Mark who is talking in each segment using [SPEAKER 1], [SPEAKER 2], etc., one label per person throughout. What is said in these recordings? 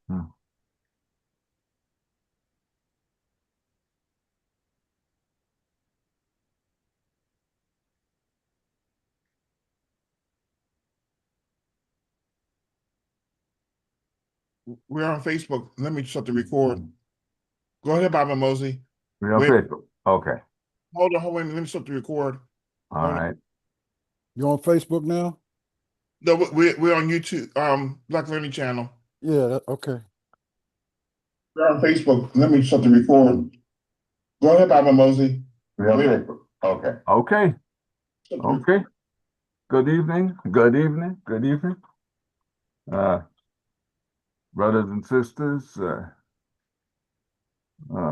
[SPEAKER 1] Hmm.
[SPEAKER 2] We're on Facebook. Let me shut the record. Go ahead, Baba Mosey.
[SPEAKER 1] We're on
[SPEAKER 2] Wait,
[SPEAKER 1] Facebook. Okay.
[SPEAKER 2] hold on. Let me shut the record.
[SPEAKER 1] All
[SPEAKER 2] Hold on.
[SPEAKER 1] right.
[SPEAKER 3] You on Facebook now?
[SPEAKER 2] No, we're on YouTube. Black Learning Channel.
[SPEAKER 3] Yeah, okay.
[SPEAKER 2] We're on Facebook. Let me shut the record. Go ahead, Baba Mosey.
[SPEAKER 1] We're on Facebook. Okay. Okay. Okay. Good evening. Good evening. Good evening. Uh, brothers and sisters,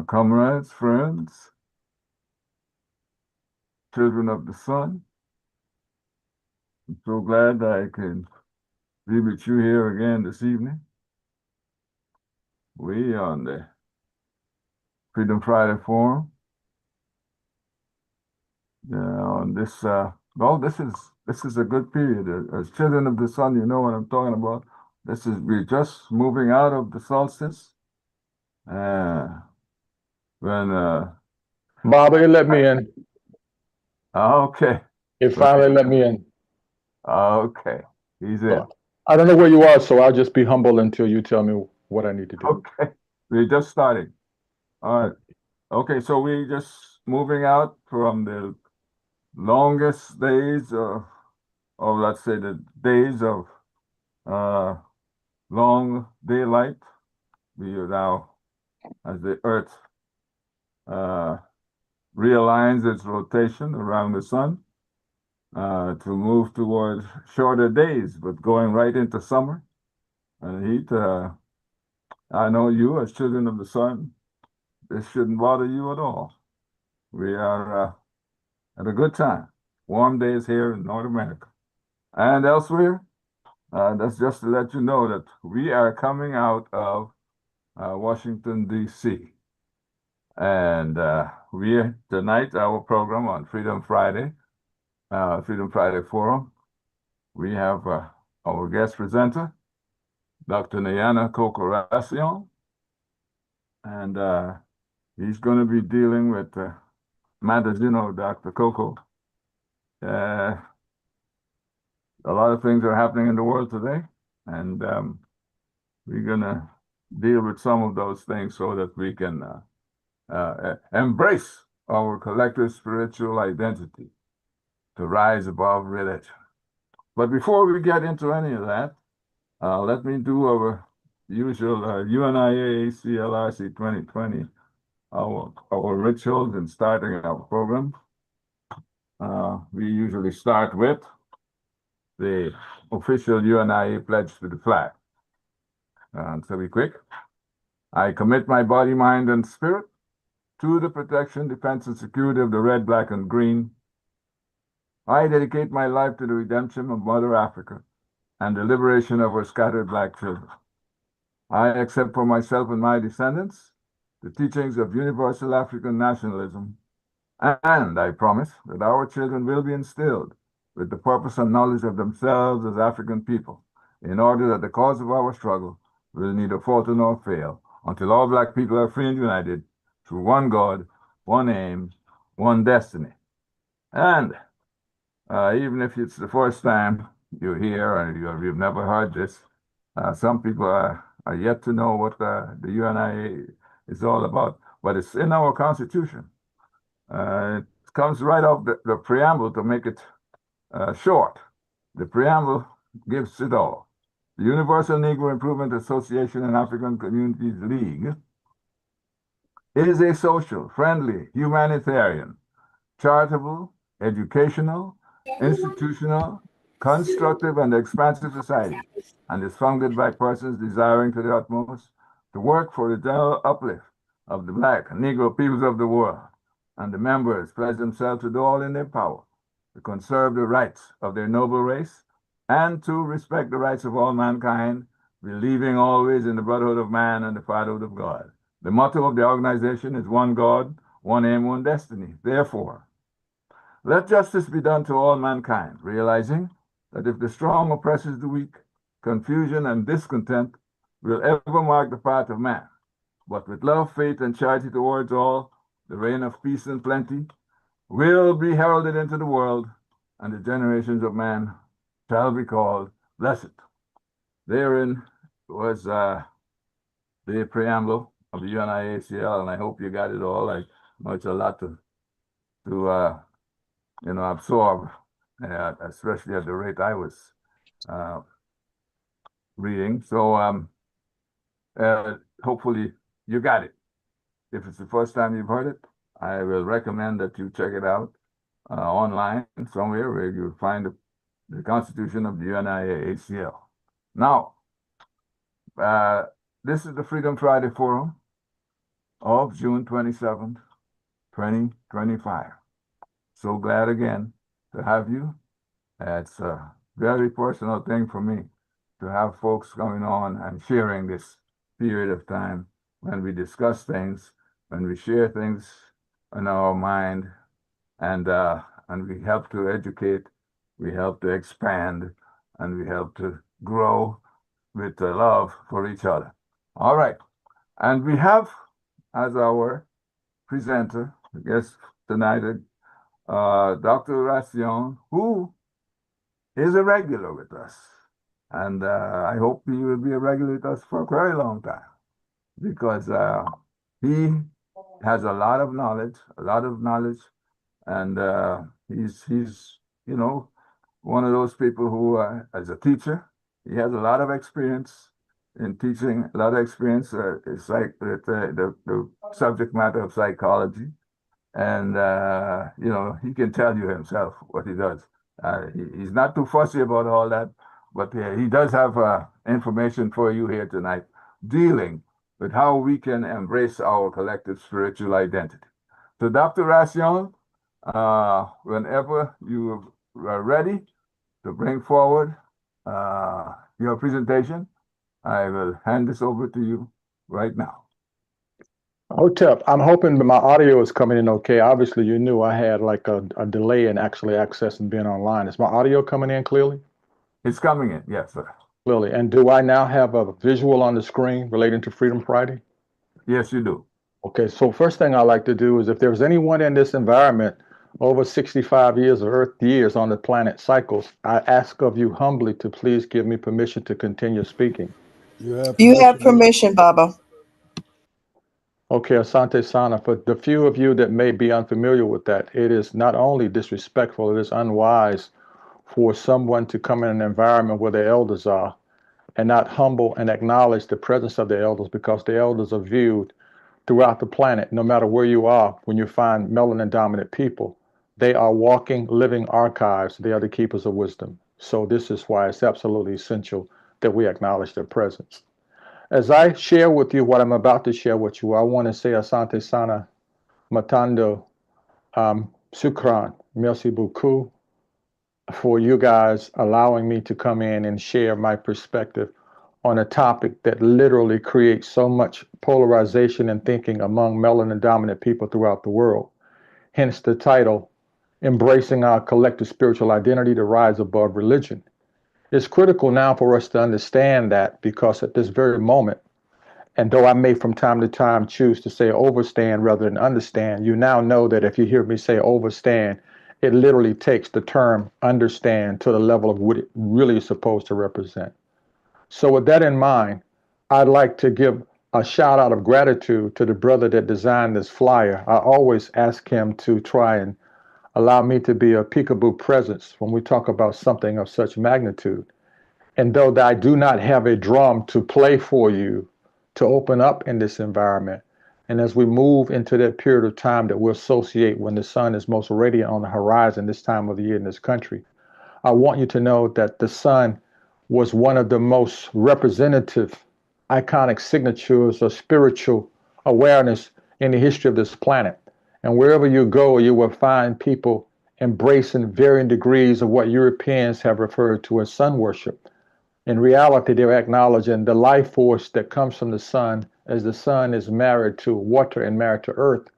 [SPEAKER 1] comrades, friends, children of the sun. I'm so glad I can be with you here again this evening. We on the Freedom Friday Forum. On this, well, this is a good period. As children of the sun, you know what I'm talking about. We're just moving out of the solstice. When
[SPEAKER 4] Baba, it let me in.
[SPEAKER 1] Okay.
[SPEAKER 4] It finally let me in.
[SPEAKER 1] Okay. He's in.
[SPEAKER 4] So, I don't know where you are, so I'll just be humble until you tell me what I need to do.
[SPEAKER 1] Okay. We're just starting. All right. Okay, so we're just moving out from the longest days of let's say the days of long daylight. We are now, as the Earth uh, realigns its rotation around the sun, to move toward shorter days, but going right into summer and heat. I know you, as children of the sun, this shouldn't bother you at all. We are at a good time. Warm days here in North America and elsewhere. That's just to let you know that we are coming out of Washington, D.C. And we tonight, our program on Freedom Friday, Freedom Friday Forum, we have our guest presenter, Dr. Nyana Corporacion, and he's going to be dealing with matters, Dr. Coco. A lot of things are happening in the world today, and we're going to deal with some of those things so that we can embrace our collective spiritual identity to rise above religion. But before we get into any of that, let me do our usual UNIA CLRC 2020, our rituals in starting our program. We usually start with the official UNIA pledge to the flag. So be quick. I commit my body, mind, and spirit to the protection, defense, and security of the red, black, and green. I dedicate my life to the redemption of Mother Africa and the liberation of her scattered black children. I accept for myself and my descendants the teachings of universal African nationalism, and I promise that our children will be instilled with the purpose and knowledge of themselves as African people, in order that the cause of our struggle will neither falter nor fail, until all black people are free and united through one God, one aim, one destiny. And even if it's the first time you're here and you've never heard this, some people are yet to know what the UNIA is all about. But it's in our Constitution. It comes right off the preamble to make it short. The preamble gives it all. The Universal Negro Improvement Association and African Communities League is a social, friendly, humanitarian, charitable, educational, institutional, constructive, and expansive society, and is founded by persons desiring to the utmost to work for the general uplift of the Black and Negro peoples of the world. And the members pledge themselves to do all in their power to conserve the rights of their noble race and to respect the rights of all mankind, believing always in the brotherhood of man and the fatherhood of God. The motto of the organization is one God, one aim, one destiny. Therefore, let justice be done to all mankind, realizing that if the strong oppresses the weak, confusion and discontent will ever mark the path of man. But with love, faith, and charity towards all, the reign of peace and plenty will be heralded into the world, and the generations of man shall be called blessed. Therein was the preamble of the UNIACL, and I hope you got it all. I know it's a lot to absorb, especially at the rate I was reading. So hopefully you got it. If it's the first time you've heard it, I will recommend that you check it out online somewhere where you'll find the Constitution of the UNIACL. Now, this is the Freedom Friday Forum of June 27th, 2025. So glad again to have you. It's a very personal thing for me to have folks coming on and sharing this period of time when we discuss things, when we share things in our mind, and we help to educate, we help to expand, and we help to grow with the love for each other. All right. And we have as our presenter, I guess tonight, Dr. Racion, who is a regular with us. And I hope he will be a regular with us for a very long time, because he has a lot of knowledge, and he's one of those people who, as a teacher, he has a lot of experience in teaching, a lot of experience with the subject matter of psychology, and he can tell you himself what he does. He's not too fussy about all that, but he does have information for you here tonight, dealing with how we can embrace our collective spiritual identity. So, Dr. Racion, whenever you are ready to bring forward your presentation, I will hand this over to you right now.
[SPEAKER 4] Hotep, I'm hoping that my audio is coming in okay. Obviously, you knew I had like a delay in actually accessing being online. Is my audio coming in clearly?
[SPEAKER 1] It's coming in, yes, sir.
[SPEAKER 4] Clearly. And do I now have a visual on the screen relating to Freedom Friday?
[SPEAKER 1] Yes, you do.
[SPEAKER 4] Okay, so first thing I like to do is, if there's anyone in this environment over 65 years of Earth years on the planet cycles, I ask of you humbly to please give me permission to continue speaking.
[SPEAKER 3] You have
[SPEAKER 5] You have permission, Baba.
[SPEAKER 4] Okay, Asante Sana, for the few of you that may be unfamiliar with that, it is not only disrespectful, it is unwise for someone to come in an environment where the elders are and not humble and acknowledge the presence of the elders, because the elders are viewed throughout the planet, no matter where you are. When you find melanin dominant people, they are walking, living archives. They are the keepers of wisdom. So this is why it's absolutely essential that we acknowledge their presence. As I share with you what I'm about to share with you, I want to say Asante Sana, Matando, Sukran, merci beaucoup, for you guys allowing me to come in and share my perspective on a topic that literally creates so much polarization and thinking among melanin dominant people throughout the world. Hence the title, Embracing Our Collective Spiritual Identity to Rise Above Religion. It's critical now for us to understand that, because at this very moment, and though I may from time to time choose to say overstand rather than understand, you now know that if you hear me say overstand, it literally takes the term understand to the level of what it really is supposed to represent. So with that in mind, I'd like to give a shout out of gratitude to the brother that designed this flyer. I always ask him to try and allow me to be a peekaboo presence when we talk about something of such magnitude. And though I do not have a drum to play for you to open up in this environment, and as we move into that period of time that we'll associate when the sun is most radiant on the horizon this time of the year in this country, I want you to know that the sun was one of the most representative, iconic signatures of spiritual awareness in the history of this planet. And wherever you go, you will find people embracing varying degrees of what Europeans have referred to as sun worship. In reality, they're acknowledging the life force that comes from the sun, as the sun is married to water and married to earth,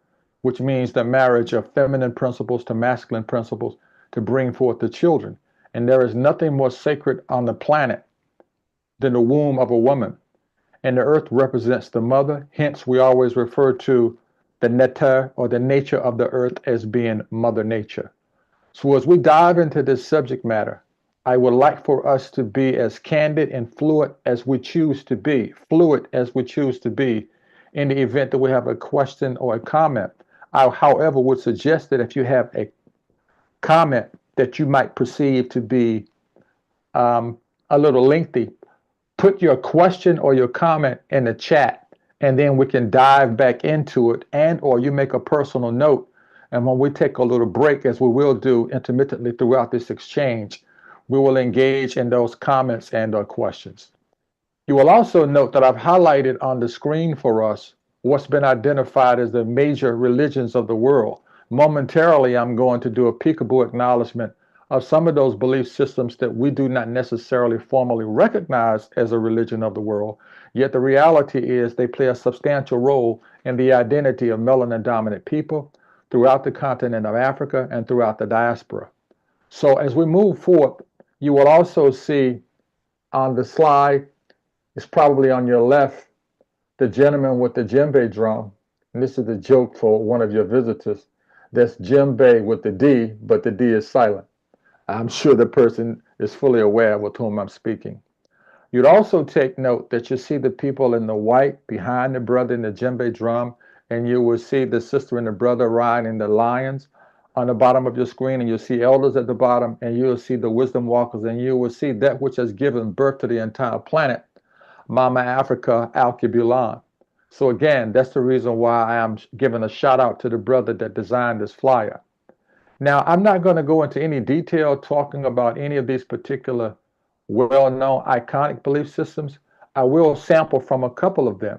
[SPEAKER 4] which means the marriage of feminine principles to masculine principles to bring forth the children. And there is nothing more sacred on the planet than the womb of a woman. and the earth represents the mother. Hence, we always refer to the netar, or the nature of the earth, as being Mother Nature. So as we dive into this subject matter, I would like for us to be as candid and fluid as we choose to be, in the event that we have a question or a comment. I, however, would suggest that if you have a comment that you might perceive to be a little lengthy, put your question or your comment in the chat, and then we can dive back into it, and or you make a personal note. And when we take a little break, as we will do intermittently throughout this exchange, we will engage in those comments and or questions. You will also note that I've highlighted on the screen for us what's been identified as the major religions of the world. Momentarily, I'm going to do a peekaboo acknowledgement of some of those belief systems that we do not necessarily formally recognize as a religion of the world, yet the reality is they play a substantial role in the identity of melanin-dominant people throughout the continent of Africa and throughout the diaspora. So as we move forward, you will also see on the slide, it's probably on your left, the gentleman with the djembe drum. And this is a joke for one of your visitors. That's djembe with the D, but the D is silent. I'm sure the person is fully aware with whom I'm speaking. You'd also take note that you see the people in the white behind the brother in the djembe drum, and you will see the sister and the brother riding the lions on the bottom of your screen, and you'll see elders at the bottom, and you'll see the wisdom walkers, and you will see that which has given birth to the entire planet, Mama Africa, Alkebulan. So again, that's the reason why I am giving a shout out to the brother that designed this flyer. Now, I'm not going to go into any detail talking about any of these particular well-known iconic belief systems. I will sample from a couple of them.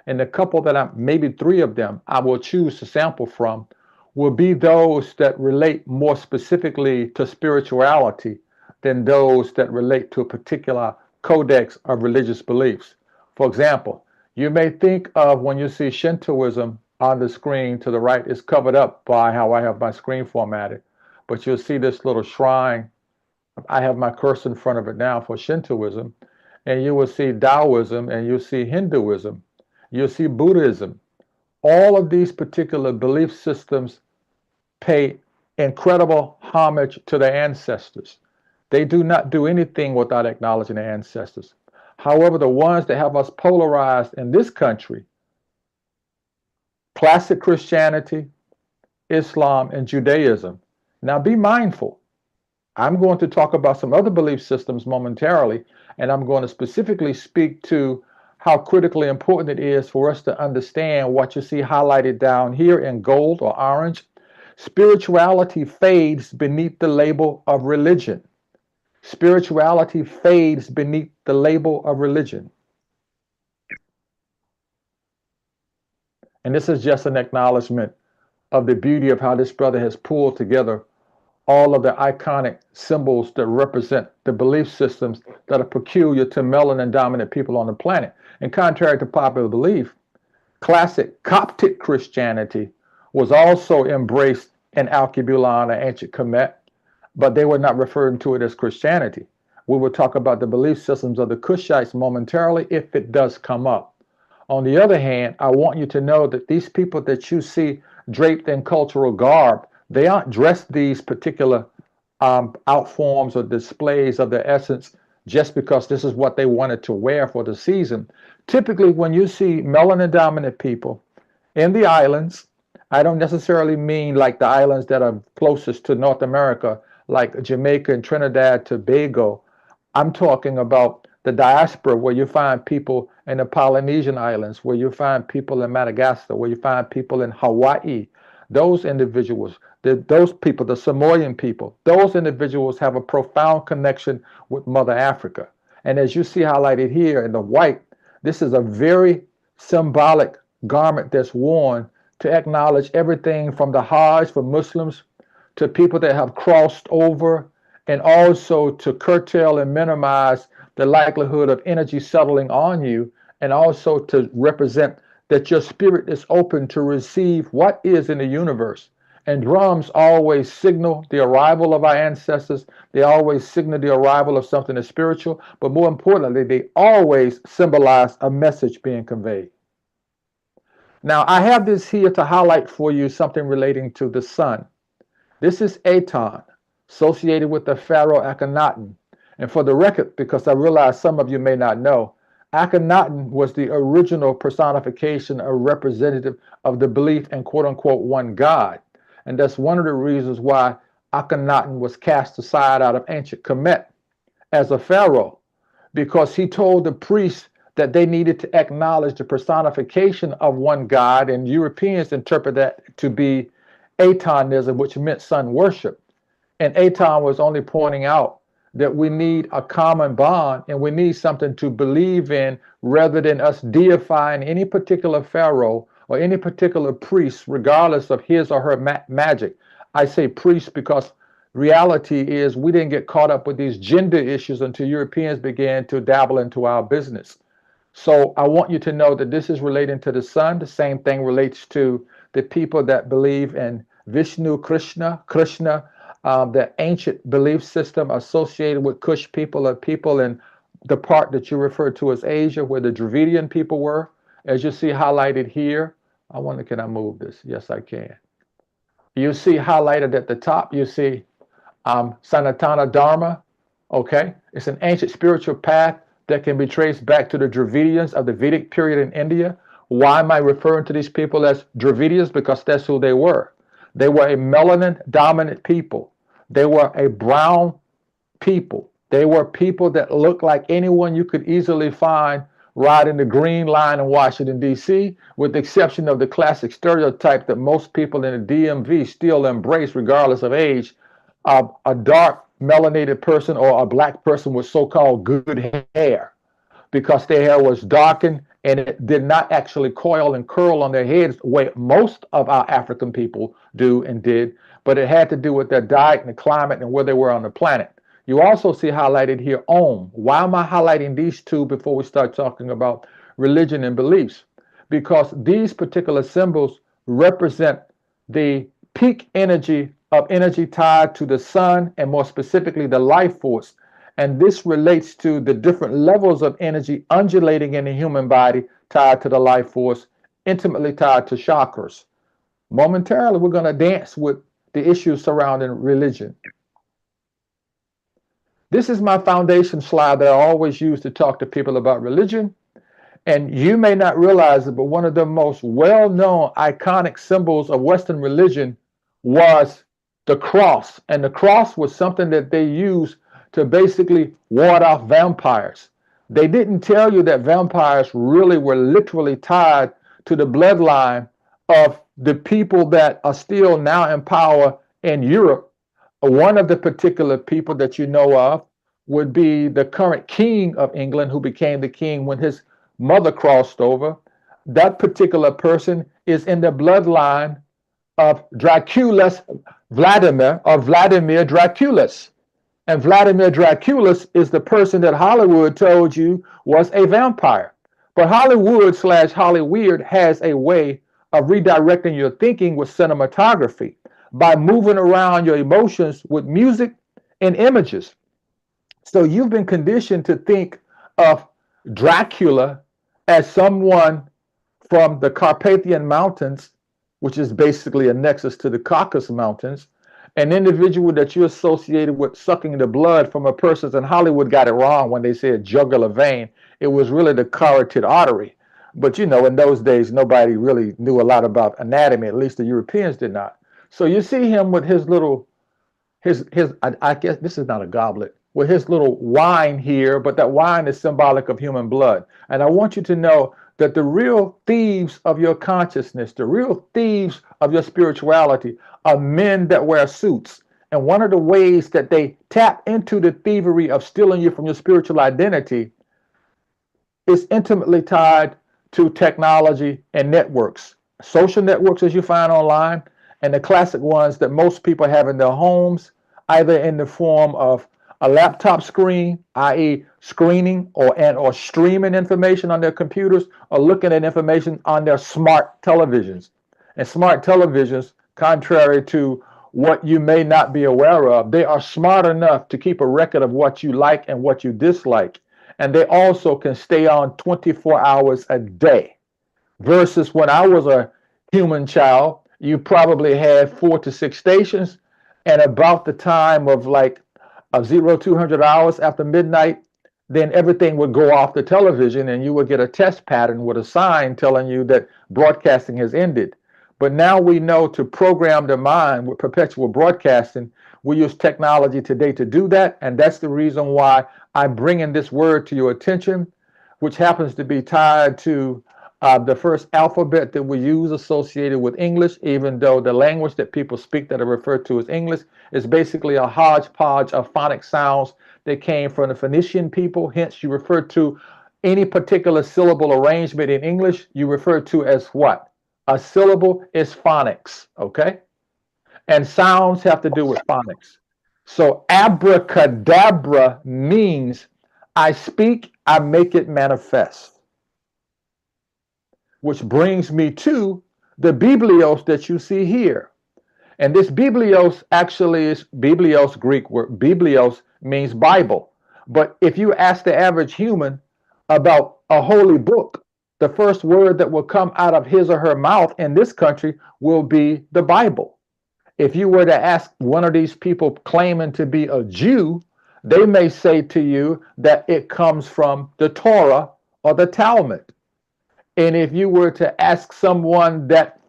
[SPEAKER 4] And the couple that maybe three of them I will choose to sample from will be those that relate more specifically to spirituality than those that relate to a particular codex of religious beliefs. For example, you may think of when you see Shintoism on the screen to the right is covered up by how I have my screen formatted. But you'll see this little shrine. I have my cursor in front of it now for Shintoism. And you will see Taoism, and you'll see Hinduism. You'll see Buddhism. All of these particular belief systems pay incredible homage to their ancestors. They do not do anything without acknowledging their ancestors. However, the ones that have us polarized in this country, classic Christianity, Islam, and Judaism. Now be mindful. I'm going to talk about some other belief systems momentarily, and I'm going to specifically speak to how critically important it is for us to understand what you see highlighted down here in gold or orange. Spirituality fades beneath the label of religion. Spirituality fades beneath the label of religion. And this is just an acknowledgement of the beauty of how this brother has pulled together all of the iconic symbols that represent the belief systems that are peculiar to melanin-dominant people on the planet. And contrary to popular belief, classic Coptic Christianity was also embraced in Alkebulan or ancient Kemet, but they were not referring to it as Christianity. We will talk about the belief systems of the Kushites momentarily if it does come up. On the other hand, I want you to know that these people that you see draped in cultural garb, they aren't dressed these particular outforms or displays of their essence just because this is what they wanted to wear for the season. Typically, when you see melanin-dominant people in the islands, I don't necessarily mean like the islands that are closest to North America, like Jamaica and Trinidad, Tobago. I'm talking about the diaspora, where you find people in the Polynesian islands, where you find people in Madagascar, where you find people in Hawaii. Those individuals, those people, the Samoan people, those individuals have a profound connection with Mother Africa. And as you see highlighted here in the white, this is a very symbolic garment that's worn to acknowledge everything from the Hajj for Muslims to people that have crossed over, and also to curtail and minimize the likelihood of energy settling on you, and also to represent that your spirit is open to receive what is in the universe. And drums always signal the arrival of our ancestors. They always signal the arrival of something that's spiritual. But more importantly, they always symbolize a message being conveyed. Now, I have this here to highlight for you something relating to the sun. This is Aton, associated with the pharaoh Akhenaten. And for the record, because I realize some of you may not know, Akhenaten was the original personification or representative of the belief in quote unquote one God. And that's one of the reasons why Akhenaten was cast aside out of ancient Kemet as a pharaoh, because he told the priests that they needed to acknowledge the personification of one God, and Europeans interpret that to be Atonism, which meant sun worship. And Aton was only pointing out that we need a common bond and we need something to believe in rather than us deifying any particular pharaoh or any particular priest, regardless of his or her magic. I say priest because reality is we didn't get caught up with these gender issues until Europeans began to dabble into our business. So I want you to know that this is relating to the sun. The same thing relates to the people that believe in Vishnu, Krishna, the ancient belief system associated with Kush people or people in the part that you refer to as Asia, where the Dravidian people were, as you see highlighted here. I wonder, can I move this? Yes, I can. You see highlighted at the top, you see Sanatana Dharma. Okay, it's an ancient spiritual path that can be traced back to the Dravidians of the Vedic period in India. Why am I referring to these people as Dravidians? Because that's who they were. They were a melanin dominant people. They were a brown people. They were people that looked like anyone you could easily find riding the Green Line in Washington, D.C., with the exception of the classic stereotype that most people in the DMV still embrace, regardless of age, a dark melanated person or a black person with so-called good hair, because their hair was darkened and it did not actually coil and curl on their heads the way most of our African people do and did, but it had to do with their diet and the climate and where they were on the planet. You also see highlighted here Om. Why am I highlighting these two before we start talking about religion and beliefs? Because these particular symbols represent the peak energy of energy tied to the sun, and more specifically the life force. And this relates to the different levels of energy undulating in the human body tied to the life force, intimately tied to chakras. Momentarily, we're going to dance with the issues surrounding religion. This is my foundation slide that I always use to talk to people about religion. And you may not realize it, but one of the most well-known iconic symbols of Western religion was the cross. And the cross was something that they used to basically ward off vampires. They didn't tell you that vampires really were literally tied to the bloodline of the people that are still now in power in Europe. One of the particular people that you know of would be the current king of England, who became the king when his mother crossed over. That particular person is in the bloodline of Draculus Vladimir, or Vladimir Draculus. And Vladimir Draculus is the person that Hollywood told you was a vampire. But Hollywood/Hollyweird has a way of redirecting your thinking with cinematography by moving around your emotions with music and images. So you've been conditioned to think of Dracula as someone from the Carpathian Mountains, which is basically a nexus to the Caucasus Mountains, an individual that you associated with sucking the blood from a person, and Hollywood got it wrong when they said jugular vein. It was really the carotid artery. But you know, in those days, nobody really knew a lot about anatomy, at least the Europeans did not. So you see him with his little, I guess this is not a goblet, with his little wine here, but that wine is symbolic of human blood. And I want you to know that the real thieves of your consciousness, the real thieves of your spirituality are men that wear suits. And one of the ways that they tap into the thievery of stealing you from your spiritual identity is intimately tied to technology and networks, social networks as you find online, and the classic ones that most people have in their homes, either in the form of a laptop screen, i.e. screening or streaming information on their computers, or looking at information on their smart televisions. And smart televisions contrary to what you may not be aware of. They are smart enough to keep a record of what you like and what you dislike. And they also can stay on 24 hours a day. Versus when I was a human child, you probably had 4 to 6 stations. And about the time of like 200 hours after midnight, then everything would go off the television and you would get a test pattern with a sign telling you that broadcasting has ended. But now we know to program the mind with perpetual broadcasting, we use technology today to do that. And that's the reason why I'm bringing this word to your attention, which happens to be tied to the first alphabet that we use associated with English, even though the language that people speak that are referred to as English is basically a hodgepodge of phonic sounds that came from the Phoenician people. Hence, you refer to any particular syllable arrangement in English, you refer to as what? A syllable is phonics, okay? And sounds have to do with phonics. So abracadabra means I speak, I make it manifest. Which brings me to the biblios that you see here. And this biblios actually is biblios, Greek word. Biblios means Bible. But if you ask the average human about a holy book, the first word that will come out of his or her mouth in this country will be the Bible. If you were to ask one of these people claiming to be a Jew, they may say to you that it comes from the Torah or the Talmud. And if you were to ask someone that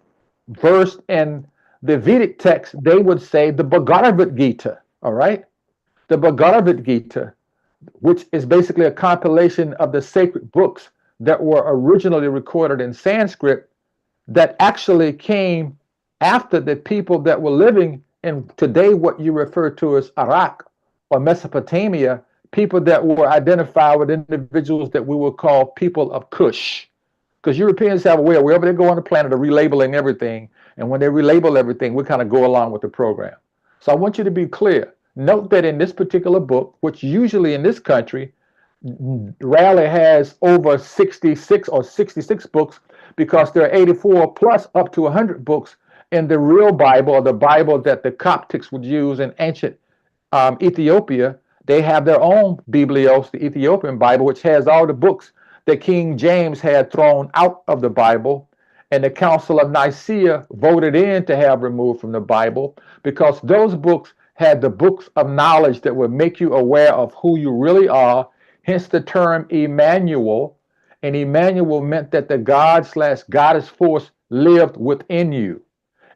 [SPEAKER 4] versed in the Vedic text, they would say the Bhagavad Gita, all right? The Bhagavad Gita, which is basically a compilation of the sacred books that were originally recorded in Sanskrit that actually came after the people that were living in today what you refer to as Iraq or Mesopotamia, people that were identified with individuals that we will call people of Kush. Because Europeans have a way of wherever they go on the planet of relabeling everything. And when they relabel everything, we kind of go along with the program. So I want you to be clear. Note that in this particular book, which usually in this country rarely has over 66 or 66 books, because there are 84 plus up to 100 books in the real Bible, or the Bible that the Coptics would use in ancient Ethiopia. They have their own Biblios, the Ethiopian Bible, which has all the books that King James had thrown out of the Bible, and the Council of Nicaea voted in to have removed from the Bible, because those books had the books of knowledge that would make you aware of who you really are, hence the term Emmanuel. And Emmanuel meant that the God/goddess force lived within you.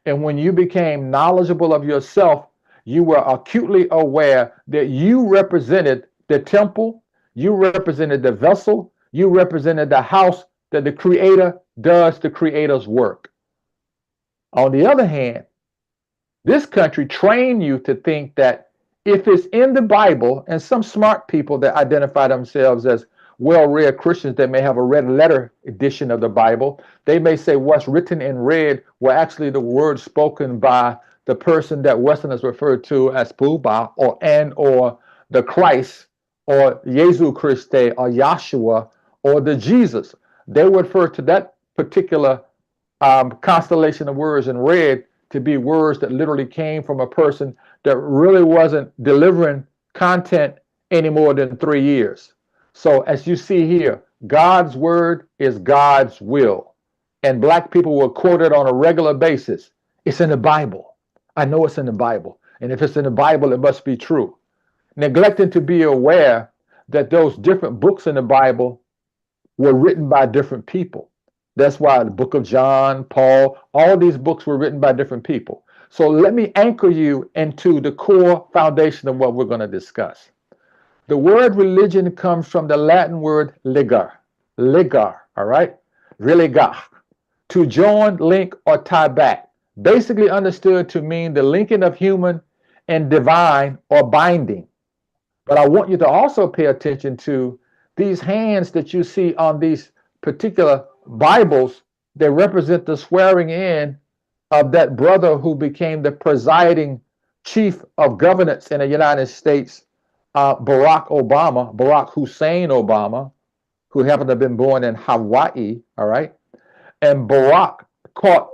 [SPEAKER 4] And when you became knowledgeable of yourself, you were acutely aware that you represented the temple, you represented the vessel, you represented the house that the Creator does the Creator's work. On the other hand, this country trained you to think that if it's in the Bible, and some smart people that identify themselves as well-read Christians that may have a red letter edition of the Bible, they may say what's written in red were actually the words spoken by the person that Westerners refer to as Buddha or the Christ or Jesu Christe or Yahshua or the Jesus. They would refer to that particular constellation of words in red to be words that literally came from a person that really wasn't delivering content any more than 3 years. So as you see here, God's word is God's will. And black people will quote it on a regular basis. It's in the Bible. I know it's in the Bible. And if it's in the Bible, it must be true. Neglecting to be aware that those different books in the Bible were written by different people. That's why the book of John, Paul, all these books were written by different people. So let me anchor you into the core foundation of what we're going to discuss. The word religion comes from the Latin word ligar, all right? Religar, to join, link, or tie back. Basically understood to mean the linking of human and divine or binding. But I want you to also pay attention to these hands that you see on these particular Bibles. They represent the swearing in of that brother who became the presiding chief of governance in the United States, Barack Hussein Obama, who happened to have been born in Hawaii, all right? And Barack caught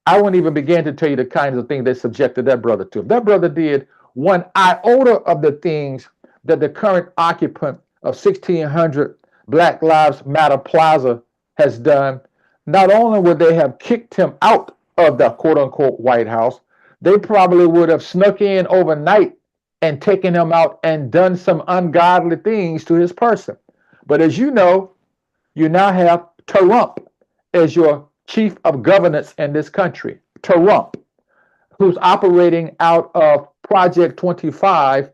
[SPEAKER 4] I won't even begin to tell you the kinds of things they subjected that brother to. If that brother did one iota of the things that the current occupant of 1600 Black Lives Matter Plaza has done, not only would they have kicked him out of the quote unquote White House, they probably would have snuck in overnight and taken him out and done some ungodly things to his person. But as you know, you now have Trump as your chief of governance in this country. Trump, who's operating out of Project 25,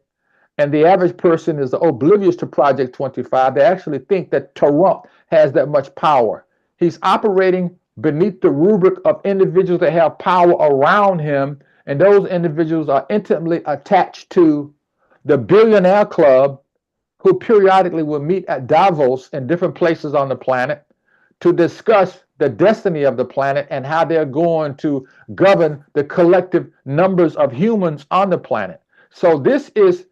[SPEAKER 4] and the average person is oblivious to Project 25. They actually think that Trump has that much power. He's operating beneath the rubric of individuals that have power around him, and those individuals are intimately attached to the billionaire club, who periodically will meet at Davos in different places on the planet to discuss the destiny of the planet and how they're going to govern the collective numbers of humans on the planet. So this is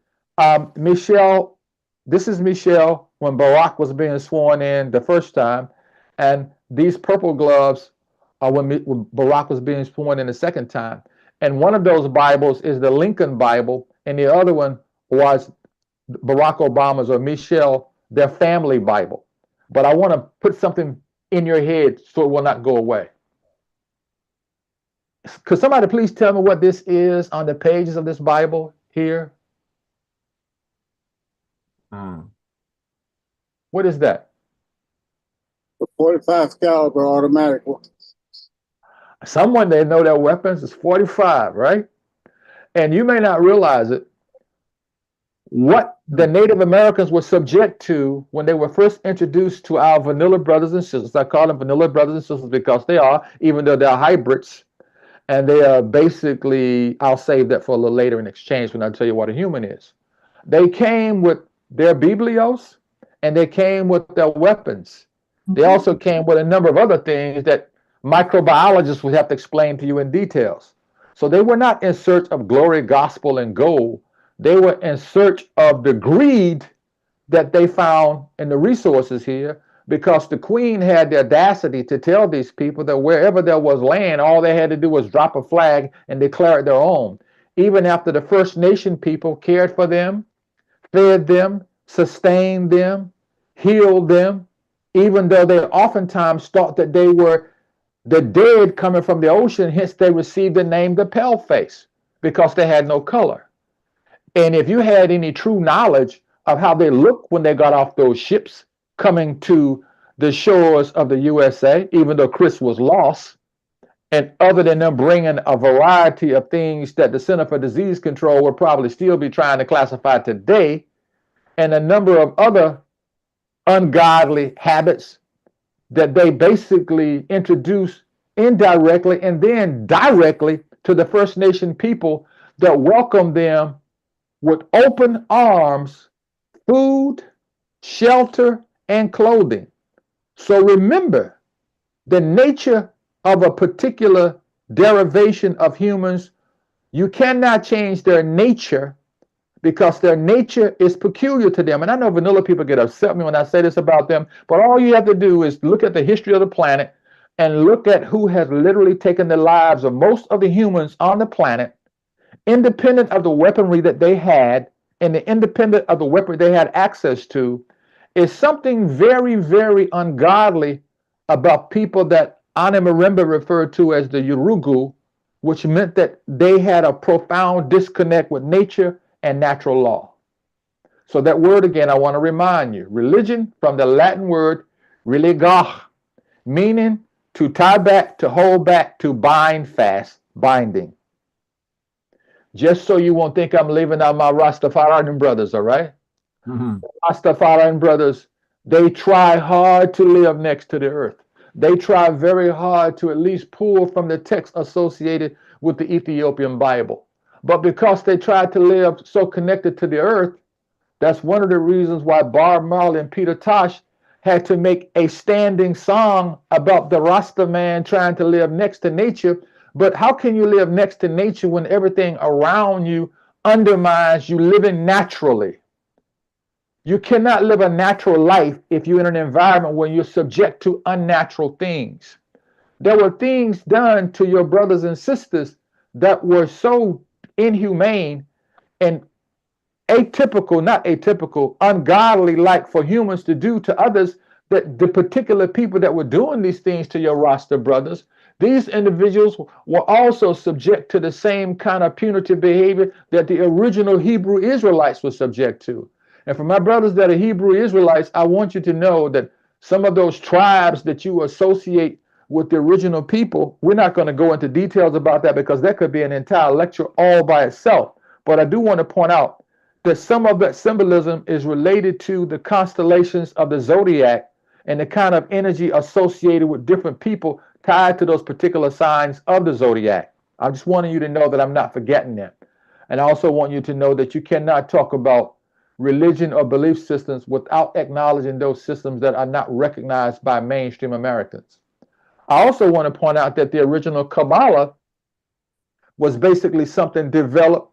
[SPEAKER 4] Michelle. This is Michelle when Barack was being sworn in the first time, and these purple gloves are when Barack was being sworn in the second time. And one of those Bibles is the Lincoln Bible, and the other one was Barack Obama's, or Michelle, their family Bible. But I want to put something in your head so it will not go away. Could somebody please tell me what this is on the pages of this Bible here? What is that?
[SPEAKER 5] The 45 caliber automatic one.
[SPEAKER 4] Someone, they know their weapons is 45, right? And you may not realize it. What the Native Americans were subject to when they were first introduced to our vanilla brothers and sisters. I call them vanilla brothers and sisters because they are, even though they're hybrids. And they are basically, I'll save that for a little later in exchange when I tell you what a human is. They came with their biblios, and they came with their weapons. They also came with a number of other things that microbiologists would have to explain to you in details. So they were not in search of glory, gospel, and gold. They were in search of the greed that they found in the resources here, because the queen had the audacity to tell these people that wherever there was land, all they had to do was drop a flag and declare it their own. Even after the First Nation people cared for them, fed them, sustained them, healed them, even though they oftentimes thought that they were the dead coming from the ocean, hence they received the name the paleface, because they had no color. And if you had any true knowledge of how they looked when they got off those ships coming to the shores of the USA, even though Chris was lost, and other than them bringing a variety of things that the Center for Disease Control would probably still be trying to classify today, and a number of other ungodly habits that they basically introduced indirectly and then directly to the First Nation people that welcomed them with open arms, food, shelter, and clothing. So remember, the nature of a particular derivation of humans, you cannot change their nature because their nature is peculiar to them. And I know vanilla people get upset with me when I say this about them, but all you have to do is look at the history of the planet and look at who has literally taken the lives of most of the humans on the planet, independent of the weaponry that they had and the independent of the weaponry they had access to. Is something very, very ungodly about people that Anna Marimba referred to as the Yurugu, which meant that they had a profound disconnect with nature and natural law. So that word again, I want to remind you, religion from the Latin word religare, meaning to tie back, to hold back, to bind fast, binding. Just so you won't think I'm leaving out my Rastafarian brothers, all right? Rastafarian brothers, they try hard to live next to the earth. They try very hard to at least pull from the text associated with the Ethiopian Bible. But because they tried to live so connected to the earth, that's one of the reasons why Bob Marley and Peter Tosh had to make a standing song about the Rasta man trying to live next to nature. But how can you live next to nature when everything around you undermines you living naturally? You cannot live a natural life if you're in an environment where you're subject to unnatural things. there were things done to your brothers and sisters that were so inhumane and atypical, not atypical, ungodly, like for humans to do to others, that the particular people that were doing these things to your roster brothers, these individuals were also subject to the same kind of punitive behavior that the original Hebrew Israelites were subject to. And for my brothers that are Hebrew Israelites, I want you to know that some of those tribes that you associate with the original people, we're not going to go into details about that because that could be an entire lecture all by itself. But I do want to point out that some of that symbolism is related to the constellations of the zodiac and the kind of energy associated with different people tied to those particular signs of the zodiac. I just wanted you to know that I'm not forgetting that. And I also want you to know that you cannot talk about religion or belief systems without acknowledging those systems that are not recognized by mainstream Americans. I also want to point out that the original Kabbalah was basically something developed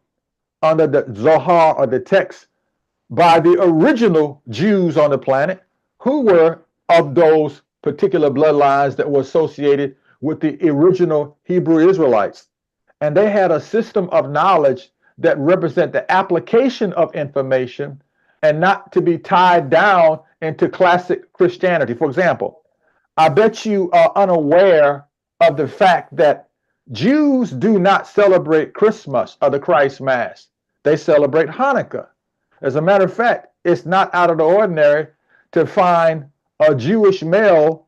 [SPEAKER 4] under the Zohar or the text by the original Jews on the planet who were of those particular bloodlines that were associated with the original Hebrew Israelites. And they had a system of knowledge that represent the application of information and not to be tied down into classic Christianity. For example, I bet you are unaware of the fact that Jews do not celebrate Christmas or the Christ Mass. They celebrate Hanukkah. As a matter of fact, it's not out of the ordinary to find a Jewish male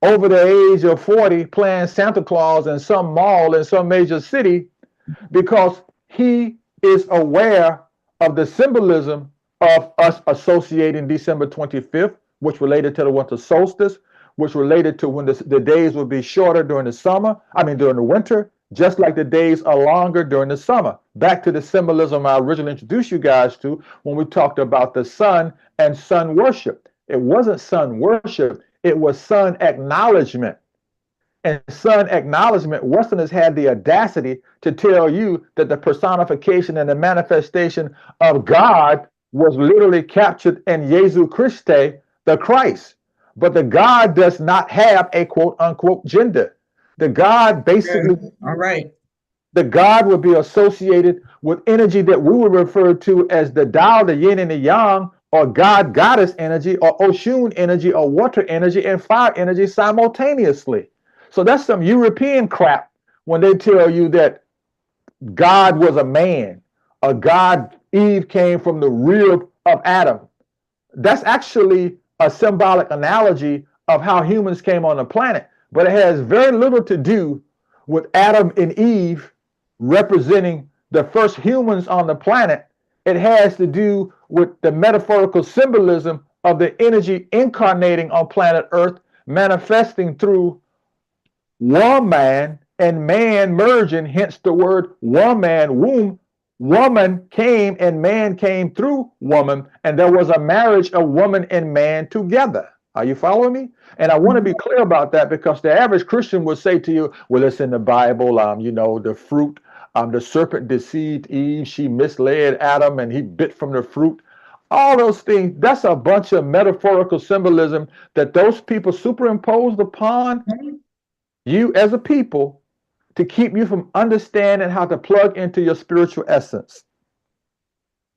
[SPEAKER 4] over the age of 40 playing Santa Claus in some mall in some major city because he is aware of the symbolism of us associating December 25th, which related to the winter solstice, which related to when the days would be shorter during the winter, just like the days are longer during the summer. Back to the symbolism I originally introduced you guys to when we talked about the sun and sun worship. It wasn't sun worship, it was sun acknowledgement. And sun acknowledgement, Westerners had the audacity to tell you that the personification and the manifestation of God was literally captured in Jesu Christe, the Christ. But the God does not have a quote unquote gender. The God basically,
[SPEAKER 6] all right.
[SPEAKER 4] The God would be associated with energy that we would refer to as the Tao, the yin and the yang, or God, goddess energy, or Oshun energy, or water energy, and fire energy simultaneously. So that's some European crap when they tell you that God was a man, or Eve came from the rib of Adam. That's actually a symbolic analogy of how humans came on the planet, but it has very little to do with Adam and Eve representing the first humans on the planet. It has to do with the metaphorical symbolism of the energy incarnating on planet Earth, manifesting through woman and man merging, hence the word woman, womb. Woman came and man came through woman, and there was a marriage of woman and man together. Are you following me? And I want to be clear about that because the average Christian will say to you, well, it's in the Bible, the fruit, the serpent deceived Eve, she misled Adam and he bit from the fruit. All those things, that's a bunch of metaphorical symbolism that those people superimposed upon you as a people to keep you from understanding how to plug into your spiritual essence.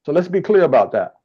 [SPEAKER 4] So let's be clear about that.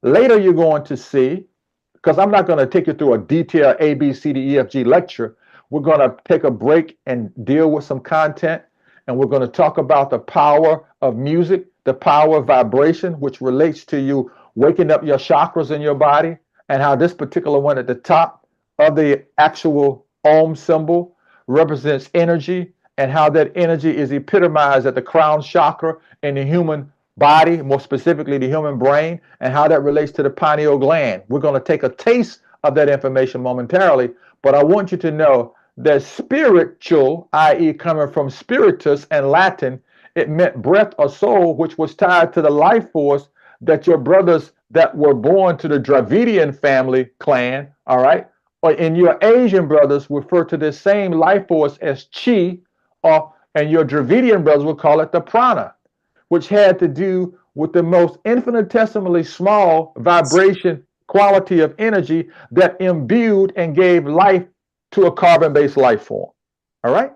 [SPEAKER 4] Later, you're going to see, because I'm not going to take you through a detailed A, B, C, D, E, F, G lecture. We're going to take a break and deal with some content. And we're going to talk about the power of music, the power of vibration, which relates to you waking up your chakras in your body, and how this particular one at the top of the actual Om symbol represents energy, and how that energy is epitomized at the crown chakra in the human body, more specifically the human brain, and how that relates to the pineal gland. We're going to take a taste of that information momentarily, but I want you to know that spiritual, i.e. coming from spiritus and Latin, it meant breath or soul, which was tied to the life force that your brothers that were born to the Dravidian family clan, all right, or in your Asian brothers refer to this same life force as chi, and your Dravidian brothers will call it the prana, which had to do with the most infinitesimally small vibration quality of energy that imbued and gave life to a carbon-based life form. All right.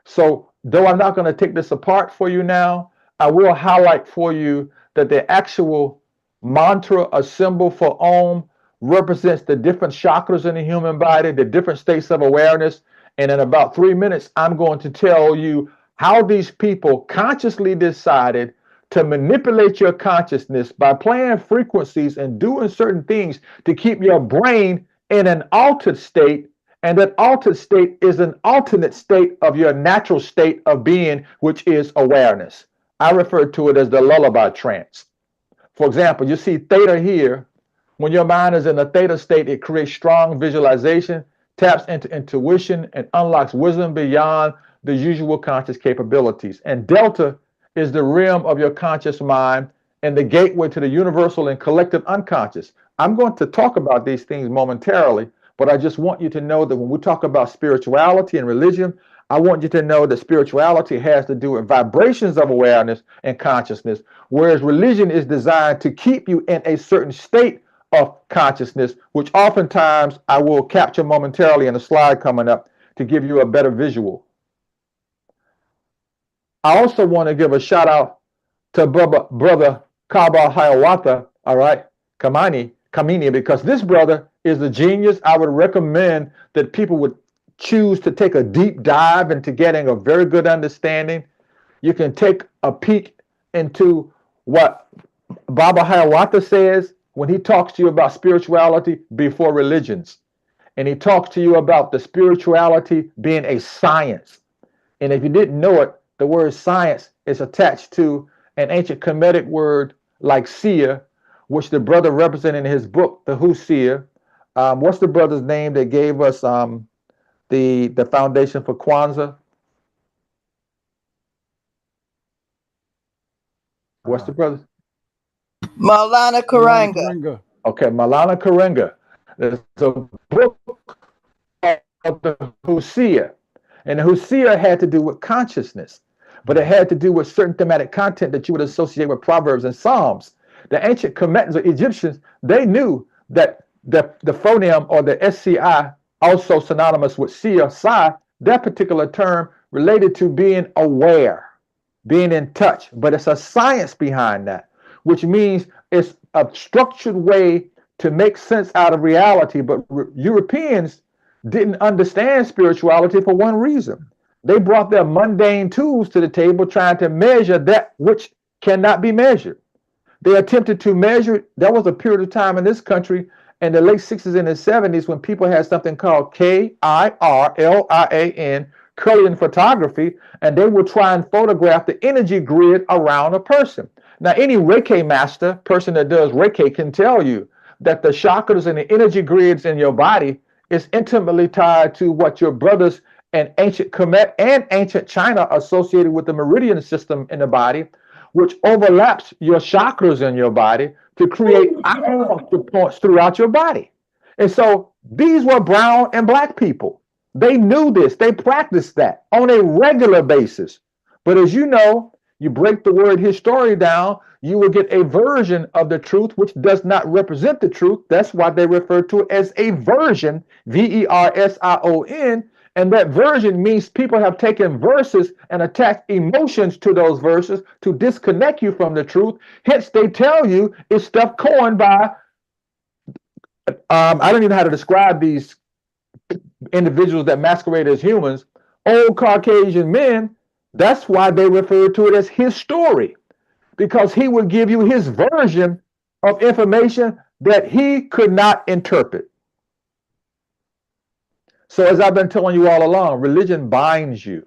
[SPEAKER 4] So though I'm not going to take this apart for you now, I will highlight for you that the actual mantra, a symbol for Om, represents the different chakras in the human body, the different states of awareness. And in about 3 minutes, I'm going to tell you how these people consciously decided to manipulate your consciousness by playing frequencies and doing certain things to keep your brain in an altered state. And that altered state is an alternate state of your natural state of being, which is awareness. I refer to it as the lullaby trance. For example, you see theta here. When your mind is in a theta state, it creates strong visualization, taps into intuition, and unlocks wisdom beyond the usual conscious capabilities. And delta is the realm of your conscious mind and the gateway to the universal and collective unconscious. I'm going to talk about these things momentarily, but I just want you to know that when we talk about spirituality and religion, I want you to know that spirituality has to do with vibrations of awareness and consciousness, whereas religion is designed to keep you in a certain state of consciousness, which oftentimes I will capture momentarily in a slide coming up to give you a better visual. I also want to give a shout out to brother Kaba Hiawatha, all right, Kamini, because this brother is a genius. I would recommend that people would choose to take a deep dive into getting a very good understanding. You can take a peek into what Baba Hiawatha says when he talks to you about spirituality before religions. And he talks to you about the spirituality being a science. And if you didn't know it, the word science is attached to an ancient Kemetic word like seer, which the brother represented in his book, The Huseer. What's the brother's name that gave us the foundation for Kwanzaa? What's the brother?
[SPEAKER 6] Maulana Karanga.
[SPEAKER 4] Okay, Maulana Karenga. There's a book of the Huseer. And the Huseer had to do with consciousness, but it had to do with certain thematic content that you would associate with Proverbs and Psalms. The ancient Kemetans or Egyptians, they knew that the phoneme or the SCI, also synonymous with seer, psi, that particular term related to being aware, being in touch, but it's a science behind that, which means it's a structured way to make sense out of reality. But Europeans didn't understand spirituality for one reason. They brought their mundane tools to the table trying to measure that which cannot be measured. They attempted to measure, there was a period of time in this country in the late 60s and the 70s when people had something called KIRLIAN, Kirlian photography, and they would try and photograph the energy grid around a person. Now, any Reiki master, person that does Reiki, can tell you that the chakras and the energy grids in your body is intimately tied to what your brothers in ancient Kemet and ancient China associated with the meridian system in the body, which overlaps your chakras in your body to create acupuncture points throughout your body. And so these were brown and black people. They knew this. They practiced that on a regular basis. But as you know, you break the word history down, you will get a version of the truth which does not represent the truth. That's why they refer to it as a version, version. And that version means people have taken verses and attached emotions to those verses to disconnect you from the truth. Hence, they tell you it's stuff coined by, I don't even know how to describe these individuals that masquerade as humans, old Caucasian men. That's why they refer to it as his story, because he would give you his version of information that he could not interpret. So as I've been telling you all along, religion binds you.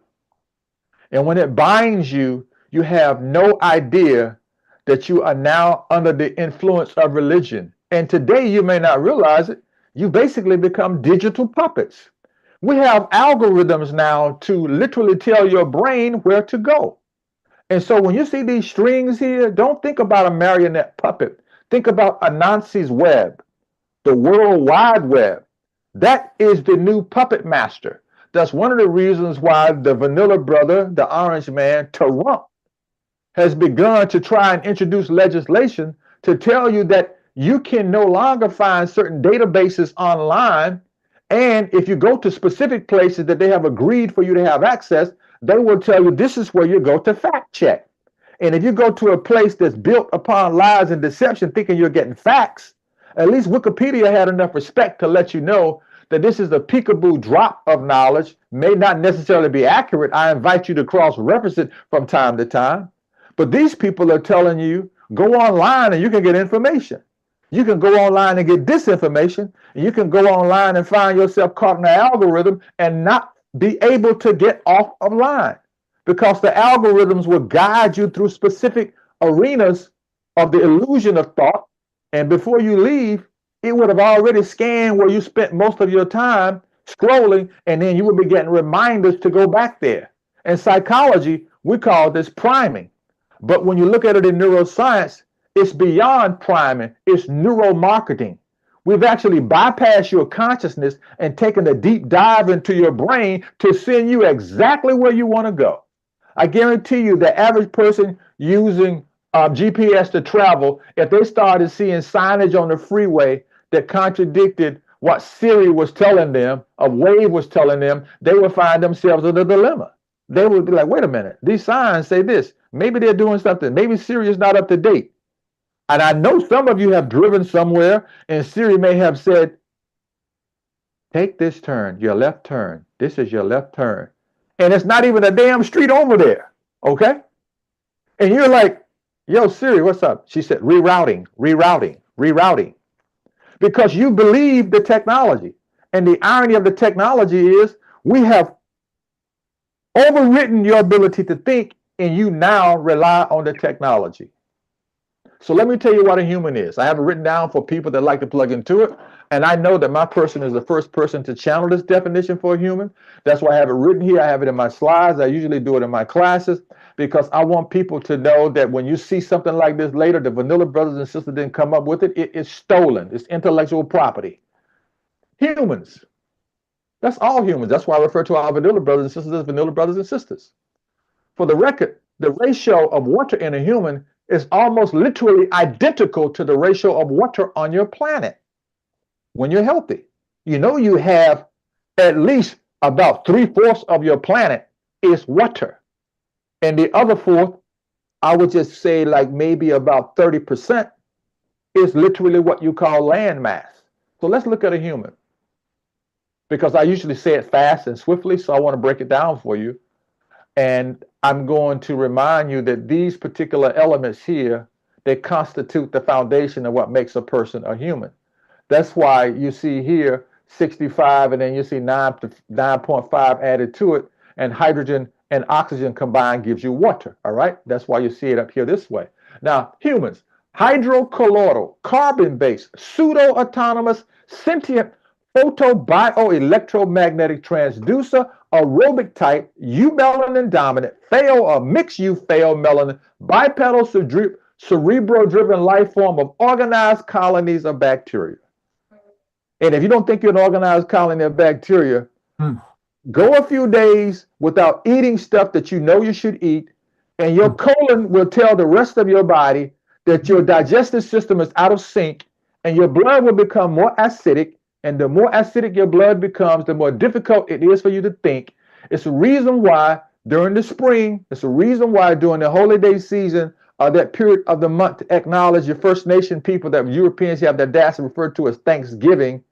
[SPEAKER 4] And when it binds you, you have no idea that you are now under the influence of religion. And today you may not realize it. You basically become digital puppets. We have algorithms now to literally tell your brain where to go. And so when you see these strings here, don't think about a marionette puppet. Think about Anansi's web, the World Wide Web. That is the new puppet master. That's one of the reasons why the vanilla brother, the orange man, Trump, has begun to try and introduce legislation to tell you that you can no longer find certain databases online And if you go to specific places that they have agreed for you to have access, they will tell you this is where you go to fact check. And if you go to a place that's built upon lies and deception, thinking you're getting facts, at least Wikipedia had enough respect to let you know that this is a peekaboo drop of knowledge, may not necessarily be accurate. I invite you to cross-reference it from time to time. But these people are telling you, go online and you can get information. You can go online and get disinformation. And you can go online and find yourself caught in the algorithm and not be able to get off of line, because the algorithms will guide you through specific arenas of the illusion of thought. And before you leave, it would have already scanned where you spent most of your time scrolling, and then you would be getting reminders to go back there. In psychology, we call this priming. But when you look at it in neuroscience, it's beyond priming, it's neuromarketing. We've actually bypassed your consciousness and taken a deep dive into your brain to send you exactly where you want to go. I guarantee you the average person using GPS to travel, if they started seeing signage on the freeway that contradicted what Siri was telling them, or Wave was telling them, they would find themselves in a dilemma. They would be like, wait a minute, these signs say this. Maybe they're doing something. Maybe Siri is not up to date. And I know some of you have driven somewhere and Siri may have said, take this turn, your left turn. This is your left turn. And it's not even a damn street over there. Okay? And you're like, yo, Siri, what's up? She said, rerouting, rerouting, rerouting. Because you believe the technology. And the irony of the technology is we have overwritten your ability to think, and you now rely on the technology. So let me tell you what a human is. I have it written down for people that like to plug into it. And I know that my person is the first person to channel this definition for a human. That's why I have it written here. I have it in my slides. I usually do it in my classes because I want people to know that when you see something like this later, the Vanilla brothers and sisters didn't come up with it. It is stolen. It's intellectual property. Humans. That's all humans. That's why I refer to our Vanilla brothers and sisters as Vanilla brothers and sisters. For the record, the ratio of water in a human is almost literally identical to the ratio of water on your planet when you're healthy. You know, you have at least about 3/4 of your planet is water. And the other fourth, I would just say like maybe about 30% is literally what you call land mass. So let's look at a human, because I usually say it fast and swiftly. So I want to break it down for you. And I'm going to remind you that these particular elements here, they constitute the foundation of what makes a person a human. That's why you see here 65, and then you see 9.5 added to it, and hydrogen and oxygen combined gives you water. All right, that's why you see it up here this way. Now, humans, hydrocolloidal, carbon-based, pseudo-autonomous, sentient, photobioelectromagnetic transducer, aerobic type, eumelanin dominant, pheo or mixed euphemelanin, bipedal cerebro-driven life form of organized colonies of bacteria. And if you don't think you're an organized colony of bacteria, go a few days without eating stuff that you know you should eat, and your colon will tell the rest of your body that your digestive system is out of sync, and your blood will become more acidic. And the more acidic your blood becomes, the more difficult it is for you to think. It's a reason why during the spring, it's a reason why during the holiday season, that period of the month to acknowledge your First Nation people that Europeans have the audacity referred to as Thanksgiving,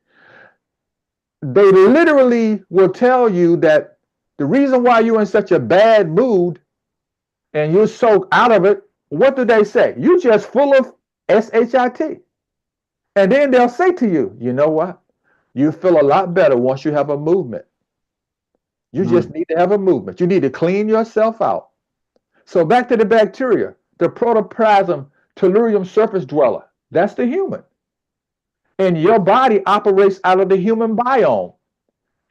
[SPEAKER 4] they literally will tell you that the reason why you're in such a bad mood and you're so out of it, what do they say? You're just full of SHIT. And then they'll say to you, you know what? You feel a lot better once you have a movement. You just need to have a movement. You need to clean yourself out. So back to the bacteria, the protoplasm tellurium surface dweller. That's the human. And your body operates out of the human biome.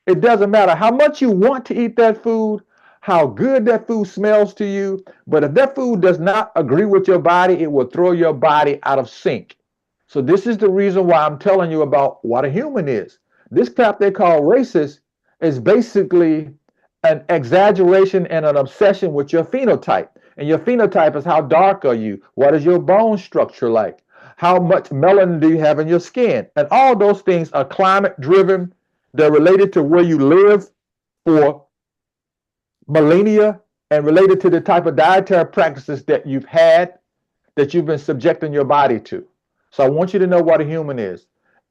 [SPEAKER 4] It doesn't matter how much you want to eat that food, how good that food smells to you, but if that food does not agree with your body, it will throw your body out of sync. So this is the reason why I'm telling you about what a human is. This crap they call racist is basically an exaggeration and an obsession with your phenotype. And your phenotype is how dark are you? What is your bone structure like? How much melanin do you have in your skin? And all those things are climate driven They're related to where you live for millennia and related to the type of dietary practices that you've had, that you've been subjecting your body to. So I want you to know what a human is.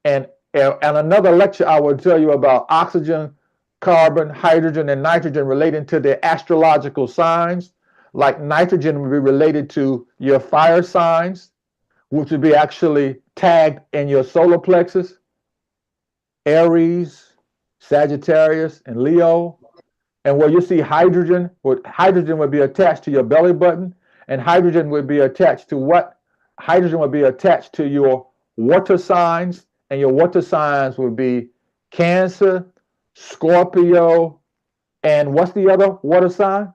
[SPEAKER 4] And another lecture, I will tell you about oxygen, carbon, hydrogen, and nitrogen relating to the astrological signs. Like nitrogen would be related to your fire signs, which would be actually tagged in your solar plexus, Aries, Sagittarius, and Leo. And where you see hydrogen would be attached to your belly button, and hydrogen would be attached to what? Hydrogen would be attached to your water signs, and your water signs would be Cancer, Scorpio, and what's the other water sign?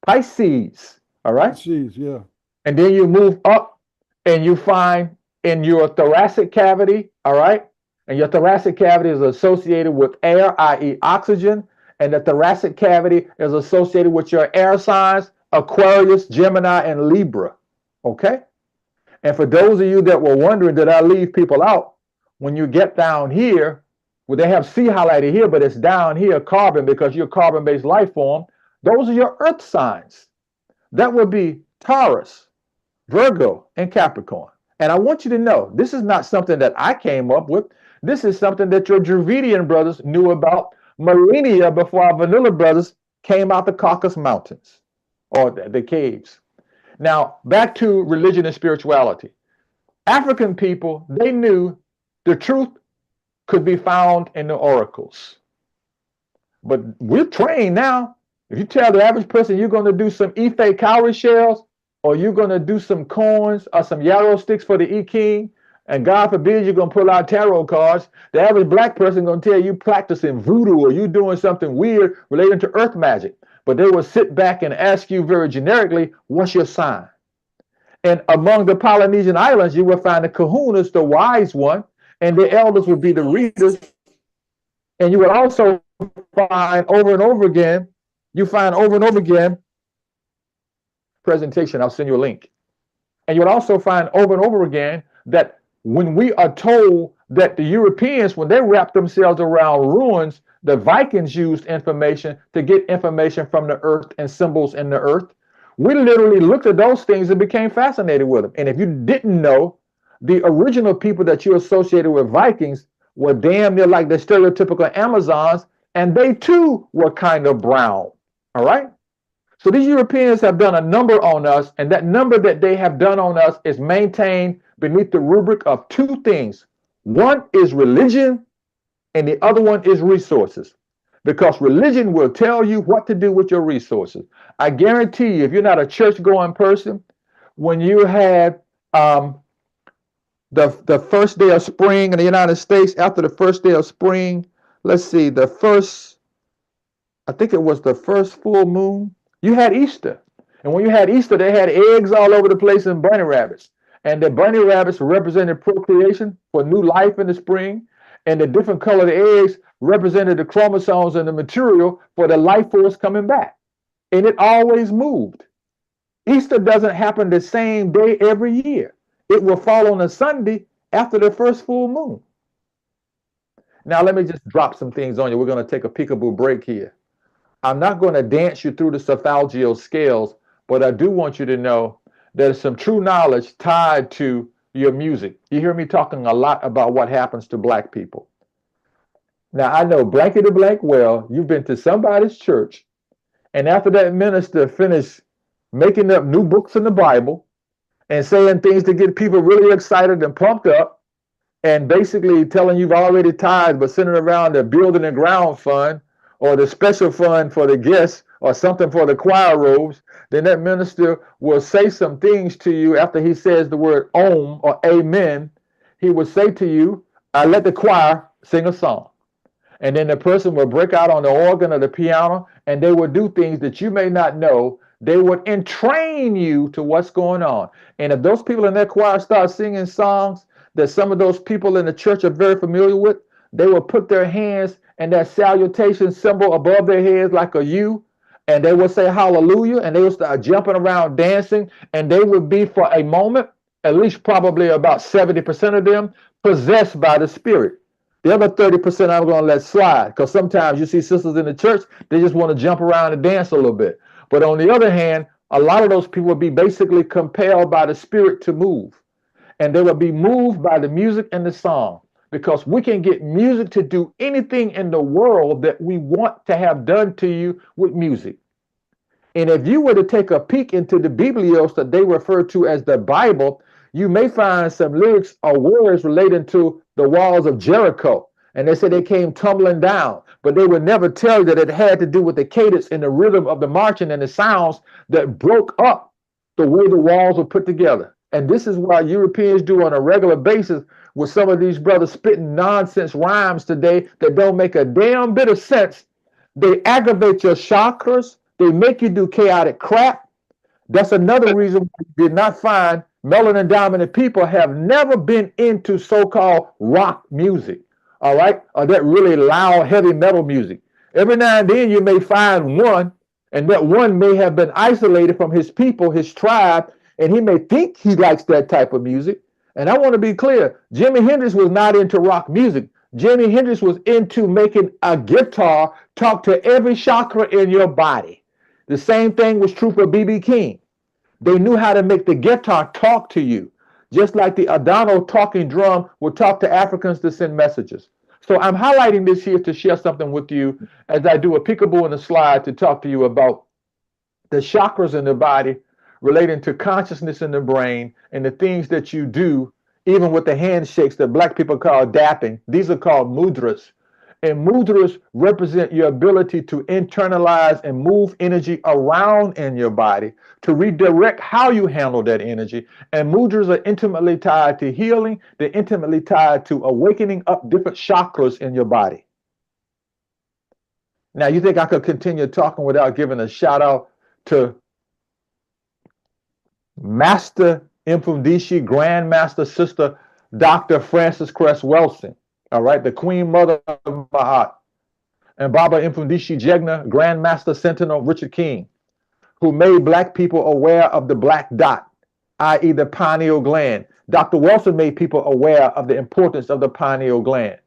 [SPEAKER 4] Pisces, all right?
[SPEAKER 3] Jeez, yeah.
[SPEAKER 4] And then you move up and you find in your thoracic cavity, all right? And your thoracic cavity is associated with air, i.e. oxygen, and the thoracic cavity is associated with your air signs, Aquarius, Gemini, and Libra, okay? And for those of you that were wondering, did I leave people out? When you get down here, well, they have C highlighted here, but it's down here, carbon, because you're a carbon-based life form. Those are your earth signs. That would be Taurus, Virgo, and Capricorn. And I want you to know, this is not something that I came up with. This is something that your Dravidian brothers knew about millennia before our Vanilla brothers came out the Caucasus Mountains, or the caves. Now, back to religion and spirituality. African people, they knew the truth could be found in the oracles. But we're trained now. If you tell the average person you're going to do some Ife cowrie shells, or you're going to do some coins or some yarrow sticks for the E-King, and God forbid you're going to pull out tarot cards, the average black person is going to tell you practicing voodoo or you doing something weird related to earth magic. But they will sit back and ask you very generically, what's your sign? And among the Polynesian islands, you will find the kahunas, the wise one, and the elders would be the readers. And you would also find over and over again, presentation, I'll send you a link. And you would also find over and over again that when we are told that the Europeans, when they wrapped themselves around ruins, the Vikings used information to get information from the earth and symbols in the earth. We literally looked at those things and became fascinated with them. And if you didn't know, the original people that you associated with Vikings were damn near like the stereotypical Amazons, and they too were kind of brown. All right? So these Europeans have done a number on us, and that number that they have done on us is maintained beneath the rubric of two things. One is religion, and the other one is resources. Because religion will tell you what to do with your resources. I guarantee you, if you're not a church-going person, when you had the first day of spring in the United States, after the first day of spring, let's see, I think it was the first full moon, you had Easter. And when you had Easter, they had eggs all over the place and bunny rabbits. And the bunny rabbits represented procreation for new life in the spring. And the different colored eggs represented the chromosomes and the material for the life force coming back. And it always moved. Easter doesn't happen the same day every year. It will fall on a Sunday after the first full moon. Now, let me just drop some things on you. We're going to take a peekaboo break here. I'm not going to dance you through the Cephalgeal scales, but I do want you to know there's some true knowledge tied to your music. You hear me talking a lot about what happens to black people. Now, I know blankety blank well, you've been to somebody's church, and after that minister finished making up new books in the Bible and saying things to get people really excited and pumped up, and basically telling you've already tithed, but sending around the building and ground fund or the special fund for the guests or something for the choir robes, then that minister will say some things to you after he says the word om or amen. He will say to you, let the choir sing a song. And then the person will break out on the organ or the piano, and they will do things that you may not know. They would entrain you to what's going on. And if those people in that choir start singing songs that some of those people in the church are very familiar with, they will put their hands and that salutation symbol above their heads like a U, and they will say hallelujah, and they will start jumping around dancing, and they would be for a moment, at least probably about 70% of them, possessed by the Spirit. The other 30% I'm going to let slide, because sometimes you see sisters in the church, they just want to jump around and dance a little bit. But on the other hand, a lot of those people will be basically compelled by the Spirit to move. And they will be moved by the music and the song, because we can get music to do anything in the world that we want to have done to you with music. And if you were to take a peek into the Biblios that they refer to as the Bible, you may find some lyrics or words relating to the walls of Jericho. And they say they came tumbling down, but they would never tell you that it had to do with the cadence and the rhythm of the marching and the sounds that broke up the way the walls were put together. And this is what Europeans do on a regular basis with some of these brothers spitting nonsense rhymes today that don't make a damn bit of sense. They aggravate your chakras. They make you do chaotic crap. That's another reason why you did not find melanin dominant people have never been into so-called rock music, all right, or that really loud heavy metal music. Every now and then you may find one, and that one may have been isolated from his people, his tribe, and he may think he likes that type of music. And I want to be clear, Jimi Hendrix was not into rock music. Jimi Hendrix was into making a guitar talk to every chakra in your body. The same thing was true for B.B. King. They knew how to make the guitar talk to you, just like the Adano talking drum would talk to Africans to send messages. So I'm highlighting this here to share something with you as I do a peekaboo in the slide to talk to you about the chakras in the body relating to consciousness in the brain and the things that you do, even with the handshakes that Black people call dapping. These are called mudras. And mudras represent your ability to internalize and move energy around in your body to redirect how you handle that energy. And mudras are intimately tied to healing. They're intimately tied to awakening up different chakras in your body. Now, you think I could continue talking without giving a shout out to Master Mfundishi, Grandmaster Sister Dr. Frances Cress Welsing. All right, the Queen Mother of Mahat, and Baba Mfundishi Jegna, Grandmaster Sentinel Richard King, who made Black people aware of the black dot, i.e. the pineal gland. Dr. Wilson made people aware of the importance of the pineal gland.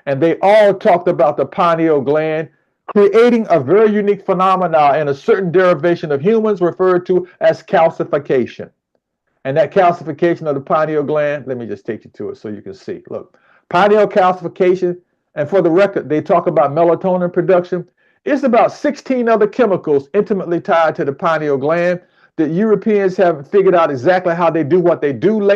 [SPEAKER 4] And they all talked about the pineal gland creating a very unique phenomena in a certain derivation of humans referred to as calcification. And that calcification of the pineal gland, let me just take you to it so you can see. Look. Pineal calcification, and for the record, they talk about melatonin production. It's about 16 other chemicals intimately tied to the pineal gland that Europeans haven't figured out exactly how they do what they do.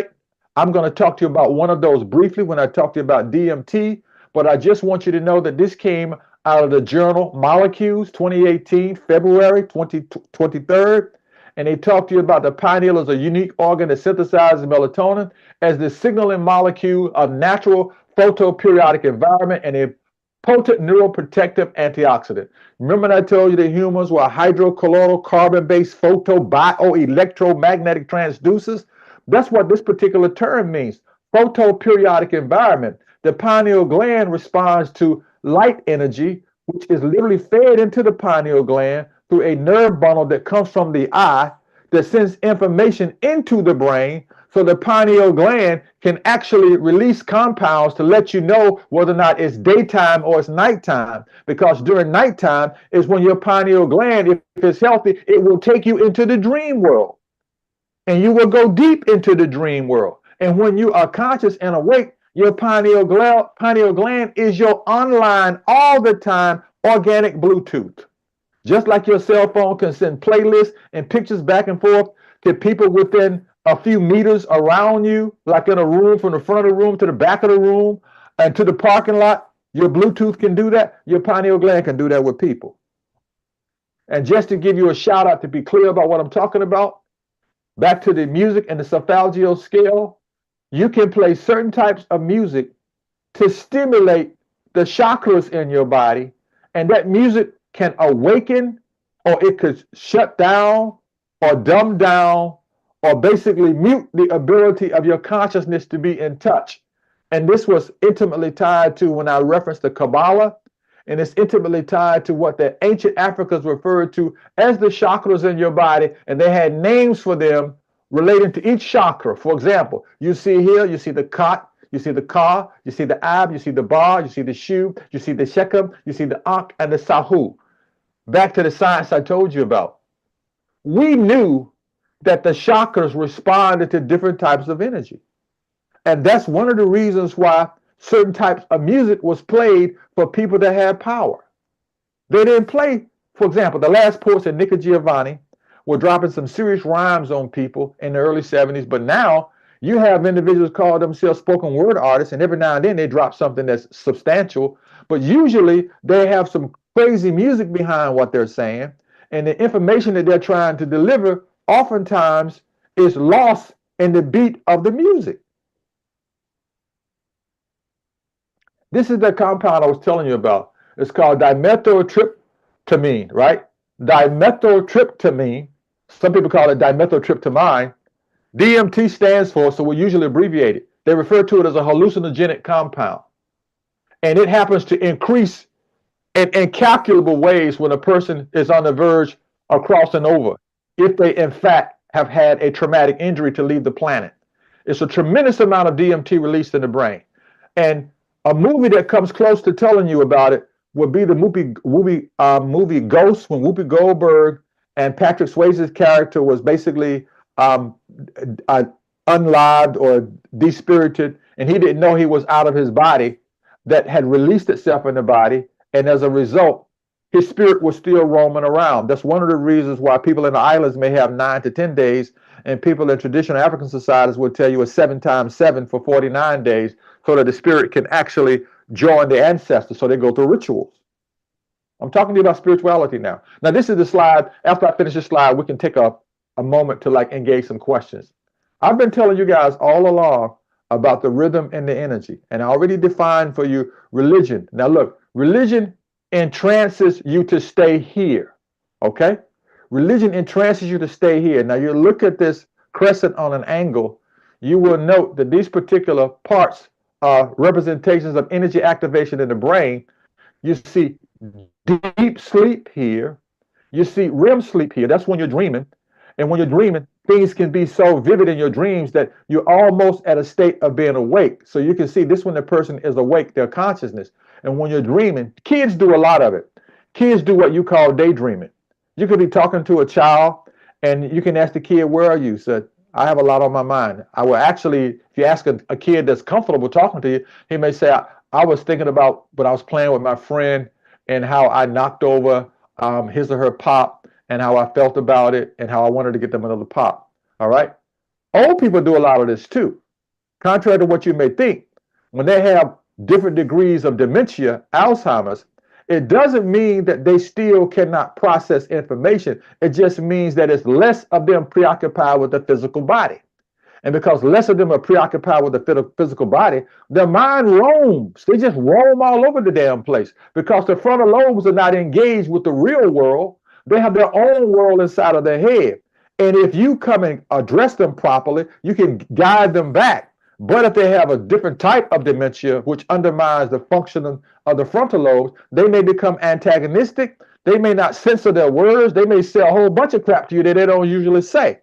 [SPEAKER 4] I'm going to talk to you about one of those briefly when I talk to you about DMT, but I just want you to know that this came out of the journal Molecules, 2018, February 23rd. And they talk to you about the pineal as a unique organ that synthesizes melatonin as the signaling molecule of natural photoperiodic environment and a potent neuroprotective antioxidant. Remember I told you that humans were hydrocolloidal carbon-based bioelectromagnetic transducers? That's what this particular term means, photoperiodic environment. The pineal gland responds to light energy, which is literally fed into the pineal gland through a nerve bundle that comes from the eye that sends information into the brain, so the pineal gland can actually release compounds to let you know whether or not it's daytime or it's nighttime. Because during nighttime is when your pineal gland, if it's healthy, it will take you into the dream world. And you will go deep into the dream world. And when you are conscious and awake, your pineal gland is your online, all the time, organic Bluetooth. Just like your cell phone can send playlists and pictures back and forth to people within a few meters around you, like in a room, from the front of the room to the back of the room and to the parking lot, your Bluetooth can do that. Your pineal gland can do that with people. And just to give you a shout out to be clear about what I'm talking about, back to the music and the solfeggio scale, you can play certain types of music to stimulate the chakras in your body, and that music can awaken, or it could shut down or dumb down or basically mute the ability of your consciousness to be in touch. And this was intimately tied to when I referenced the Kabbalah, and it's intimately tied to what the ancient Africans referred to as the chakras in your body, and they had names for them relating to each chakra. For example, you see here, you see the Khat, you see the Ka, you see the Ab, you see the Ba, you see the Shu, you see the Shechem, you see the Ankh, and the Sahu. Back to the science I told you about. We knew that the chakras responded to different types of energy. And that's one of the reasons why certain types of music was played for people that had power. They didn't play, for example, the last poets of Nico Giovanni were dropping some serious rhymes on people in the early 70s, but now you have individuals call themselves spoken word artists, and every now and then they drop something that's substantial, but usually they have some crazy music behind what they're saying, and the information that they're trying to deliver oftentimes is lost in the beat of the music. This is the compound I was telling you about. It's called dimethyltryptamine, right? Dimethyltryptamine. Some people call it dimethyltryptamine. DMT stands for, so we usually abbreviate it. They refer to it as a hallucinogenic compound. And it happens to increase in incalculable ways when a person is on the verge of crossing over, if they in fact have had a traumatic injury to leave the planet. It's a tremendous amount of DMT released in the brain. And a movie that comes close to telling you about it would be the movie Ghost, when Whoopi Goldberg and Patrick Swayze's character was basically unlived or despirited, and he didn't know he was out of his body that had released itself in the body, and as a result, his spirit was still roaming around. That's one of the reasons why people in the islands may have 9 to 10 days, and people in traditional African societies will tell you a 7 times 7 for 49 days, so that the spirit can actually join the ancestors, so they go through rituals. I'm talking to you about spirituality now. Now, this is the slide. After I finish this slide, we can take a moment to engage some questions. I've been telling you guys all along about the rhythm and the energy, and I already defined for you religion. Now, look, religion entrances you to stay here, okay? Religion entrances you to stay here. Now, you look at this crescent on an angle, you will note that these particular parts are representations of energy activation in the brain. You see deep sleep here. You see REM sleep here. That's when you're dreaming. And when you're dreaming, things can be so vivid in your dreams that you're almost at a state of being awake. So you can see this when the person is awake, their consciousness. And when you're dreaming, kids do a lot of it. Kids do what you call daydreaming. You could be talking to a child and you can ask the kid, where are you? So I have a lot on my mind. I will actually, if you ask a kid that's comfortable talking to you, he may say, I was thinking about when I was playing with my friend and how I knocked over his or her pop and how I felt about it and how I wanted to get them another pop. All right. Old people do a lot of this too. Contrary to what you may think, when they have different degrees of dementia, Alzheimer's, it doesn't mean that they still cannot process information. It just means that it's less of them preoccupied with the physical body. And because less of them are preoccupied with the physical body, their mind roams. They just roam all over the damn place because the frontal lobes are not engaged with the real world. They have their own world inside of their head. And if you come and address them properly, you can guide them back. But if they have a different type of dementia, which undermines the function of the frontal lobes, they may become antagonistic. They may not censor their words. They may say a whole bunch of crap to you that they don't usually say.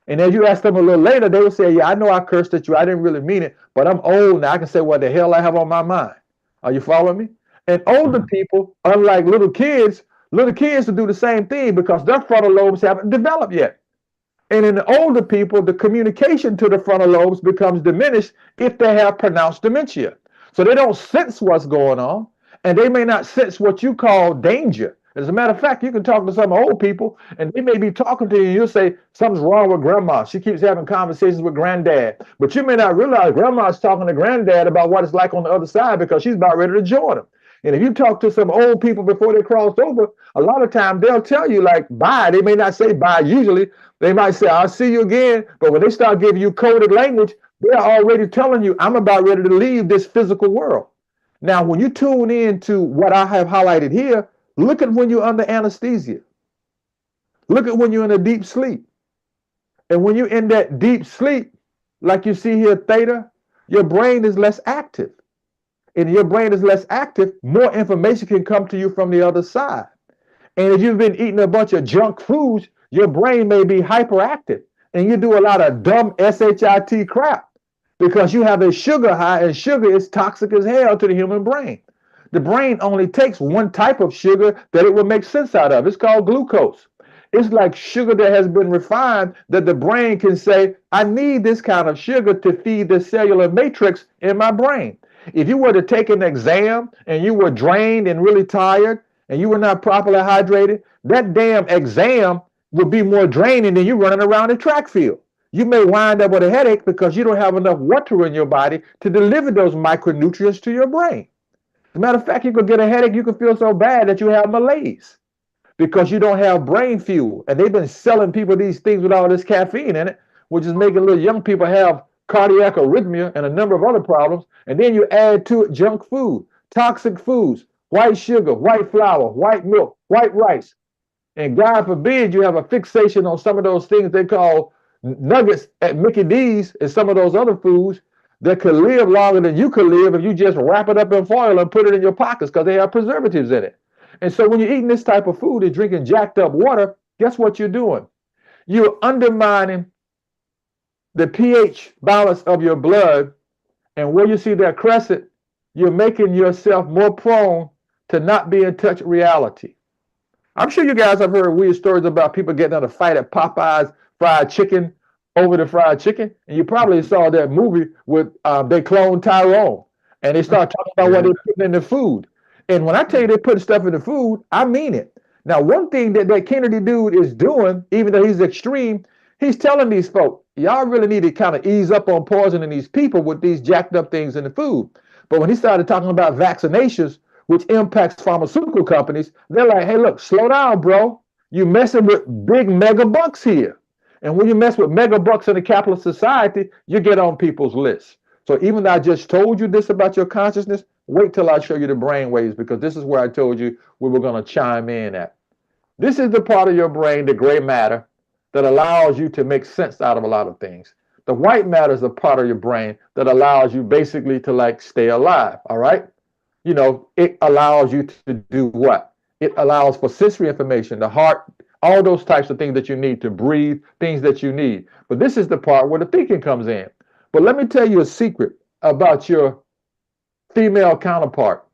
[SPEAKER 4] And as you ask them a little later, they will say, yeah, I know I cursed at you. I didn't really mean it, but I'm old now. I can say what the hell I have on my mind. Are you following me? And older people, unlike little kids will do the same thing because their frontal lobes haven't developed yet. And in the older people, the communication to the frontal lobes becomes diminished if they have pronounced dementia. So they don't sense what's going on, and they may not sense what you call danger. As a matter of fact, you can talk to some old people, and they may be talking to you, and you'll say, something's wrong with grandma. She keeps having conversations with granddad. But you may not realize grandma's talking to granddad about what it's like on the other side because she's about ready to join him. And if you talk to some old people before they cross over, a lot of times they'll tell you like, bye. They may not say bye usually. They might say, I'll see you again. But when they start giving you coded language, they're already telling you, I'm about ready to leave this physical world. Now, when you tune in to what I have highlighted here, look at when you're under anesthesia. Look at when you're in a deep sleep. And when you're in that deep sleep, like you see here, theta, your brain is less active. And your brain is less active, more information can come to you from the other side. And if you've been eating a bunch of junk foods, your brain may be hyperactive and you do a lot of dumb SHIT crap. because you have a sugar high, and sugar is toxic as hell to the human brain. The brain only takes one type of sugar that it will make sense out of. It's called glucose. It's like sugar that has been refined that the brain can say, I need this kind of sugar to feed the cellular matrix in my brain. If you were to take an exam and you were drained and really tired and you were not properly hydrated, that damn exam would be more draining than you running around a track field. You may wind up with a headache because you don't have enough water in your body to deliver those micronutrients to your brain. As a matter of fact, you could get a headache, you could feel so bad that you have malaise because you don't have brain fuel. And they've been selling people these things with all this caffeine in it, which is making little young people have cardiac arrhythmia and a number of other problems. And then you add to it junk food, toxic foods, white sugar, white flour, white milk, white rice. And God forbid you have a fixation on some of those things they call nuggets at Mickey D's and some of those other foods that could live longer than you could live if you just wrap it up in foil and put it in your pockets because they have preservatives in it. And so when you're eating this type of food and drinking jacked up water, guess what you're doing? You're undermining the pH balance of your blood. And where you see that crescent, you're making yourself more prone to not be in touch with reality. I'm sure you guys have heard weird stories about people getting in a fight at Popeye's fried chicken over the fried chicken. And you probably saw that movie with they cloned Tyrone and they start talking about what they're putting in the food. And when I tell you they're putting stuff in the food, I mean it. Now, one thing that Kennedy dude is doing, even though he's extreme, he's telling these folks, y'all really need to kind of ease up on poisoning these people with these jacked up things in the food. But when he started talking about vaccinations, which impacts pharmaceutical companies, they're like, hey, look, slow down, bro. You're messing with big mega bucks here. And when you mess with mega bucks in a capitalist society, you get on people's lists. So even though I just told you this about your consciousness, wait till I show you the brain waves, because this is where I told you we were going to chime in at. This is the part of your brain, the gray matter, that allows you to make sense out of a lot of things. The white matter is the part of your brain that allows you basically to like stay alive, all right? You know, it allows you to do what? It allows for sensory information, the heart, all those types of things that you need to breathe, things that you need. But this is the part where the thinking comes in. But let me tell you a secret about your female counterpart.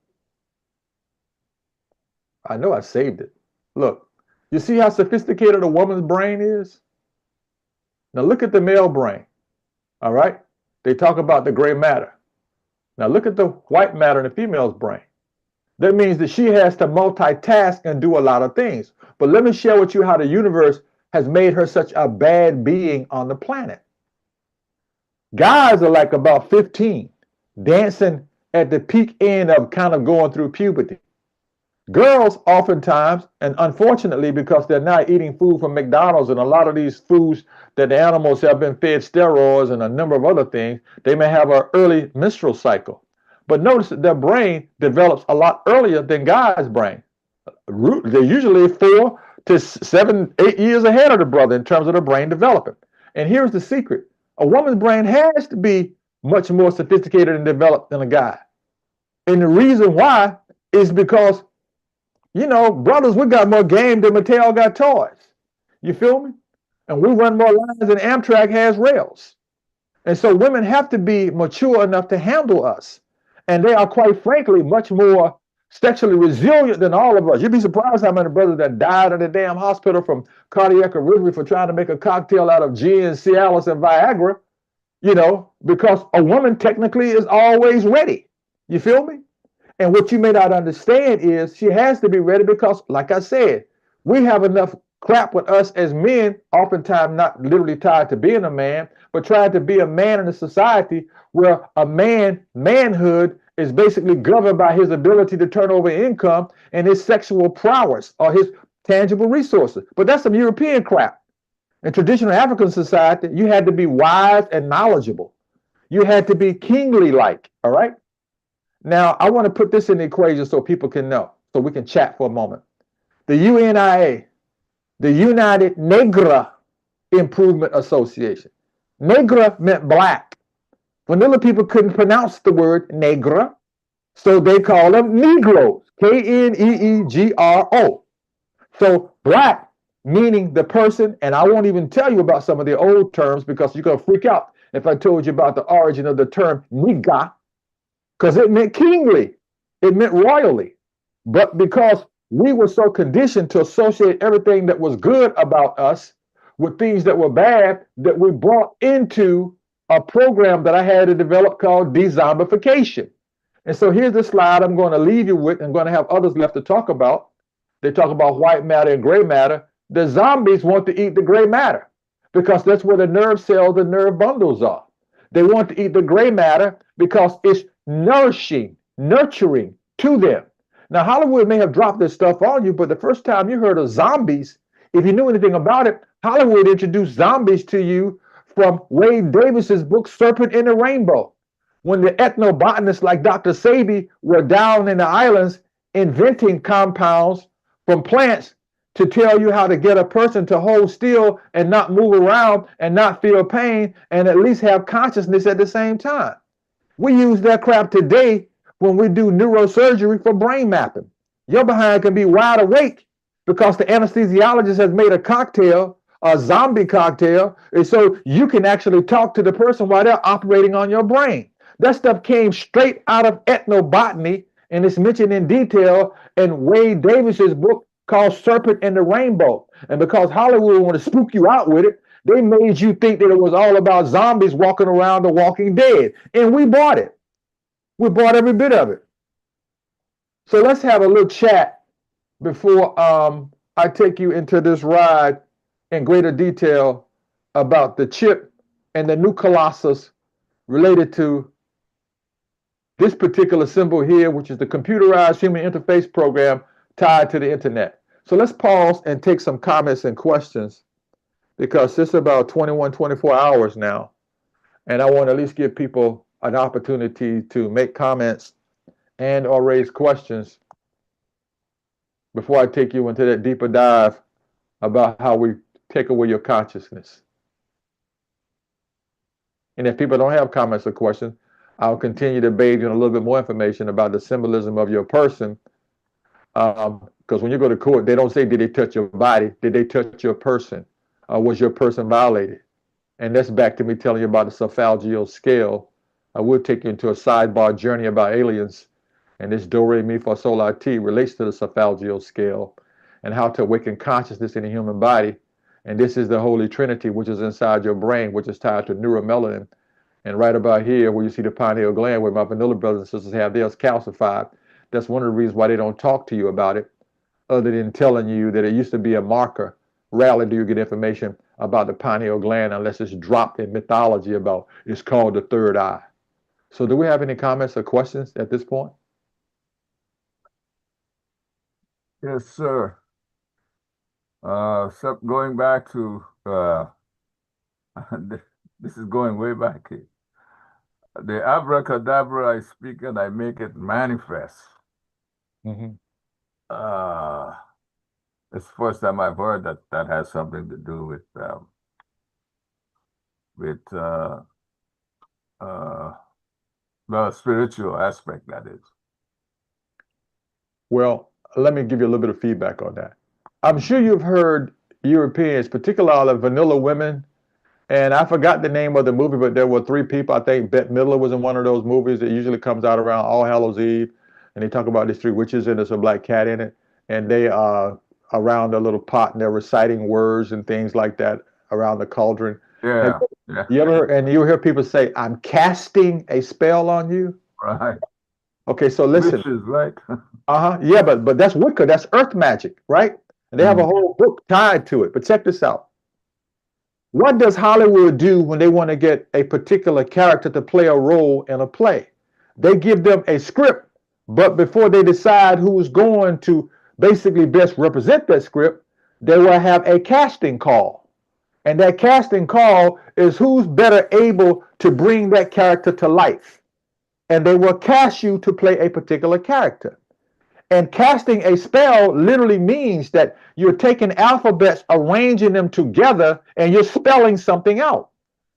[SPEAKER 4] I know I saved it. Look, you see how sophisticated a woman's brain is? Now look at the male brain, all right? They talk about the gray matter. Now look at the white matter in the female's brain. That means that she has to multitask and do a lot of things. But let me share with you how the universe has made her such a bad being on the planet. Guys are like about 15, dancing at the peak end of kind of going through puberty. Girls oftentimes, and unfortunately because they're not eating food from McDonald's and a lot of these foods that the animals have been fed steroids and a number of other things, they may have an early menstrual cycle. But notice that their brain develops a lot earlier than guys' brain. They're usually 4 to 7, 8 years ahead of the brother in terms of the brain developing. And here's the secret. A woman's brain has to be much more sophisticated and developed than a guy. And the reason why is because, you know, brothers, we got more game than Mattel got toys. You feel me? And we run more lines than Amtrak has rails. And so women have to be mature enough to handle us. And they are, quite frankly, much more sexually resilient than all of us. You'd be surprised how many brothers that died in the damn hospital from cardiac arrhythmia for trying to make a cocktail out of gin, Cialis, and Viagra, you know, because a woman technically is always ready. You feel me? And what you may not understand is she has to be ready because, like I said, we have enough crap with us as men, oftentimes not literally tied to being a man, but trying to be a man in a society where a manhood is basically governed by his ability to turn over income and his sexual prowess or his tangible resources. But that's some European crap. In traditional African society, you had to be wise and knowledgeable. You had to be kingly-like, all right? Now, I want to put this in the equation so people can know, so we can chat for a moment. The UNIA, the United Negra Improvement Association. Negra meant black. Vanilla people couldn't pronounce the word negra, so they call them Negroes, K-N-E-E-G-R-O. So black meaning the person, and I won't even tell you about some of the old terms because you're going to freak out. if I told you about the origin of the term niga, because it meant kingly, it meant royally. But because we were so conditioned to associate everything that was good about us with things that were bad, that we brought into a program that I had to develop called de-zombification. And so here's the slide I'm going to leave you with. I'm going to have others left to talk about. They talk about white matter and gray matter. The zombies want to eat the gray matter because that's where the nerve cells and nerve bundles are. They want to eat the gray matter because it's nourishing, nurturing to them. Now, Hollywood may have dropped this stuff on you, but the first time you heard of zombies, if you knew anything about it, Hollywood introduced zombies to you from Wade Davis's book, Serpent in the Rainbow. When the ethnobotanists like Dr. Sebi were down in the islands inventing compounds from plants to tell you how to get a person to hold still and not move around and not feel pain and at least have consciousness at the same time. We use that crap today when we do neurosurgery for brain mapping. Your behind can be wide awake because the anesthesiologist has made a cocktail, a zombie cocktail, and so you can actually talk to the person while they're operating on your brain. That stuff came straight out of ethnobotany, and it's mentioned in detail in Wade Davis's book called Serpent in the Rainbow. And because Hollywood wanted to spook you out with it, they made you think that it was all about zombies walking around The Walking Dead. And we bought it. We bought every bit of it. So let's have a little chat before I take you into this ride in greater detail about the chip and the new colossus related to this particular symbol here, which is the computerized human interface program tied to the internet. So let's pause and take some comments and questions because it's about 21, 24 hours now. And I want to at least give people an opportunity to make comments and or raise questions before I take you into that deeper dive about how we take away your consciousness. And if people don't have comments or questions, I'll continue to bathe you in a little bit more information about the symbolism of your person. Because when you go to court, they don't say, did they touch your body? Did they touch your person? Was your person violated? And that's back to me telling you about the Cephalgeal scale. I will take you into a sidebar journey about aliens. And this Do Re Mi Fa Sol La Ti relates to the Cephalgeal scale and how to awaken consciousness in the human body. And this is the Holy Trinity, which is inside your brain, which is tied to neuromelanin. And right about here, where you see the pineal gland, where my vanilla brothers and sisters have theirs calcified, that's one of the reasons why they don't talk to you about it, other than telling you that it used to be a marker. Rarely do you get information about the pineal gland unless it's dropped in mythology about it's called the third eye. So do we have any comments or questions at this point?
[SPEAKER 1] Yes, sir. So going back to this is going way back here. The abracadabra I speak and I make it manifest.
[SPEAKER 4] Mm-hmm.
[SPEAKER 1] It's the first time I've heard that that has something to do with the spiritual aspect, that is.
[SPEAKER 4] Well, let me give you a little bit of feedback on that. I'm sure you've heard Europeans, particularly vanilla women, and I forgot the name of the movie, but there were three people. I think Bette Midler was in one of those movies that usually comes out around All Hallows Eve, and they talk about these three witches and there's a black cat in it, and they are around a little pot and they're reciting words and things like that around the cauldron.
[SPEAKER 1] Yeah.
[SPEAKER 4] You hear people say, "I'm casting a spell on you."
[SPEAKER 1] Right.
[SPEAKER 4] Okay, so listen.
[SPEAKER 1] Witches, right?
[SPEAKER 4] Yeah, but that's Wicca. That's earth magic, right? And they have a whole book tied to it. But check this out. What does Hollywood do when they want to get a particular character to play a role in a play? They give them a script, but before they decide who's going to basically best represent that script, they will have a casting call. And that casting call is who's better able to bring that character to life. And they will cast you to play a particular character. And casting a spell literally means that you're taking alphabets, arranging them together, and you're spelling something out.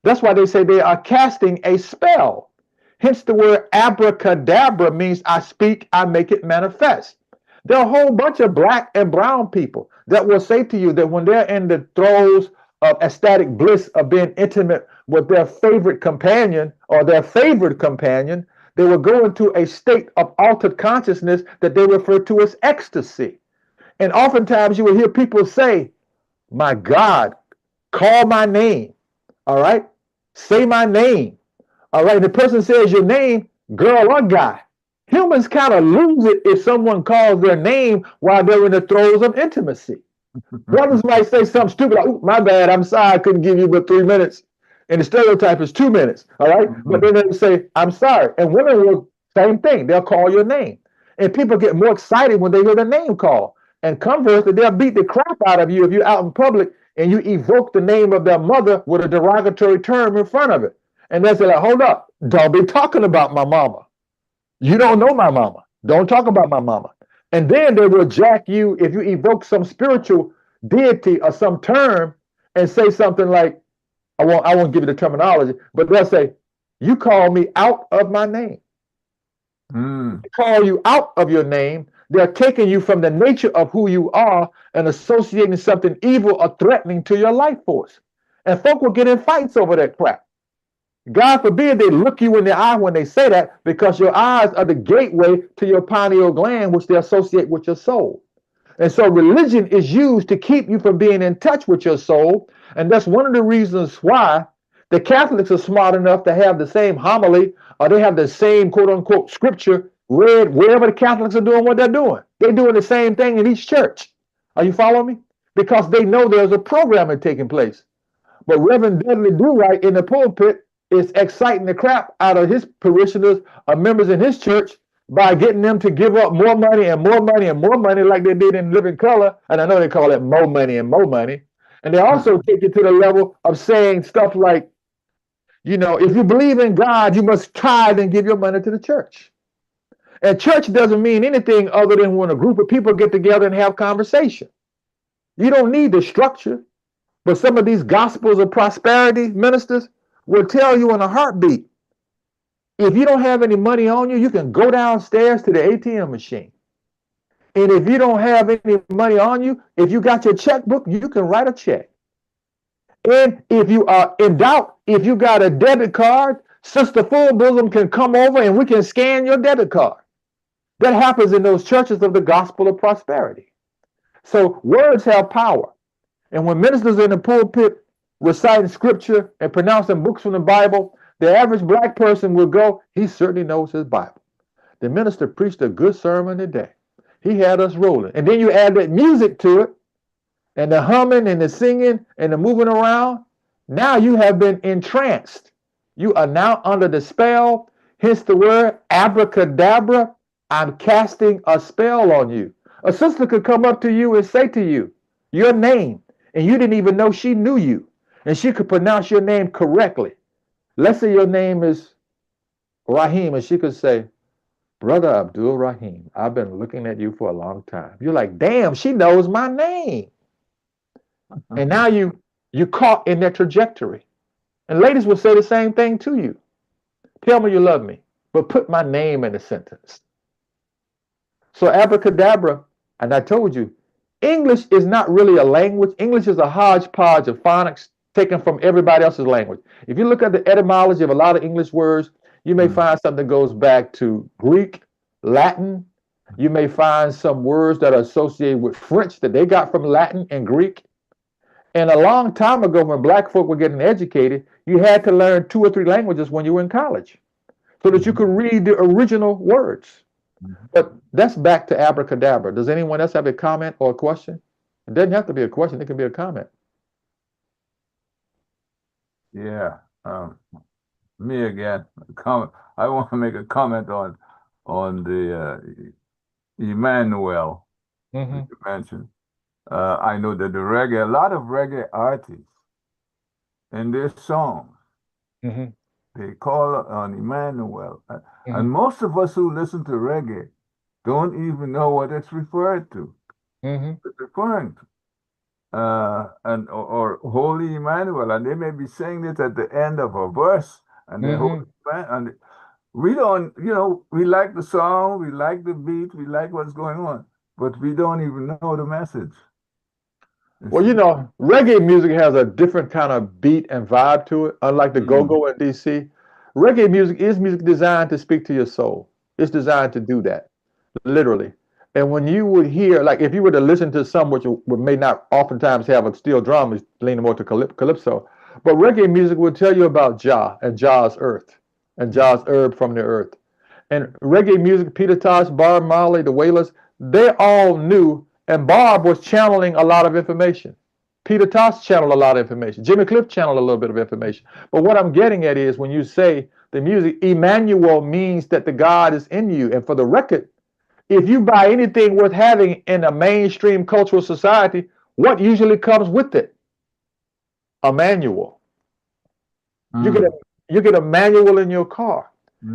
[SPEAKER 4] That's why they say they are casting a spell. Hence the word abracadabra means I speak, I make it manifest. There are a whole bunch of black and brown people that will say to you that when they're in the throes of ecstatic bliss of being intimate with their favorite companion or their favorite companion, they will go into a state of altered consciousness that they refer to as ecstasy. And oftentimes you will hear people say, my God, call my name. All right. Say my name. All right. And the person says your name, girl or guy. Humans kind of lose it if someone calls their name while they're in the throes of intimacy. Brothers might say something stupid like, my bad, I'm sorry, I couldn't give you but 3 minutes. And the stereotype is 2 minutes, all right? But then they say, I'm sorry. And women will, same thing, they'll call your name. And people get more excited when they hear the name call. And conversely, they'll beat the crap out of you if you're out in public and you evoke the name of their mother with a derogatory term in front of it. And they'll say, like, hold up, don't be talking about my mama. You don't know my mama. Don't talk about my mama. And then they will jack you if you evoke some spiritual deity or some term and say something like, I won't give you the terminology, but they'll say, you call me out of my name. They call you out of your name. They're taking you from the nature of who you are and associating something evil or threatening to your life force. And folk will get in fights over that crap. God forbid they look you in the eye when they say that, because your eyes are the gateway to your pineal gland, which they associate with your soul. And so religion is used to keep you from being in touch with your soul. And that's one of the reasons why the Catholics are smart enough to have the same homily, or they have the same quote unquote scripture read wherever the Catholics are doing what they're doing. They're doing the same thing in each church. Are you following me? Because they know there's a programming taking place. But Reverend Dudley Do-Right in the pulpit is exciting the crap out of his parishioners or members in his church by getting them to give up more money and more money and more money, like they did in Living Color. And I know they call it more money and more money. And they also take it to the level of saying stuff like, you know, if you believe in God, you must tithe and give your money to the church. And church doesn't mean anything other than when a group of people get together and have conversation. You don't need the structure. But some of these gospels of prosperity ministers will tell you in a heartbeat, if you don't have any money on you, you can go downstairs to the ATM machine. And if you don't have any money on you, if you got your checkbook, you can write a check. And if you are in doubt, if you got a debit card, Sister Full Bosom can come over and we can scan your debit card. That happens in those churches of the gospel of prosperity. So words have power. And when ministers in the pulpit reciting scripture and pronouncing books from the Bible, the average black person will go, he certainly knows his Bible. The minister preached a good sermon today. He had us rolling. And then you add that music to it, and the humming and the singing and the moving around. Now you have been entranced. You are now under the spell. Hence the word abracadabra. I'm casting a spell on you. A sister could come up to you and say to you your name, and you didn't even know she knew you. And she could pronounce your name correctly. Let's say your name is Rahim, and she could say, Brother Abdul Rahim, I've been looking at you for a long time. You're like, damn, she knows my name. And now you caught in that trajectory. And ladies will say the same thing to you. Tell me you love me, but put my name in the sentence. So abracadabra, and I told you, English is not really a language. English is a hodgepodge of phonics taken from everybody else's language. If you look at the etymology of a lot of English words, you may find something that goes back to Greek, Latin. You may find some words that are associated with French that they got from Latin and Greek. And a long time ago, when black folk were getting educated, you had to learn 2 or 3 languages when you were in college so that you could read the original words. But that's back to abracadabra. Does anyone else have a comment or a question? It doesn't have to be a question. It can be a comment.
[SPEAKER 1] Yeah. Me again. I want to make a comment on the Emmanuel that you mentioned. I know that a lot of reggae artists in their songs, they call on Emmanuel. And most of us who listen to reggae don't even know what it's referred to. It's referring to. Or Holy Emmanuel, and they may be saying this at the end of a verse, and and we don't, we like the song, we like the beat, we like what's going on, but we don't even know the message.
[SPEAKER 4] Well, you know, reggae music has a different kind of beat and vibe to it, unlike the go-go in DC. Reggae music is music designed to speak to your soul. It's designed to do that, literally. And when you would hear, like if you were to listen to some which may not oftentimes have a steel drum, is leaning more to calypso, but reggae music would tell you about Jah and Jah's earth and Jah's herb from the earth. And reggae music, Peter Tosh, Bob Marley, the Wailers, they all knew, and Bob was channeling a lot of information. Peter Tosh channeled a lot of information. Jimmy Cliff channeled a little bit of information. But what I'm getting at is when you say the music, Emmanuel means that the God is in you. And for the record, if you buy anything worth having in a mainstream cultural society, what usually comes with it? A manual. You get a manual in your car.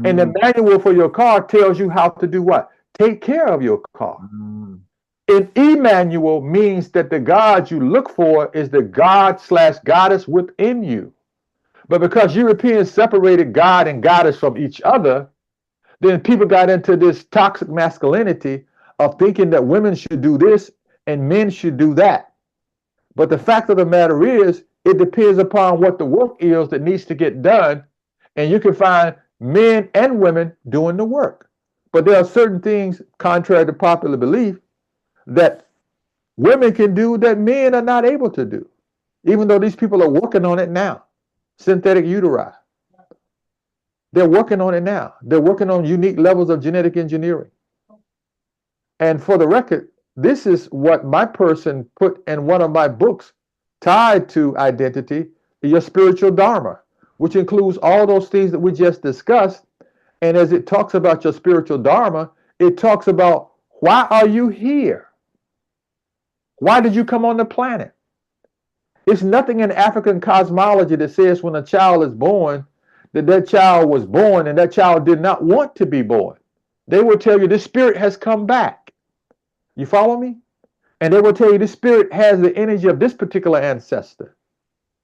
[SPEAKER 4] And the manual for your car tells you how to do what? Take care of your car. And Emmanuel means that the God you look for is the God/goddess within you. But because Europeans separated God and goddess from each other, then people got into this toxic masculinity of thinking that women should do this and men should do that. But the fact of the matter is, it depends upon what the work is that needs to get done. And you can find men and women doing the work. But there are certain things, contrary to popular belief, that women can do that men are not able to do, even though these people are working on it now. Synthetic uteri. They're working on it now. They're working on unique levels of genetic engineering. And for the record, this is what my person put in one of my books tied to identity, your spiritual dharma, which includes all those things that we just discussed. And as it talks about your spiritual dharma, it talks about why are you here? Why did you come on the planet? It's nothing in African cosmology that says when a child is born, that child was born and that child did not want to be born. They will tell you this spirit has come back. You follow me? And they will tell you this spirit has the energy of this particular ancestor.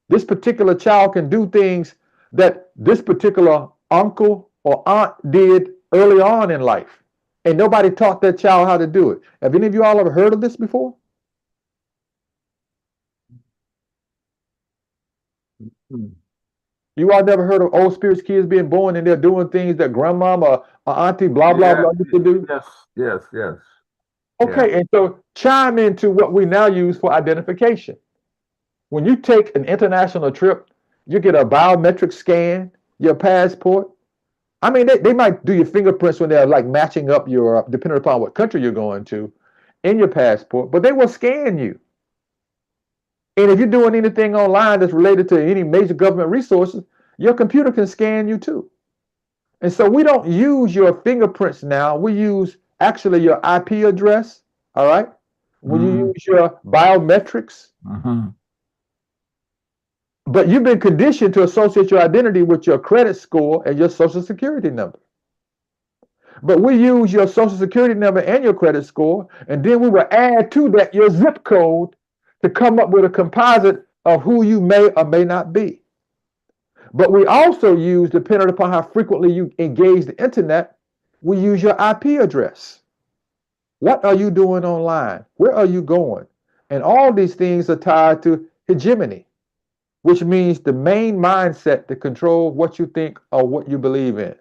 [SPEAKER 4] This particular child can do things that this particular uncle or aunt did early on in life. And nobody taught that child how to do it. Have any of you all ever heard of this before? You all never heard of old spirits kids being born and they're doing things that grandmama or auntie blah blah blah used to do?
[SPEAKER 1] Yes.
[SPEAKER 4] Okay, and so chime into what we now use for identification. When you take an international trip, you get a biometric scan, your passport. I mean, they might do your fingerprints when they're like matching up your, depending upon what country you're going to, in your passport, but they will scan you. And if you're doing anything online that's related to any major government resources, your computer can scan you too. And so we don't use your fingerprints now. We use actually your IP address, all right? We use your biometrics. But you've been conditioned to associate your identity with your credit score and your social security number. But we use your social security number and your credit score, and then we will add to that your zip code to come up with a composite of who you may or may not be. But we also use, depending upon how frequently you engage the internet, we use your IP address. What are you doing online? Where are you going? And all these things are tied to hegemony, which means the main mindset to control what you think or what you believe in.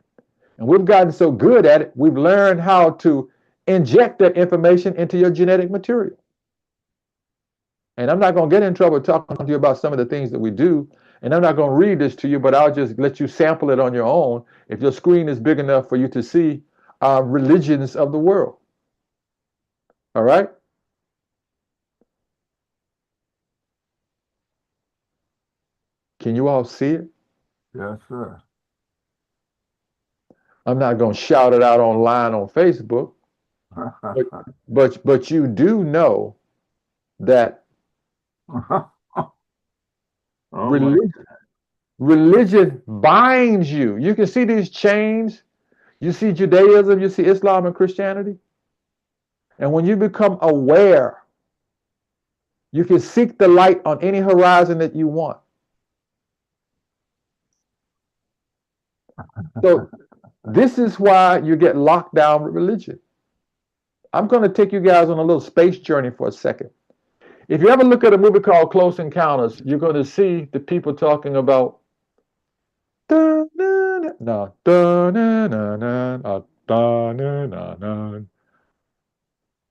[SPEAKER 4] And we've gotten so good at it, we've learned how to inject that information into your genetic material. And I'm not going to get in trouble talking to you about some of the things that we do. And I'm not going to read this to you, but I'll just let you sample it on your own if your screen is big enough for you to see religions of the world. All right? Can you all see it?
[SPEAKER 1] Yes, sir.
[SPEAKER 4] I'm not going to shout it out online on Facebook, but you do know that religion binds you. You can see these chains. You see Judaism, you see Islam and Christianity. And when you become aware, you can seek the light on any horizon that you want. So this is why you get locked down with religion. I'm going to take you guys on a little space journey for a second. If you ever look at a movie called Close Encounters, you're going to see the people talking about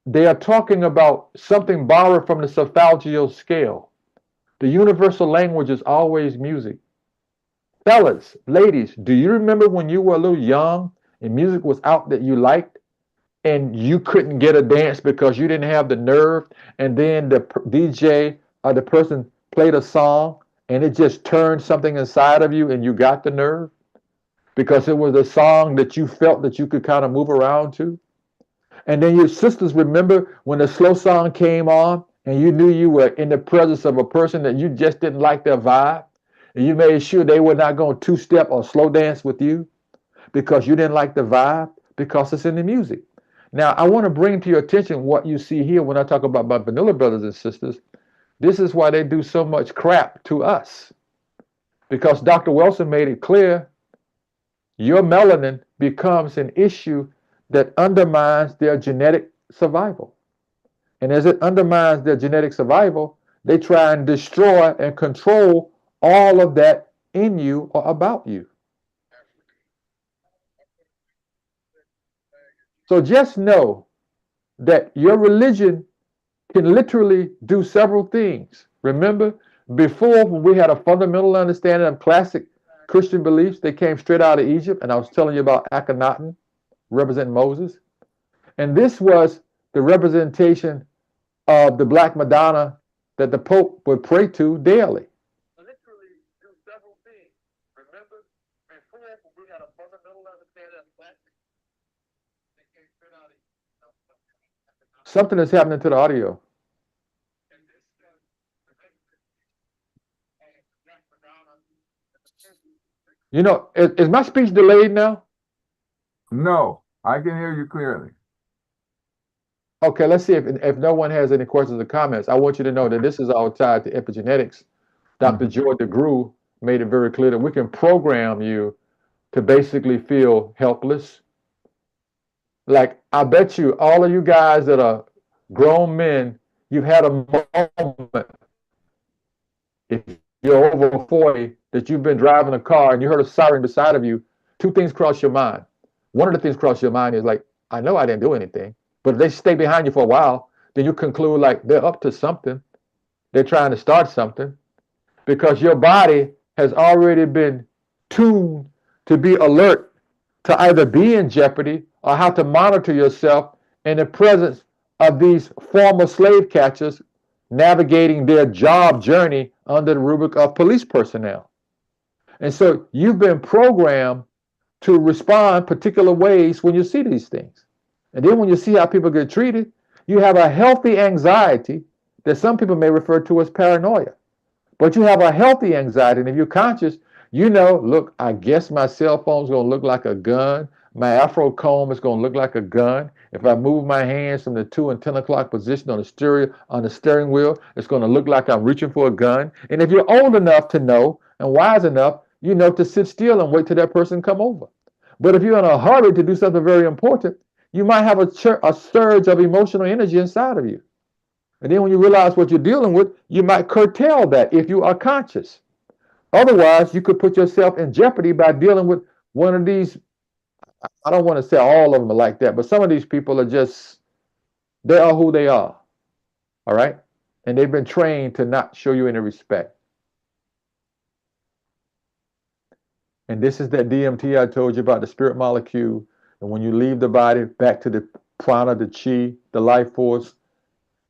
[SPEAKER 4] they are talking about something borrowed from the solfeggio scale. The universal language is always music. Fellas, ladies, do you remember when you were a little young and music was out that you liked and you couldn't get a dance because you didn't have the nerve, and then the DJ or the person played a song and it just turned something inside of you and you got the nerve because it was a song that you felt that you could kind of move around to? And then your sisters remember when the slow song came on and you knew you were in the presence of a person that you just didn't like their vibe, and you made sure they were not going to two-step or slow dance with you because you didn't like the vibe, because it's in the music. Now, I want to bring to your attention what you see here when I talk about my vanilla brothers and sisters. This is why they do so much crap to us. Because Dr. Wilson made it clear, your melanin becomes an issue that undermines their genetic survival. And as it undermines their genetic survival, they try and destroy and control all of that in you or about you. So just know that your religion can literally do several things. Remember, before, when we had a fundamental understanding of classic Christian beliefs, they came straight out of Egypt, and I was telling you about Akhenaten representing Moses. And this was the representation of the Black Madonna that the Pope would pray to daily. Literally do several things. Remember, before, when we had a fundamental understanding of classic, something is happening to the audio. You know, is my speech delayed now?
[SPEAKER 1] No, I can hear you clearly.
[SPEAKER 4] Okay, let's see if no one has any questions or comments. I want you to know that this is all tied to epigenetics. Dr. Joy DeGruy made it very clear that we can program you to basically feel helpless. Like, I bet you, all of you guys that are grown men, you've had a moment, if you're over 40, that you've been driving a car and you heard a siren beside of you. Two things cross your mind. One of the things cross your mind is like, I know I didn't do anything. But if they stay behind you for a while, then you conclude like they're up to something. They're trying to start something, because your body has already been tuned to be alert to either be in jeopardy or how to monitor yourself in the presence of these former slave catchers navigating their job journey under the rubric of police personnel. And so you've been programmed to respond particular ways when you see these things. And then when you see how people get treated, you have a healthy anxiety that some people may refer to as paranoia. But you have a healthy anxiety, and if you're conscious, you know, look, I guess my cell phone's going to look like a gun. My Afro comb is going to look like a gun. If I move my hands from the 2 and 10 o'clock position on the steering wheel, it's going to look like I'm reaching for a gun. And if you're old enough to know and wise enough, you know to sit still and wait till that person come over. But if you're in a hurry to do something very important, you might have a surge of emotional energy inside of you. And then when you realize what you're dealing with, you might curtail that if you are conscious. Otherwise, you could put yourself in jeopardy by dealing with one of these. I don't want to say all of them are like that, but some of these people are just, they are who they are. All right? And they've been trained to not show you any respect. And this is that DMT I told you about, the spirit molecule. And when you leave the body, back to the prana, the chi, the life force.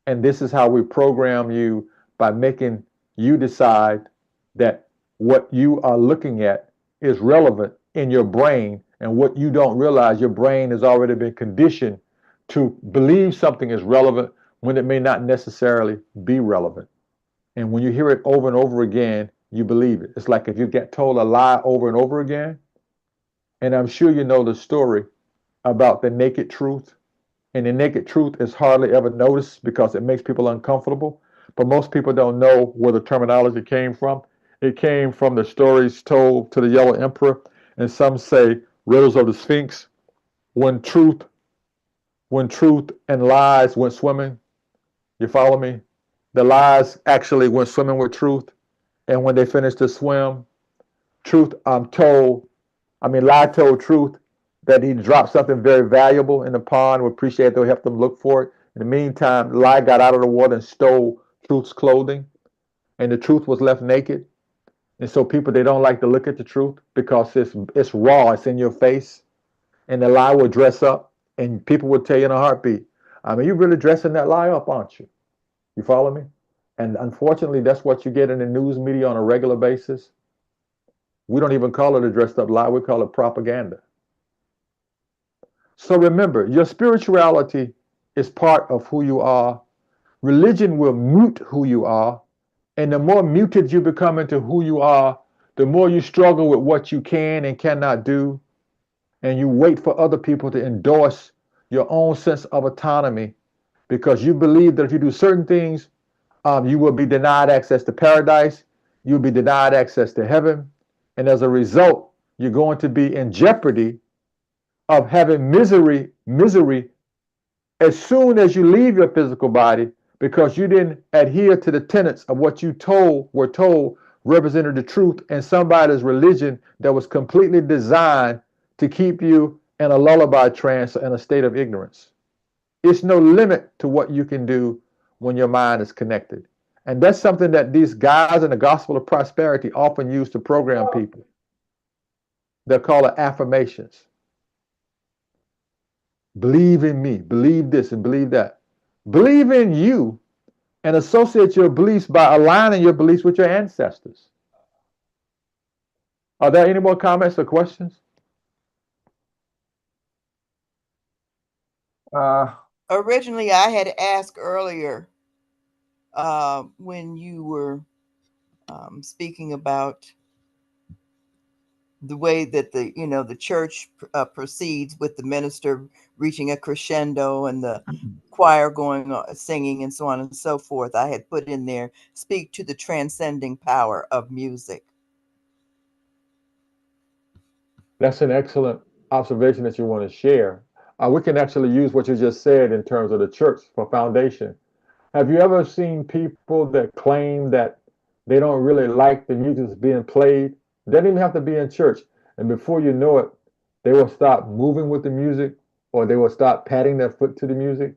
[SPEAKER 4] And this is how we program you, by making you decide that what you are looking at is relevant in your brain. And what you don't realize, your brain has already been conditioned to believe something is relevant when it may not necessarily be relevant. And when you hear it over and over again, you believe it. It's like if you get told a lie over and over again. And I'm sure you know the story about the naked truth. And the naked truth is hardly ever noticed because it makes people uncomfortable. But most people don't know where the terminology came from. It came from the stories told to the Yellow Emperor, and some say riddles of the Sphinx. When truth and lies went swimming, you follow me? the lies actually went swimming with truth. And when they finished the swim, lie told truth that he dropped something very valuable in the pond. We appreciate they helped them look for it. In the meantime, lie got out of the water and stole truth's clothing, and the truth was left naked. And so people, they don't like to look at the truth because it's raw, it's in your face, and the lie will dress up, and people will tell you in a heartbeat, you're really dressing that lie up, aren't you? You follow me? And unfortunately, that's what you get in the news media on a regular basis. We don't even call it a dressed up lie, we call it propaganda. So remember, your spirituality is part of who you are. Religion will mute who you are. And the more muted you become into who you are, the more you struggle with what you can and cannot do. And you wait for other people to endorse your own sense of autonomy because you believe that if you do certain things, you will be denied access to paradise. You'll be denied access to heaven. And as a result, you're going to be in jeopardy of having misery as soon as you leave your physical body because you didn't adhere to the tenets of what you were told represented the truth in somebody's religion that was completely designed to keep you in a lullaby trance or in a state of ignorance. It's no limit to what you can do when your mind is connected. And that's something that these guys in the gospel of prosperity often use to program people. They're called affirmations. Believe in me, believe this and believe that. Believe in you and associate your beliefs by aligning your beliefs with your ancestors. Are there any more comments or questions?
[SPEAKER 6] Originally, I had asked earlier when you were speaking about the way that the church proceeds with the minister reaching a crescendo and the choir going on, singing and so on and so forth. I had put in there, speak to the transcending power of music.
[SPEAKER 4] That's an excellent observation that you want to share. We can actually use what you just said in terms of the church for foundation. Have you ever seen people that claim that they don't really like the music that's being played? They don't even have to be in church. And before you know it, they will stop moving with the music or they will stop patting their foot to the music.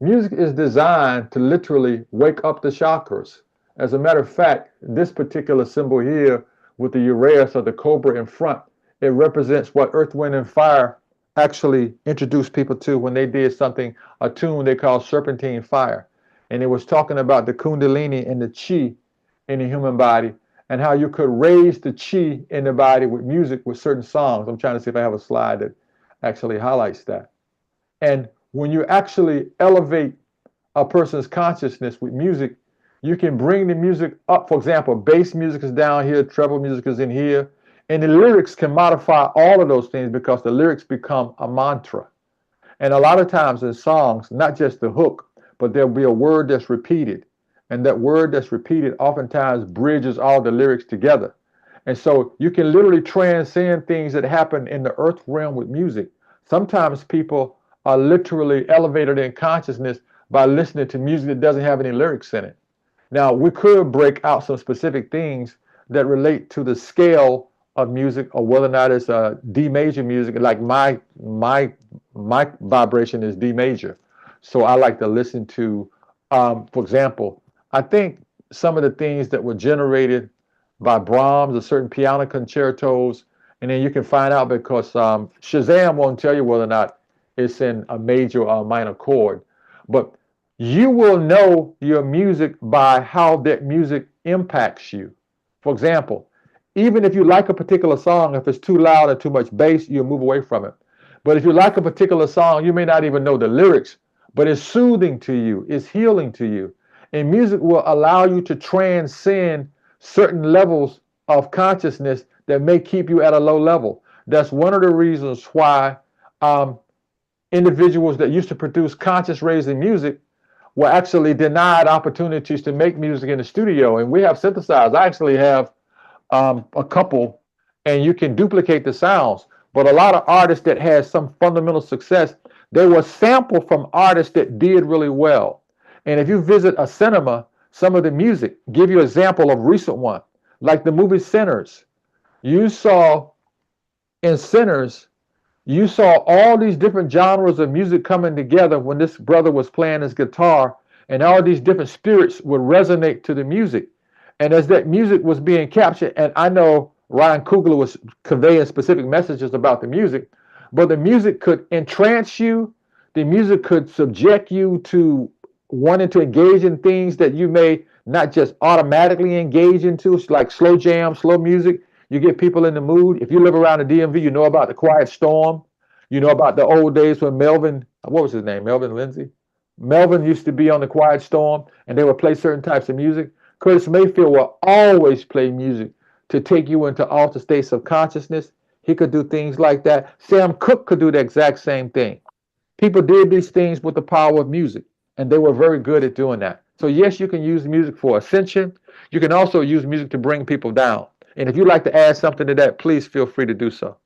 [SPEAKER 4] Music is designed to literally wake up the chakras. As a matter of fact, this particular symbol here with the uraeus or the cobra in front, it represents what Earth, Wind, and Fire actually introduced people to when they did something, a tune they call Serpentine Fire. And it was talking about the Kundalini and the Chi in the human body and how you could raise the Chi in the body with music, with certain songs. I'm trying to see if I have a slide that actually highlights that. And when you actually elevate a person's consciousness with music, you can bring the music up. For example, bass music is down here, treble music is in here, and the lyrics can modify all of those things because the lyrics become a mantra. And a lot of times in songs, not just the hook, but there'll be a word that's repeated. And that word that's repeated oftentimes bridges all the lyrics together. And so you can literally transcend things that happen in the earth realm with music. Sometimes people are literally elevated in consciousness by listening to music that doesn't have any lyrics in it. Now, we could break out some specific things that relate to the scale of music or whether or not it's D major music. Like my vibration is D major. So I like to listen to, for example, I think some of the things that were generated by Brahms or certain piano concertos, and then you can find out because Shazam won't tell you whether or not it's in a major or a minor chord, but you will know your music by how that music impacts you. For example, even if you like a particular song, if it's too loud or too much bass, you'll move away from it. But if you like a particular song, you may not even know the lyrics, but it's soothing to you, it's healing to you. And music will allow you to transcend certain levels of consciousness that may keep you at a low level. That's one of the reasons why individuals that used to produce conscious raising music were actually denied opportunities to make music in the studio. And we have synthesizers. I actually have a couple, and you can duplicate the sounds. But a lot of artists that had some fundamental success, they were sampled from artists that did really well. And if you visit a cinema, some of the music. Give you an example of recent one, like the movie Sinners. You saw in Sinners, you saw all these different genres of music coming together when this brother was playing his guitar, and all these different spirits would resonate to the music. And as that music was being captured, and I know Ryan Coogler was conveying specific messages about the music, but the music could entrance you, the music could subject you to wanting to engage in things that you may not just automatically engage into, like slow jam, slow music. You get people in the mood. If you live around the DMV, you know about the Quiet Storm. You know about the old days when Melvin, what was his name? Melvin Lindsay? Melvin used to be on the Quiet Storm, and they would play certain types of music. Curtis Mayfield will always play music to take you into altered states of consciousness. He could do things like that. Sam Cooke could do the exact same thing. People did these things with the power of music, and they were very good at doing that. So yes, you can use music for ascension. You can also use music to bring people down. And if you'd like to add something to that, please feel free to do so.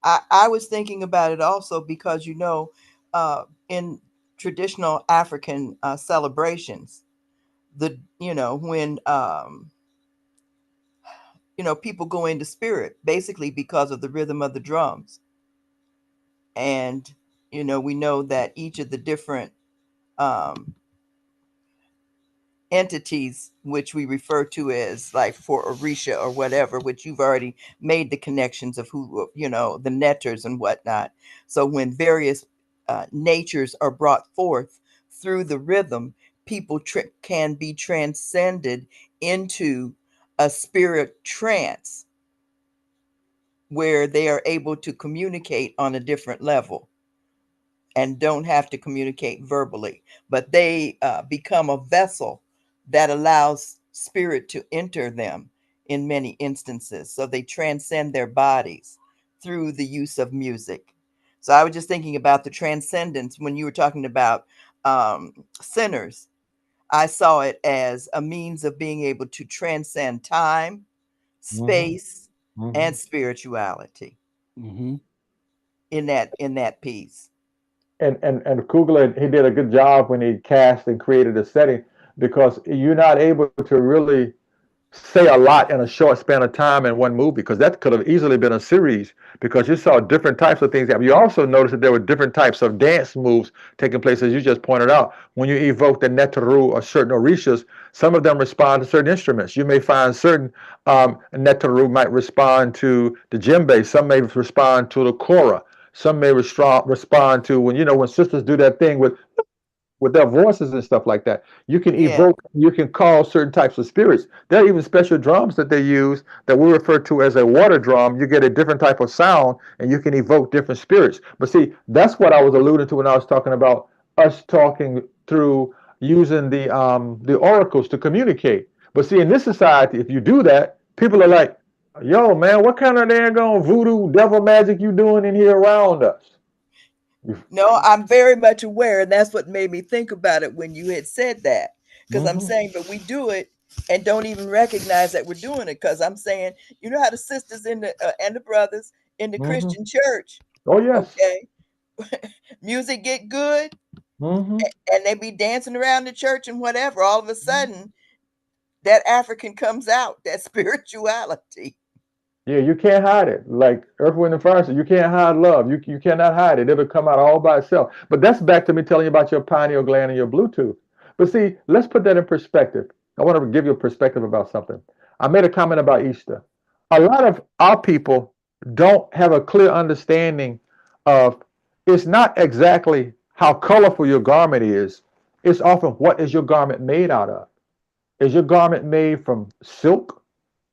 [SPEAKER 6] I was thinking about it also because, in traditional African celebrations, when people go into spirit, basically because of the rhythm of the drums. And, we know that each of the different entities, which we refer to as like for Orisha or whatever, which you've already made the connections of who, the netters and whatnot. So when various natures are brought forth through the rhythm, people can be transcended into a spirit trance where they are able to communicate on a different level and don't have to communicate verbally, but they become a vessel that allows spirit to enter them in many instances. So they transcend their bodies through the use of music. So I was just thinking about the transcendence when you were talking about Sinners. I saw it as a means of being able to transcend time, space, and spirituality
[SPEAKER 3] Mm-hmm.
[SPEAKER 6] in that piece.
[SPEAKER 4] And Coogler, he did a good job when he cast and created a setting, because you're not able to really say a lot in a short span of time in one movie, because that could have easily been a series, because you saw different types of things. You also noticed that there were different types of dance moves taking place, as you just pointed out. When you evoke the Netaru or certain Orishas, some of them respond to certain instruments. You may find certain Netaru might respond to the djembe, some may respond to the kora, some may respond to when sisters do that thing with their voices and stuff like that. You can evoke, you can call certain types of spirits. There are even special drums that they use that we refer to as a water drum. You get a different type of sound and you can evoke different spirits. But see, that's what I was alluding to when I was talking about us talking through using the oracles to communicate. But see, in this society, if you do that, people are like, yo, man, what kind of daggone voodoo devil magic you doing in here around us?
[SPEAKER 6] No, I'm very much aware, and that's what made me think about it when you had said that. Because I'm saying, but we do it and don't even recognize that we're doing it. Because I'm saying, you know how the sisters and the brothers in the Christian church,
[SPEAKER 4] Oh yes.
[SPEAKER 6] okay, music get good, and they be dancing around the church and whatever. All of a sudden, that African comes out, that spirituality.
[SPEAKER 4] Yeah, you can't hide it. Like Earth, Wind, and Fire said, you can't hide love. You cannot hide it. It'll come out all by itself. But that's back to me telling you about your pineal gland and your Bluetooth. But see, let's put that in perspective. I want to give you a perspective about something. I made a comment about Easter. A lot of our people don't have a clear understanding of, it's not exactly how colorful your garment is. It's often, what is your garment made out of? Is your garment made from silk?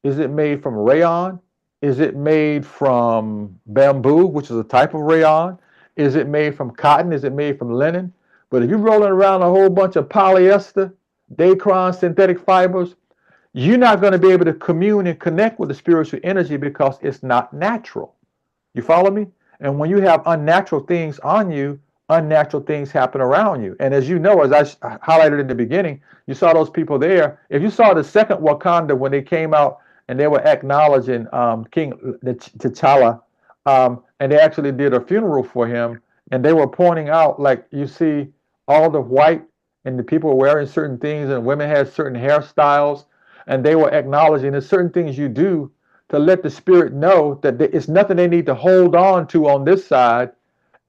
[SPEAKER 4] Is it made from rayon? Is it made from bamboo, which is a type of rayon? Is it made from cotton? Is it made from linen? But if you're rolling around a whole bunch of polyester, Dacron, synthetic fibers, you're not going to be able to commune and connect with the spiritual energy because it's not natural. You follow me? And when you have unnatural things on you, unnatural things happen around you. And as you know, as I highlighted in the beginning, you saw those people there. If you saw the second Wakanda when they came out and they were acknowledging King T'Challa, and they actually did a funeral for him, and they were pointing out, like, you see all the white and the people were wearing certain things, and women had certain hairstyles, and they were acknowledging there's certain things you do to let the spirit know that it's nothing they need to hold on to on this side,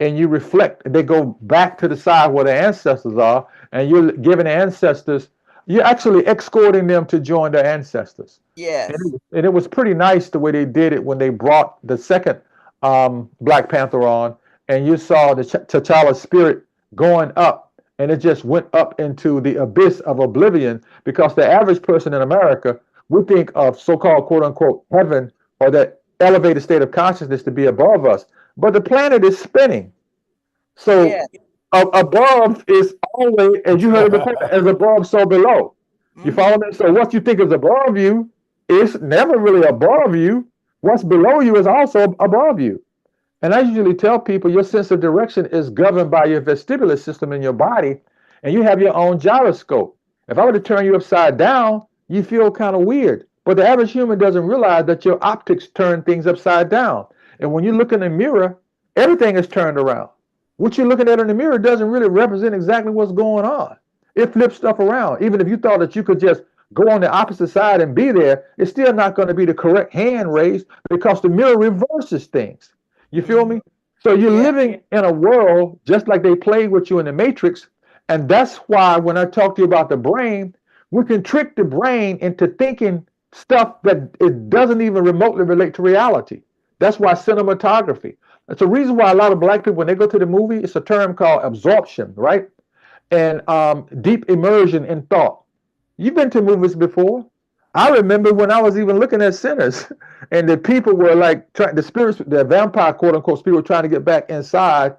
[SPEAKER 4] and you reflect. They go back to the side where their ancestors are, and you're giving the ancestors, you're actually escorting them to join their ancestors.
[SPEAKER 6] Yes.
[SPEAKER 4] And it was pretty nice the way they did it when they brought the second Black Panther on, and you saw the T'Challa's spirit going up, and it just went up into the abyss of oblivion, because the average person in America, we think of so-called quote unquote heaven or that elevated state of consciousness to be above us, but the planet is spinning. So
[SPEAKER 6] Yeah.
[SPEAKER 4] above is always, as you heard it before, as above, so below. You follow me? So what you think is above you is never really above you. What's below you is also above you. And I usually tell people your sense of direction is governed by your vestibular system in your body, and you have your own gyroscope. If I were to turn you upside down, you feel kind of weird. But the average human doesn't realize that your optics turn things upside down. And when you look in the mirror, everything is turned around. What you're looking at in the mirror doesn't really represent exactly what's going on. It flips stuff around. Even if you thought that you could just go on the opposite side and be there, it's still not going to be the correct hand raised, because the mirror reverses things. You feel me? So you're living in a world just like they played with you in the Matrix. And that's why when I talk to you about the brain, we can trick the brain into thinking stuff that it doesn't even remotely relate to reality. That's why cinematography. It's a reason why a lot of Black people, when they go to the movie, it's a term called absorption, right? And deep immersion in thought. You've been to movies before. I remember when I was even looking at Sinners, and the people were like, the spirits, the vampire quote unquote spirit, were trying to get back inside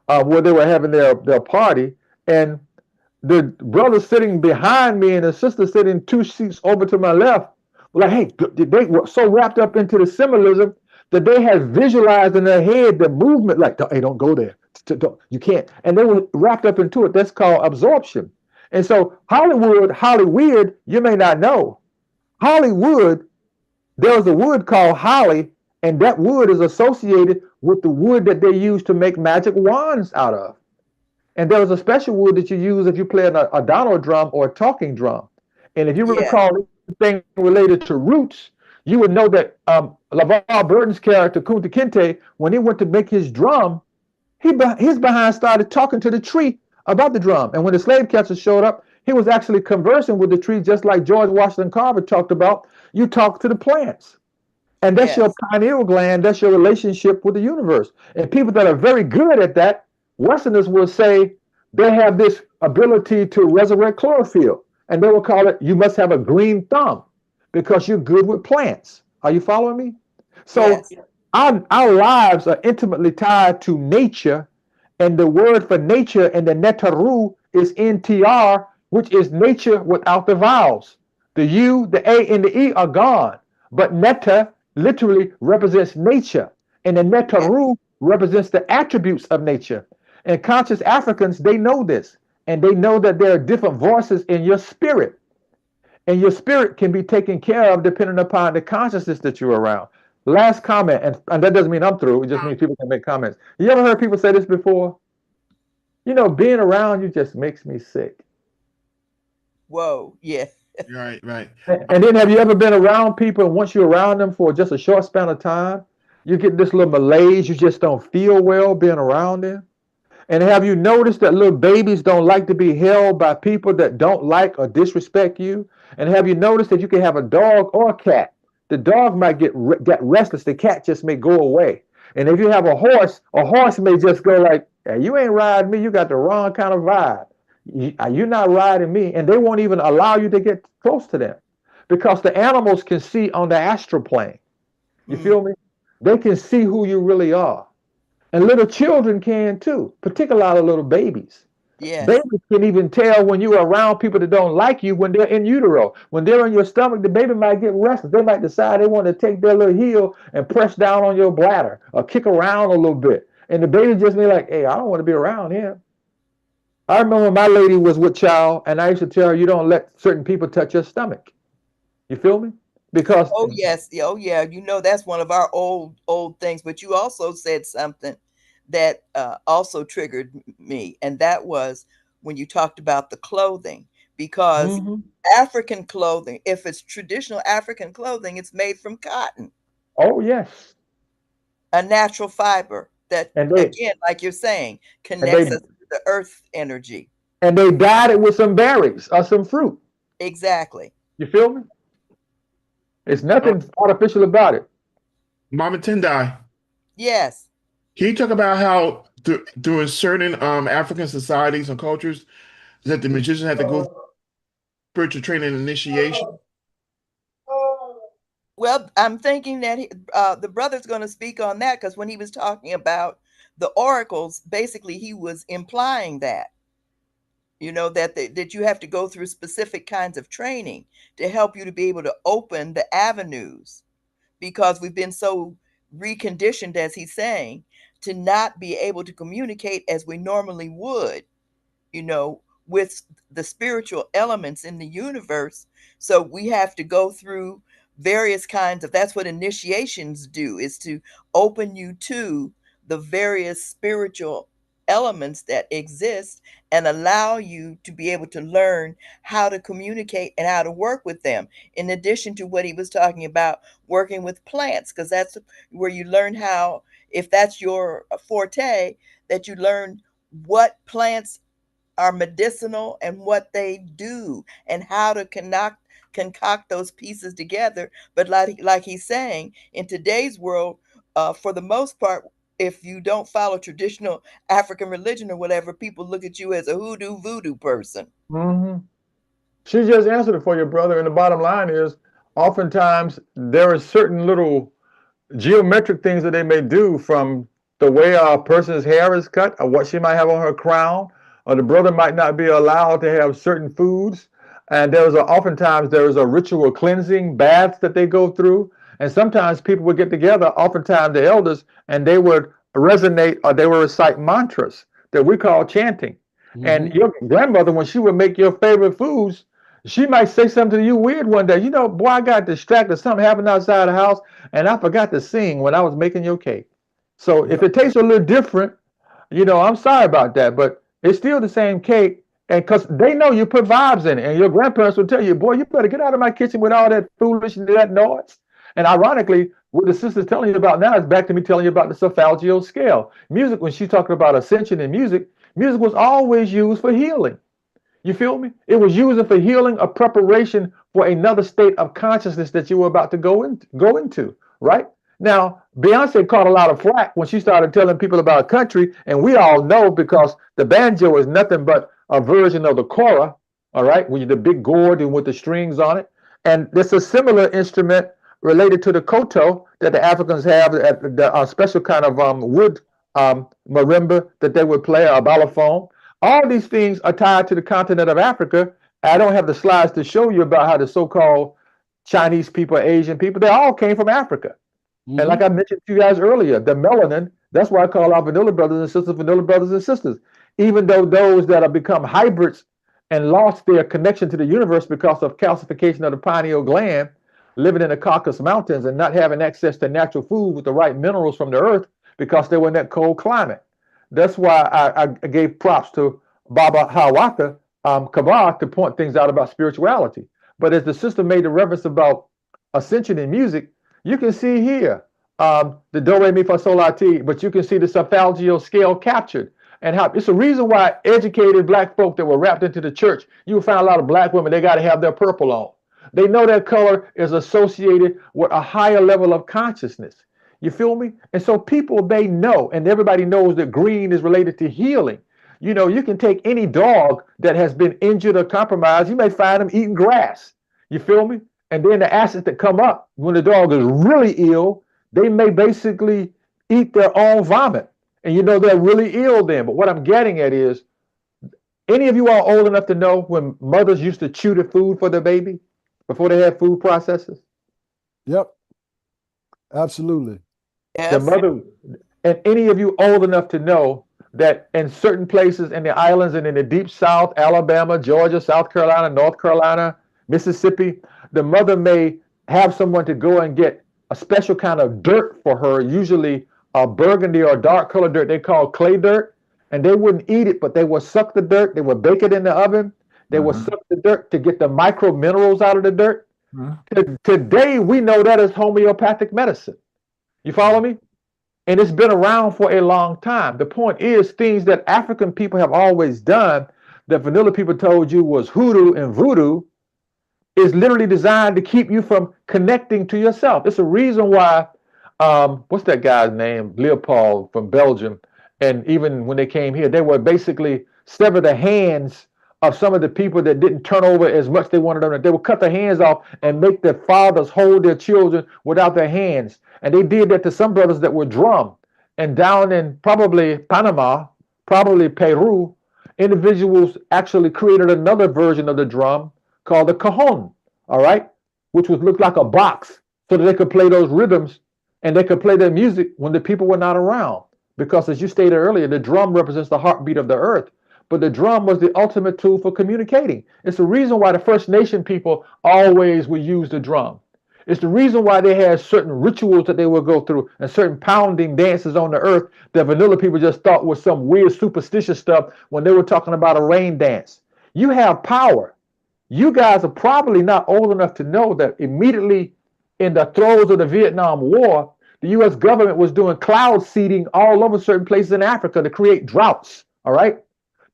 [SPEAKER 4] where they were having their party. And the brother sitting behind me and the sister sitting 2 seats over to my left were like, hey, they were so wrapped up into the symbolism that they had visualized in their head the movement, like, hey, don't go there. You can't. And they were wrapped up into it. That's called absorption. And so Hollywood, you may not know. Hollywood, there's a wood called holly, and that wood is associated with the wood that they use to make magic wands out of. And there was a special wood that you use if you play a Donald drum or a talking drum. And if you recall anything related to roots, you would know that LeVar Burton's character, Kunta Kinte, when he went to make his drum, his behind started talking to the tree about the drum. And when the slave catcher showed up, he was actually conversing with the tree, just like George Washington Carver talked about. You talk to the plants. And that's your pineal gland. That's your relationship with the universe. And people that are very good at that, Westerners will say they have this ability to resurrect chlorophyll. And they will call it, you must have a green thumb because you're good with plants. Are you following me? So our lives are intimately tied to nature. And the word for nature in the Netaru is NTR, which is nature without the vowels. The U, the A, and the E are gone. But Neta literally represents nature. And the Netaru represents the attributes of nature. And conscious Africans, they know this. And they know that there are different voices in your spirit. And your spirit can be taken care of depending upon the consciousness that you're around. Last comment, and that doesn't mean I'm through. It just means people can make comments. You ever heard people say this before? You know, being around you just makes me sick.
[SPEAKER 6] Whoa, yeah.
[SPEAKER 7] Right.
[SPEAKER 4] And then have you ever been around people, and once you're around them for just a short span of time, you get this little malaise, you just don't feel well being around them? And have you noticed that little babies don't like to be held by people that don't like or disrespect you? And have you noticed that you can have a dog or a cat? The dog might get restless, the cat just may go away. And if you have a horse may just go like, hey, you ain't riding me, you got the wrong kind of vibe. You're not riding me. And they won't even allow you to get close to them because the animals can see on the astral plane. You feel me? They can see who you really are. And little children can too, particularly little babies.
[SPEAKER 6] Yeah.
[SPEAKER 4] Babies can even tell when you're around people that don't like you when they're in utero. When they're in your stomach, the baby might get restless. They might decide they want to take their little heel and press down on your bladder or kick around a little bit. And the baby just be like, hey, I don't want to be around him. I remember when my lady was with child, and I used to tell her, you don't let certain people touch your stomach. You feel me? Because
[SPEAKER 6] oh yeah, you know that's one of our old things. But you also said something that also triggered me, and that was when you talked about the clothing, because
[SPEAKER 4] Mhm.
[SPEAKER 6] African clothing, if it's traditional African clothing, it's made from cotton,
[SPEAKER 4] Oh, yes.
[SPEAKER 6] a natural fiber that,
[SPEAKER 4] And they
[SPEAKER 6] again, like you're saying,
[SPEAKER 4] and
[SPEAKER 6] connects
[SPEAKER 4] they
[SPEAKER 6] us to the earth energy.
[SPEAKER 4] and they dyed it with some berries or some fruit.
[SPEAKER 6] Exactly.
[SPEAKER 4] You feel me? It's
[SPEAKER 2] Uh,
[SPEAKER 4] nothing artificial about it.
[SPEAKER 2] Mama Tendai,
[SPEAKER 6] Yes.
[SPEAKER 2] can you talk about how during certain African societies and cultures that the magician had to go through spiritual training and initiation?
[SPEAKER 6] Well, I'm thinking that the brother's going to speak on that, because when he was talking about the oracles, basically he was implying that, that you have to go through specific kinds of training to help you to be able to open the avenues, because we've been so reconditioned, as he's saying, to not be able to communicate as we normally would, with the spiritual elements in the universe. So we have to go through various kinds of, that's what initiations do, is to open you to the various spiritual elements that exist and allow you to be able to learn how to communicate and how to work with them, in addition to what he was talking about, working with plants, because that's where you learn how, if that's your forte, that you learn what plants are medicinal and what they do and how to concoct those pieces together. But like he's saying, in today's world, for the most part, if you don't follow traditional African religion or whatever, people look at you as a hoodoo voodoo person.
[SPEAKER 4] Hmm. She just answered it for you, brother. And the bottom line is, oftentimes there are certain little geometric things that they may do, from the way a person's hair is cut, or what she might have on her crown, or the brother might not be allowed to have certain foods. And oftentimes there is a ritual cleansing baths that they go through. And sometimes people would get together, oftentimes the elders, and they would resonate or they would recite mantras that we call chanting. And
[SPEAKER 3] Mm-hmm.
[SPEAKER 4] your grandmother, when she would make your favorite foods, she might say something to you weird one day. Boy, I got distracted. Something happened outside the house, and I forgot to sing when I was making your cake. So if
[SPEAKER 3] Yep.
[SPEAKER 4] it tastes a little different, I'm sorry about that, but it's still the same cake. And because they know you put vibes in it, and your grandparents will tell you, boy, you better get out of my kitchen with all that foolish and that noise. And ironically, what the sister's telling you about now is back to me telling you about the solfeggio scale. Music, when she's talking about ascension in music, music was always used for healing. You feel me? It was used for healing, a preparation for another state of consciousness that you were about to go into, right? Now, Beyonce caught a lot of flack when she started telling people about country, and we all know, because the banjo is nothing but a version of the kora, all right, with the big gourd and with the strings on it. And there's a similar instrument related to the koto that the Africans have, a special kind of wood marimba that they would play, a balafon. All these things are tied to the continent of Africa. I don't have the slides to show you about how the so-called Chinese people, Asian people, they all came from Africa. And like
[SPEAKER 3] Mm-hmm.
[SPEAKER 4] I mentioned to you guys earlier, the melanin, that's why I call our vanilla brothers and sisters vanilla brothers and sisters. Even though those that have become hybrids and lost their connection to the universe because of calcification of the pineal gland, living in the Caucasus Mountains and not having access to natural food with the right minerals from the earth because they were in that cold climate. That's why I gave props to Baba Hawata Kabah to point things out about spirituality. But as the sister made the reference about ascension in music, you can see here the do re mi fa sol la ti, but you can see the solfeggio scale captured. And how it's a reason why educated black folk that were wrapped into the church, you will find a lot of black women, they got to have their purple on. They know that color is associated with a higher level of consciousness. You feel me? And so people, they know, and everybody knows that green is related to healing. You can take any dog that has been injured or compromised, you may find them eating grass. You feel me? And then the acids that come up when the dog is really ill, they may basically eat their own vomit. And they're really ill then. But what I'm getting at is, any of you all old enough to know when mothers used to chew the food for their baby before they had food processors?
[SPEAKER 3] Yep. Absolutely.
[SPEAKER 4] The
[SPEAKER 6] Yes.
[SPEAKER 4] mother, and any of you old enough to know that in certain places in the islands and in the deep South, Alabama, Georgia, South Carolina, North Carolina, Mississippi, the mother may have someone to go and get a special kind of dirt for her, usually a burgundy or dark colored dirt they call clay dirt. and they wouldn't eat it, but they would suck the dirt. They would bake it in the oven. They would
[SPEAKER 1] Mhm.
[SPEAKER 4] suck the dirt to get the micro minerals out of the dirt.
[SPEAKER 1] Mhm.
[SPEAKER 4] Today, we know that as homeopathic medicine. You follow me? And it's been around for a long time. The point is, things that African people have always done that vanilla people told you was hoodoo and voodoo is literally designed to keep you from connecting to yourself. It's a reason why, what's that guy's name? Leopold from Belgium. And even when they came here, they were basically sever the hands of some of the people that didn't turn over as much they wanted them. They would cut their hands off and make their fathers hold their children without their hands. And they did that to some brothers that were drum. And down in probably Panama, probably Peru, individuals actually created another version of the drum called the cajon, all right, which would look like a box so that they could play those rhythms and they could play their music when the people were not around. Because as you stated earlier, the drum represents the heartbeat of the earth, but the drum was the ultimate tool for communicating. It's the reason why the First Nation people always would use the drum. It's the reason why they had certain rituals that they would go through and certain pounding dances on the earth that vanilla people just thought was some weird superstitious stuff when they were talking about a rain dance. You have power. You guys are probably not old enough to know that immediately in the throes of the Vietnam War, the U.S. government was doing cloud seeding all over certain places in Africa to create droughts, all right,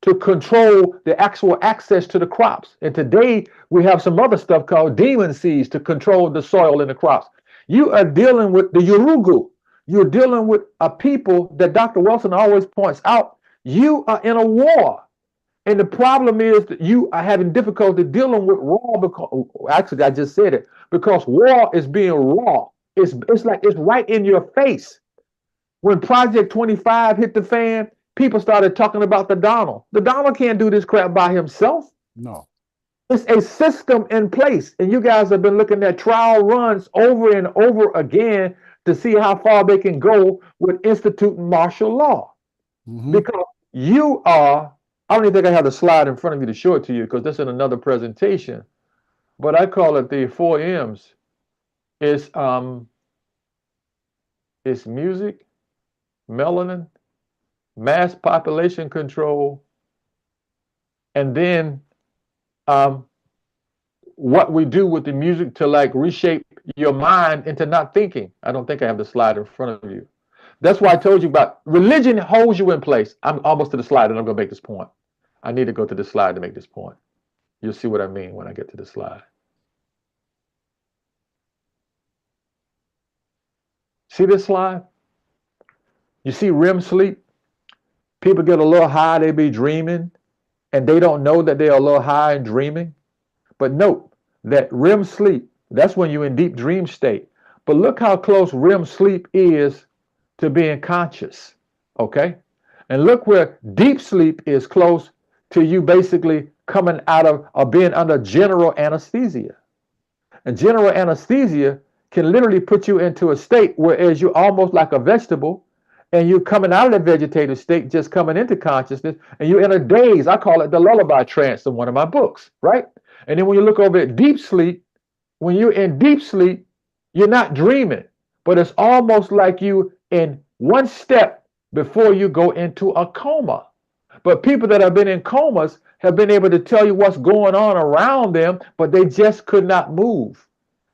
[SPEAKER 4] to control the actual access to the crops. And today we have some other stuff called demon seeds to control the soil and the crops. You are dealing with the Yurugu. You're dealing with a people that Dr. Wilson always points out. You are in a war. And the problem is that you are having difficulty dealing with raw because actually I just said it, because war is being raw. It's like it's right in your face. When Project 25 hit the fan, people started talking about the Donald. The Donald can't do this crap by himself.
[SPEAKER 3] No.
[SPEAKER 4] It's a system in place. And you guys have been looking at trial runs over and over again to see how far they can go with instituting martial law.
[SPEAKER 3] Mhm.
[SPEAKER 4] Because you are, I don't even think I have the slide in front of me to show it to you because that's in another presentation. But I call it the 4 M's. It's music, melanin, mass population control, and then what we do with the music to like reshape your mind into not thinking. I don't think I have the slide in front of you. That's why I told you about religion holds you in place. I'm almost to the slide and I'm going to make this point. I need to go to the slide to make this point. You'll see what I mean when I get to the slide. See this slide? You see REM sleep? People get a little high, they be dreaming, and they don't know that they're a little high and dreaming. But note that REM sleep, that's when you're in deep dream state. But look how close REM sleep is to being conscious, okay? And look where deep sleep is close to you basically coming out of or being under general anesthesia. And general anesthesia can literally put you into a state whereas you're almost like a vegetable and you're coming out of that vegetative state, just coming into consciousness, and you're in a daze. I call it the lullaby trance in one of my books, right? And then when you look over at deep sleep, when you're in deep sleep, you're not dreaming, but it's almost like you in one step before you go into a coma. But people that have been in comas have been able to tell you what's going on around them, but they just could not move.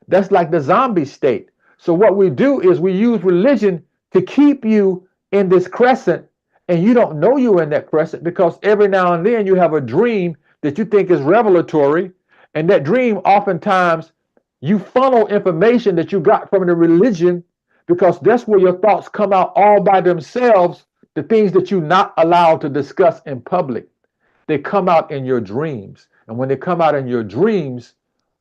[SPEAKER 4] That's like the zombie state. So what we do is we use religion to keep you in this crescent, and you don't know you're in that crescent because every now and then you have a dream that you think is revelatory, and that dream oftentimes you funnel information that you got from the religion because that's where your thoughts come out all by themselves, the things that you're not allowed to discuss in public. They come out in your dreams. And when they come out in your dreams,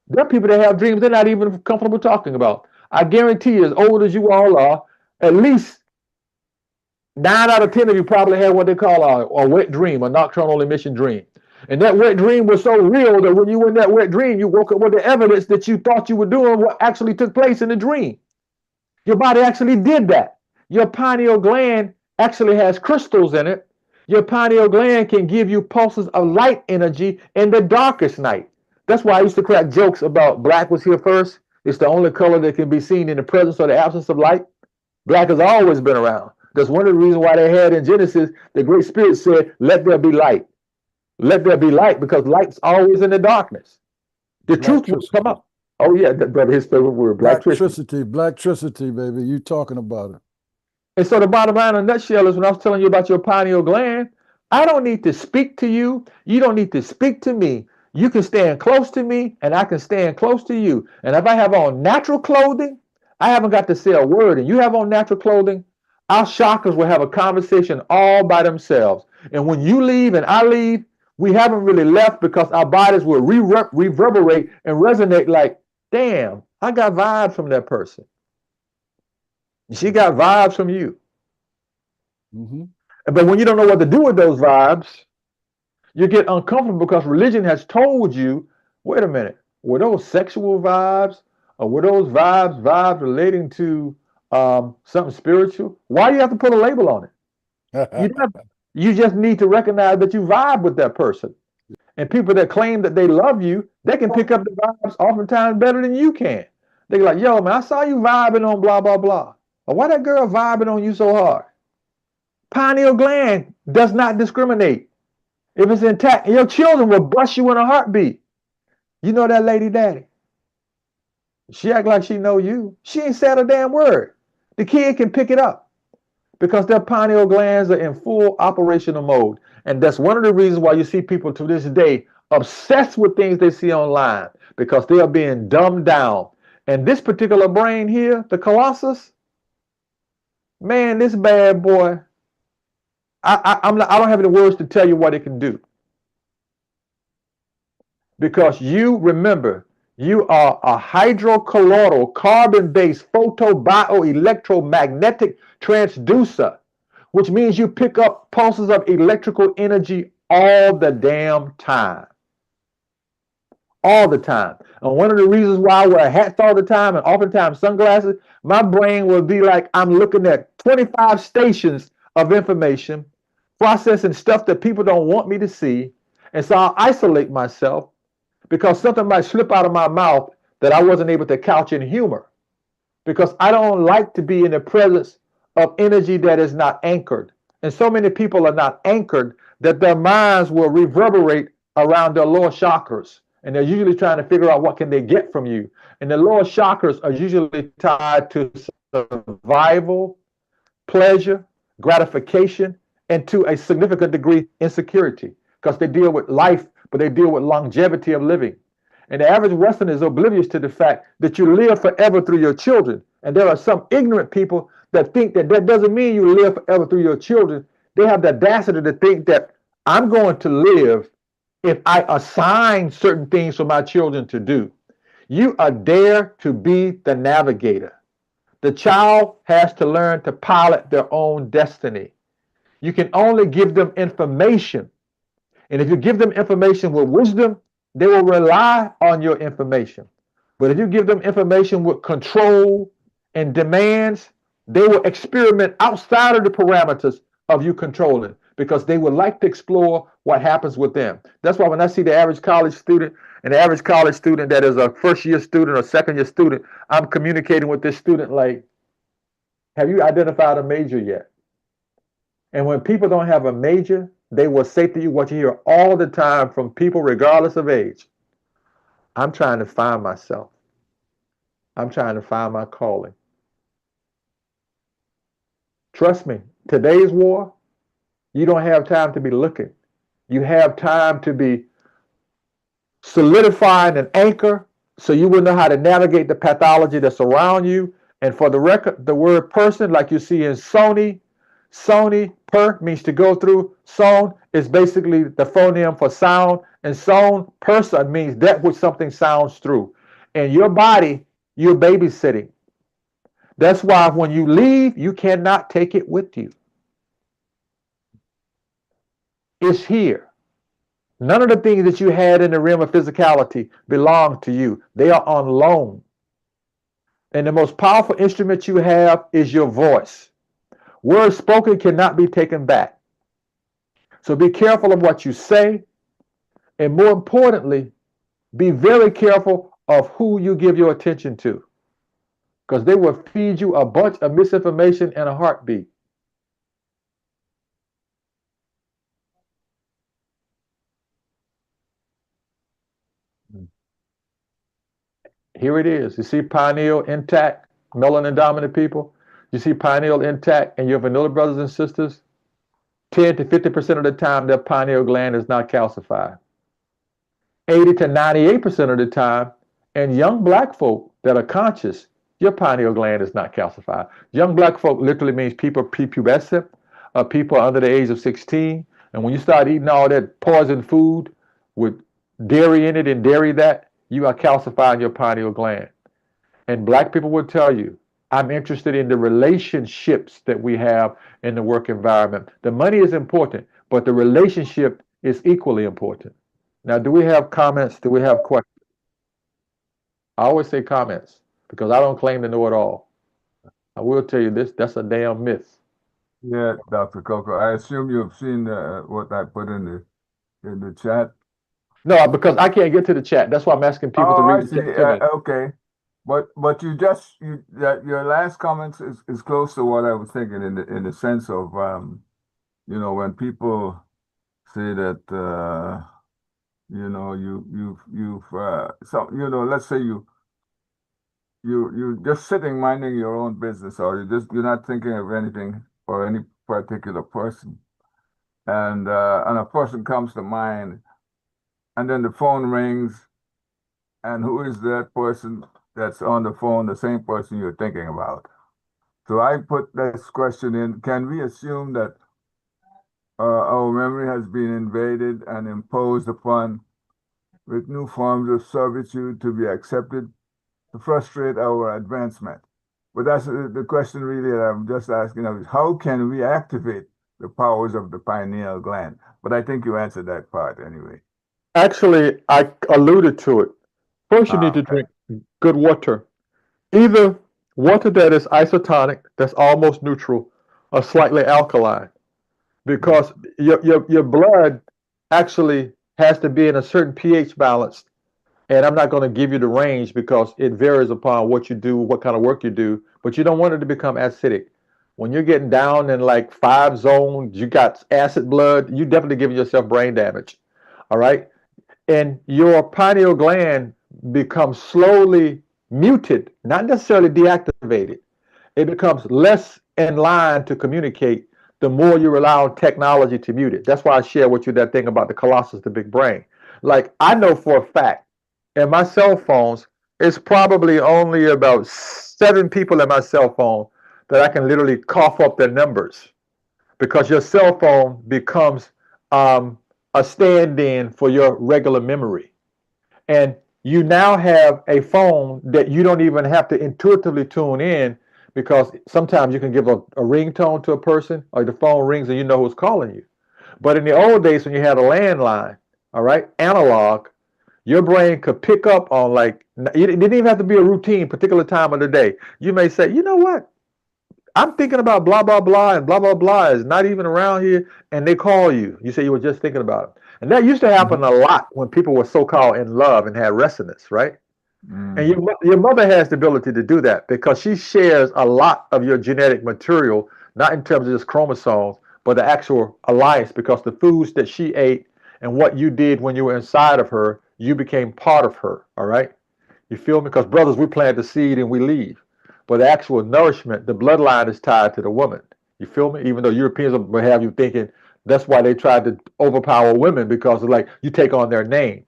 [SPEAKER 4] there are people that have dreams they're not even comfortable talking about. I guarantee you, as old as you all are, at least 9 out of 10 of you probably had what they call a wet dream, a nocturnal emission dream. And that wet dream was so real that when you were in that wet dream, you woke up with the evidence that you thought you were doing what actually took place in the dream. Your body actually did that. Your pineal gland actually has crystals in it. Your pineal gland can give you pulses of light energy in the darkest night. That's why I used to crack jokes about black was here first. It's the only color that can be seen in the presence or the absence of light. Black has always been around. That's one of the reasons why they had in Genesis, the Great Spirit said, let there be light. Let there be light, because light's always in the darkness. The truth will come up. Oh yeah, brother, his favorite word, blacktricity.
[SPEAKER 3] Blacktricity, baby. You talking about it.
[SPEAKER 4] And so the bottom line in a nutshell is when I was telling you about your pineal gland, I don't need to speak to you. You don't need to speak to me. You can stand close to me and I can stand close to you. And if I have on natural clothing, I haven't got to say a word, and you have on natural clothing, our chakras will have a conversation all by themselves. And when you leave and I leave, we haven't really left, because our bodies will reverberate and resonate like, damn, I got vibes from that person. She got vibes from you.
[SPEAKER 3] Mm-hmm.
[SPEAKER 4] But when you don't know what to do with those vibes, you get uncomfortable, because religion has told you, wait a minute, were those sexual vibes, or were those vibes relating to something spiritual? Why do you have to put a label on it? You just need to recognize that you vibe with that person. And people that claim that they love you, they can pick up the vibes oftentimes better than you can. They're like, yo, man, I saw you vibing on blah, blah, blah. Or why that girl vibing on you so hard? Pineal gland does not discriminate. If it's intact, your children will bust you in a heartbeat. You know that lady daddy. She act like she know you. She ain't said a damn word. The kid can pick it up, because their pineal glands are in full operational mode. And that's one of the reasons why you see people to this day obsessed with things they see online, because they are being dumbed down. And this particular brain here, the colossus, man, this bad boy, I don't have any words to tell you what it can do. Because you remember, you are a hydrocolloidal carbon-based photobioelectromagnetic transducer, which means you pick up pulses of electrical energy all the damn time. All the time. And one of the reasons why I wear hats all the time and oftentimes sunglasses, my brain will be like I'm looking at 25 stations of information, processing stuff that people don't want me to see. And so I'll isolate myself, because something might slip out of my mouth that I wasn't able to couch in humor. Because I don't like to be in the presence of energy that is not anchored. And so many people are not anchored that their minds will reverberate around their lower chakras. And they're usually trying to figure out what can they get from you. And the lower chakras are usually tied to survival, pleasure, gratification, and to a significant degree, insecurity, because they deal with life, but they deal with longevity of living. And the average Westerner is oblivious to the fact that you live forever through your children. And there are some ignorant people that think that that doesn't mean you live forever through your children. They have the audacity to think that I'm going to live if I assign certain things for my children to do. You are there to be the navigator. The child has to learn to pilot their own destiny. You can only give them information. And if you give them information with wisdom, they will rely on your information. But if you give them information with control and demands, they will experiment outside of the parameters of you controlling, because they would like to explore what happens with them. That's why when I see the average college student and the average college student that is a first-year student or second-year student, I'm communicating with this student like, have you identified a major yet? And when people don't have a major, they will say to you what you hear all the time from people regardless of age. I'm trying to find myself. I'm trying to find my calling. Trust me, today's war, you don't have time to be looking. You have time to be solidifying an anchor so you will know how to navigate the pathology that's around you. And for the record, the word person, like you see in Sony, per means to go through. Son is basically the phoneme for sound. And son, person, means that which something sounds through. And your body, you're babysitting. That's why when you leave, you cannot take it with you. It's here. None of the things that you had in the realm of physicality belong to you. They are on loan. And the most powerful instrument you have is your voice. Words spoken cannot be taken back. So be careful of what you say. And more importantly, be very careful of who you give your attention to, because they will feed you a bunch of misinformation in a heartbeat. Here it is. You see pineal intact, melanin dominant people. You see pineal intact, and your vanilla brothers and sisters. 10 to 50% of the time, their pineal gland is not calcified. 80 to 98% of the time, and young black folk that are conscious, your pineal gland is not calcified. Young black folk literally means people prepubescent, people under the age of 16. And when you start eating all that poison food with dairy in it and dairy that, you are calcifying your pineal gland. And black people will tell you, I'm interested in the relationships that we have in the work environment. The money is important, but the relationship is equally important. Now, do we have comments? Do we have questions? I always say comments because I don't claim to know it all. I will tell you this, that's a damn myth.
[SPEAKER 1] Yeah, Dr. Coco, I assume you've seen what I put in the chat.
[SPEAKER 4] No, because I can't get to the chat. That's why I'm asking people to
[SPEAKER 1] Oh, I
[SPEAKER 4] read the
[SPEAKER 1] see.
[SPEAKER 4] chat to me.
[SPEAKER 1] Okay. But your last comments is close to what I was thinking in the sense of when people say that let's say you just sitting minding your own business, or you're not thinking of anything for any particular person, and a person comes to mind, and then the phone rings, and who is that person that's on the phone, the same person you're thinking about? So I put this question in: can we assume that our memory has been invaded and imposed upon with new forms of servitude to be accepted to frustrate our advancement? But that's the question really that I'm just asking is how can we activate the powers of the pineal gland? But I think you answered that part anyway.
[SPEAKER 4] Actually, I alluded to it. First, you need to drink good water. Either water that is isotonic, that's almost neutral, or slightly alkaline. Because your blood actually has to be in a certain pH balance. And I'm not going to give you the range because it varies upon what you do, what kind of work you do, but you don't want it to become acidic. When you're getting down in like 5 zones, you got acid blood, you definitely giving yourself brain damage. All right. And your pineal gland becomes slowly muted, not necessarily deactivated. It becomes less in line to communicate the more you rely on technology to mute it. That's why I share with you that thing about the Colossus, the big brain. Like, I know for a fact, in my cell phones, it's probably only about 7 people in my cell phone that I can literally cough up their numbers, because your cell phone becomes a stand-in for your regular memory. And you now have a phone that you don't even have to intuitively tune in, because sometimes you can give a ringtone to a person, or the phone rings and you know who's calling you. But in the old days when you had a landline, all right, analog, your brain could pick up on, like, it didn't even have to be a routine, particular time of the day. You may say, you know what? I'm thinking about blah, blah, blah, and blah, blah, blah is not even around here, and they call you. You say you were just thinking about it. And that used to happen a lot when people were so-called in love and had resonance, right? And your mother has the ability to do that because she shares a lot of your genetic material, not in terms of just chromosomes, but the actual alliance, because the foods that she ate and what you did when you were inside of her, you became part of her, all right? You feel me? Because brothers, we plant the seed and we leave. But the actual nourishment, the bloodline is tied to the woman. You feel me? Even though Europeans will have you thinking that's why they tried to overpower women, because it's like you take on their name.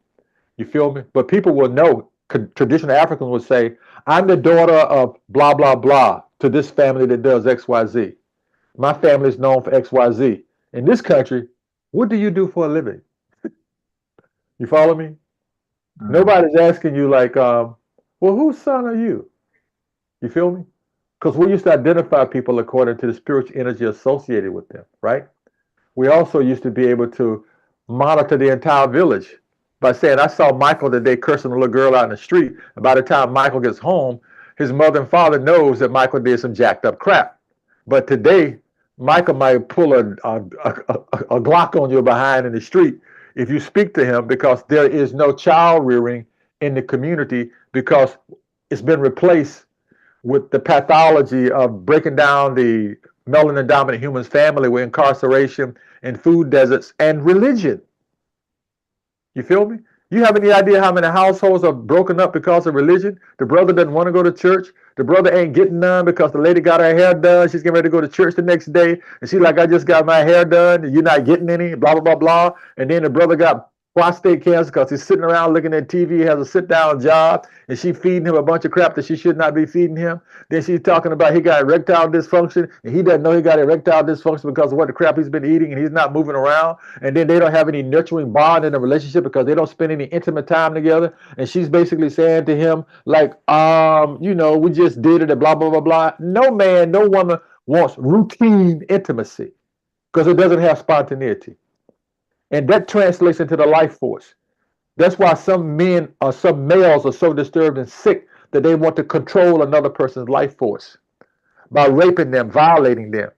[SPEAKER 4] You feel me? But people will know. Traditional Africans would say, I'm the daughter of blah, blah, blah to this family that does XYZ. My family is known for XYZ. In this country, what do you do for a living? You follow me? Nobody's asking you like, well, whose son are you? You feel me? Because we used to identify people according to the spiritual energy associated with them, right? We also used to be able to monitor the entire village by saying, I saw Michael today cursing a little girl out in the street. And by the time Michael gets home, his mother and father knows that Michael did some jacked up crap. But today, Michael might pull a Glock on your behind in the street if you speak to him, because there is no child rearing in the community, because it's been replaced with the pathology of breaking down the melanin dominant human's family with incarceration and food deserts and religion. You feel me? You have any idea how many households are broken up because of religion? The brother doesn't want to go to church. The brother ain't getting none because the lady got her hair done. She's getting ready to go to church the next day. And she's like, I just got my hair done. And you're not getting any, blah, blah, blah, blah. And then the brother got prostate cancer because he's sitting around looking at TV, has a sit-down job, and she feeding him a bunch of crap that she should not be feeding him. Then she's talking about he got erectile dysfunction, and he doesn't know he got erectile dysfunction because of what the crap he's been eating, and he's not moving around. And then they don't have any nurturing bond in a relationship because they don't spend any intimate time together. And she's basically saying to him, like, we just did it, and blah, blah, blah, blah. No man, no woman wants routine intimacy because it doesn't have spontaneity. And that translates into the life force. That's why some men or some males are so disturbed and sick that they want to control another person's life force by raping them, violating them.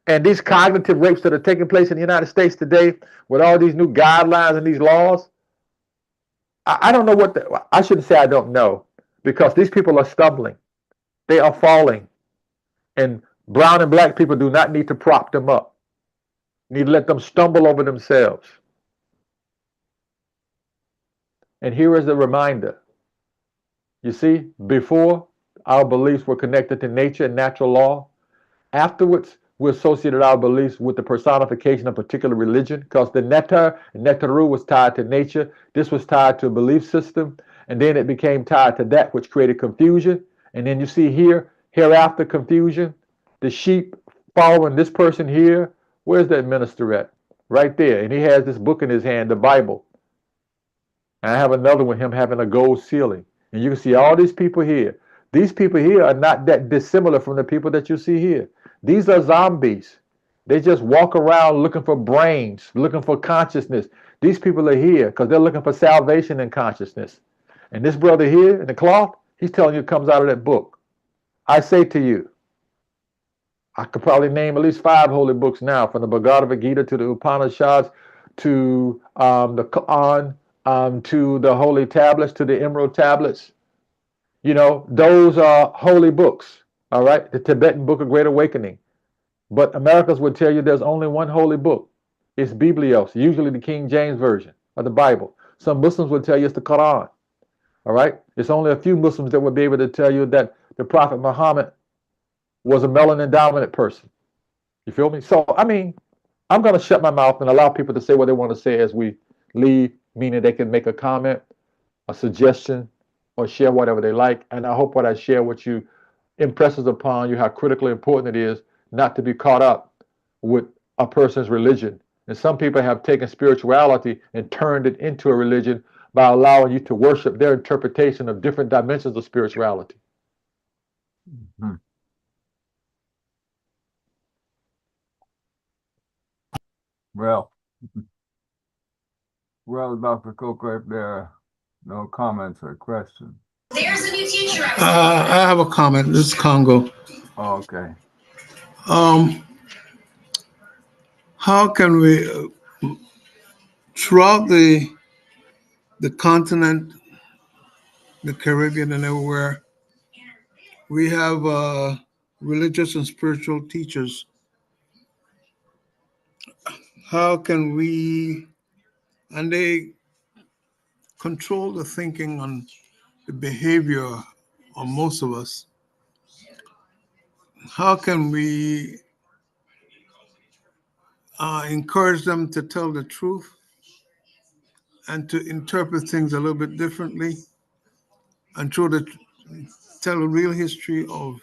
[SPEAKER 4] And these cognitive rapes that are taking place in the United States today with all these new guidelines and these laws, I don't know I shouldn't say I don't know, because these people are stumbling. They are falling. And brown and black people do not need to prop them up. Need to let them stumble over themselves. And here is the reminder. You see, before our beliefs were connected to nature and natural law. Afterwards, we associated our beliefs with the personification of a particular religion because the Neter and Neteru was tied to nature. This was tied to a belief system. And then it became tied to that, which created confusion. And then you see here, hereafter confusion, the sheep following this person here. Where's that minister at? Right there. And he has this book in his hand, the Bible. And I have another one, him having a gold ceiling. And you can see all these people here. These people here are not that dissimilar from the people that you see here. These are zombies. They just walk around looking for brains, looking for consciousness. These people are here because they're looking for salvation and consciousness. And this brother here in the cloth, he's telling you it comes out of that book. I say to you, I could probably name at least 5 holy books now, from the Bhagavad Gita to the Upanishads to the Quran, to the holy tablets, to the emerald tablets. You know, those are holy books, all right? The Tibetan Book of Great Awakening. But Americans would tell you there's only one holy book. It's Biblios, usually the King James Version of the Bible. Some Muslims would tell you it's the Quran, all right? It's only a few Muslims that would be able to tell you that the Prophet Muhammad was a melanin dominant person. You feel me? So, I mean, I'm going to shut my mouth and allow people to say what they want to say as we leave, meaning they can make a comment, a suggestion, or share whatever they like. And I hope what I share with you impresses upon you how critically important it is not to be caught up with a person's religion. And some people have taken spirituality and turned it into a religion by allowing you to worship their interpretation of different dimensions of spirituality.
[SPEAKER 1] Mhm. Well, Dr. Coker, if there are no comments or questions.
[SPEAKER 7] There's a new teacher. I have a comment. This is Congo.
[SPEAKER 1] Oh, okay.
[SPEAKER 7] How can we, throughout the continent, the Caribbean, and everywhere, we have religious and spiritual teachers. How can we, and they control the thinking on the behavior of most of us. How can we encourage them to tell the truth and to interpret things a little bit differently and tell the real history of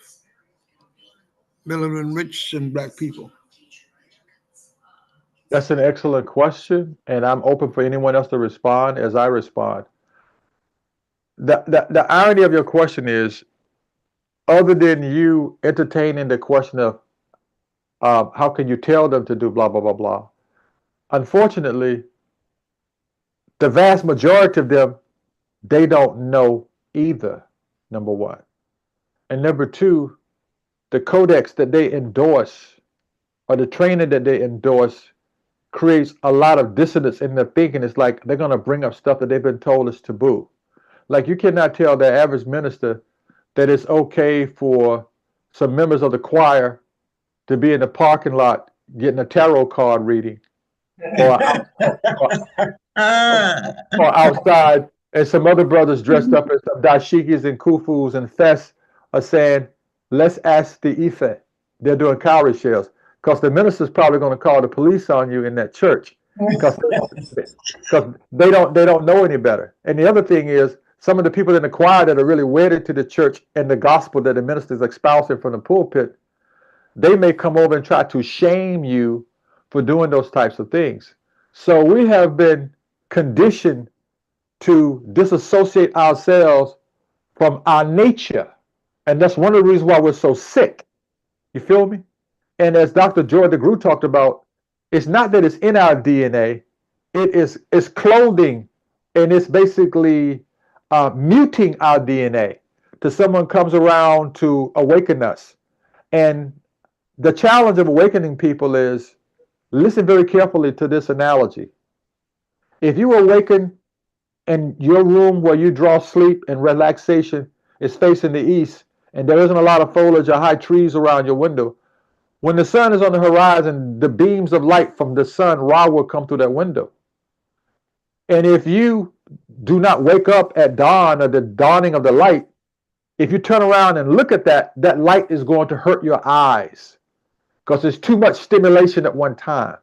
[SPEAKER 7] melanin rich and Black people?
[SPEAKER 4] That's an excellent question, and I'm open for anyone else to respond as I respond. The irony of your question is, other than you entertaining the question of how can you tell them to do blah, blah, blah, blah, unfortunately, the vast majority of them, they don't know either, number one. And number two, the codex that they endorse or the training that they endorse creates a lot of dissonance in their thinking. It's like they're going to bring up stuff that they've been told is taboo. Like you cannot tell the average minister that it's okay for some members of the choir to be in the parking lot getting a tarot card reading or or outside, and some other brothers dressed up as some dashikis and kufus and fests are saying, let's ask the Ife. They're doing cowrie shells. Because the minister's probably going to call the police on you in that church. Because they don't know any better. And the other thing is, some of the people in the choir that are really wedded to the church and the gospel that the minister is espousing from the pulpit, they may come over and try to shame you for doing those types of things. So we have been conditioned to disassociate ourselves from our nature. And that's one of the reasons why we're so sick. You feel me? And as Dr. Joy DeGroot talked about, it's not that it's in our DNA, it's clothing, and it's basically muting our DNA till someone comes around to awaken us. And the challenge of awakening people is, listen very carefully to this analogy. If you awaken and your room where you draw sleep and relaxation is facing the east, and there isn't a lot of foliage or high trees around your window, when the sun is on the horizon, the beams of light from the sun, Ra, will come through that window. And if you do not wake up at dawn or the dawning of the light, if you turn around and look at that, that light is going to hurt your eyes because there's too much stimulation at one time.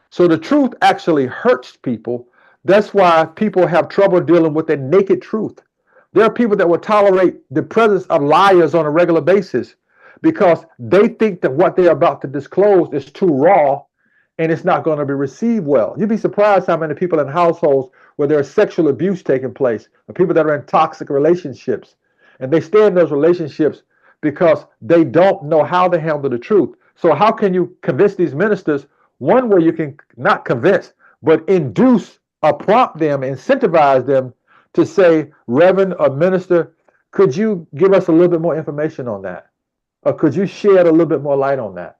[SPEAKER 4] So the truth actually hurts people. That's why people have trouble dealing with the naked truth. There are people that will tolerate the presence of liars on a regular basis because they think that what they're about to disclose is too raw and it's not going to be received well. You'd be surprised how many people in households where there's sexual abuse taking place, or people that are in toxic relationships, and they stay in those relationships because they don't know how to handle the truth. So how can you convince these ministers? One way you can not convince, but induce or prompt them, incentivize them to say, Reverend or Minister, could you give us a little bit more information on that? Or could you shed a little bit more light on that?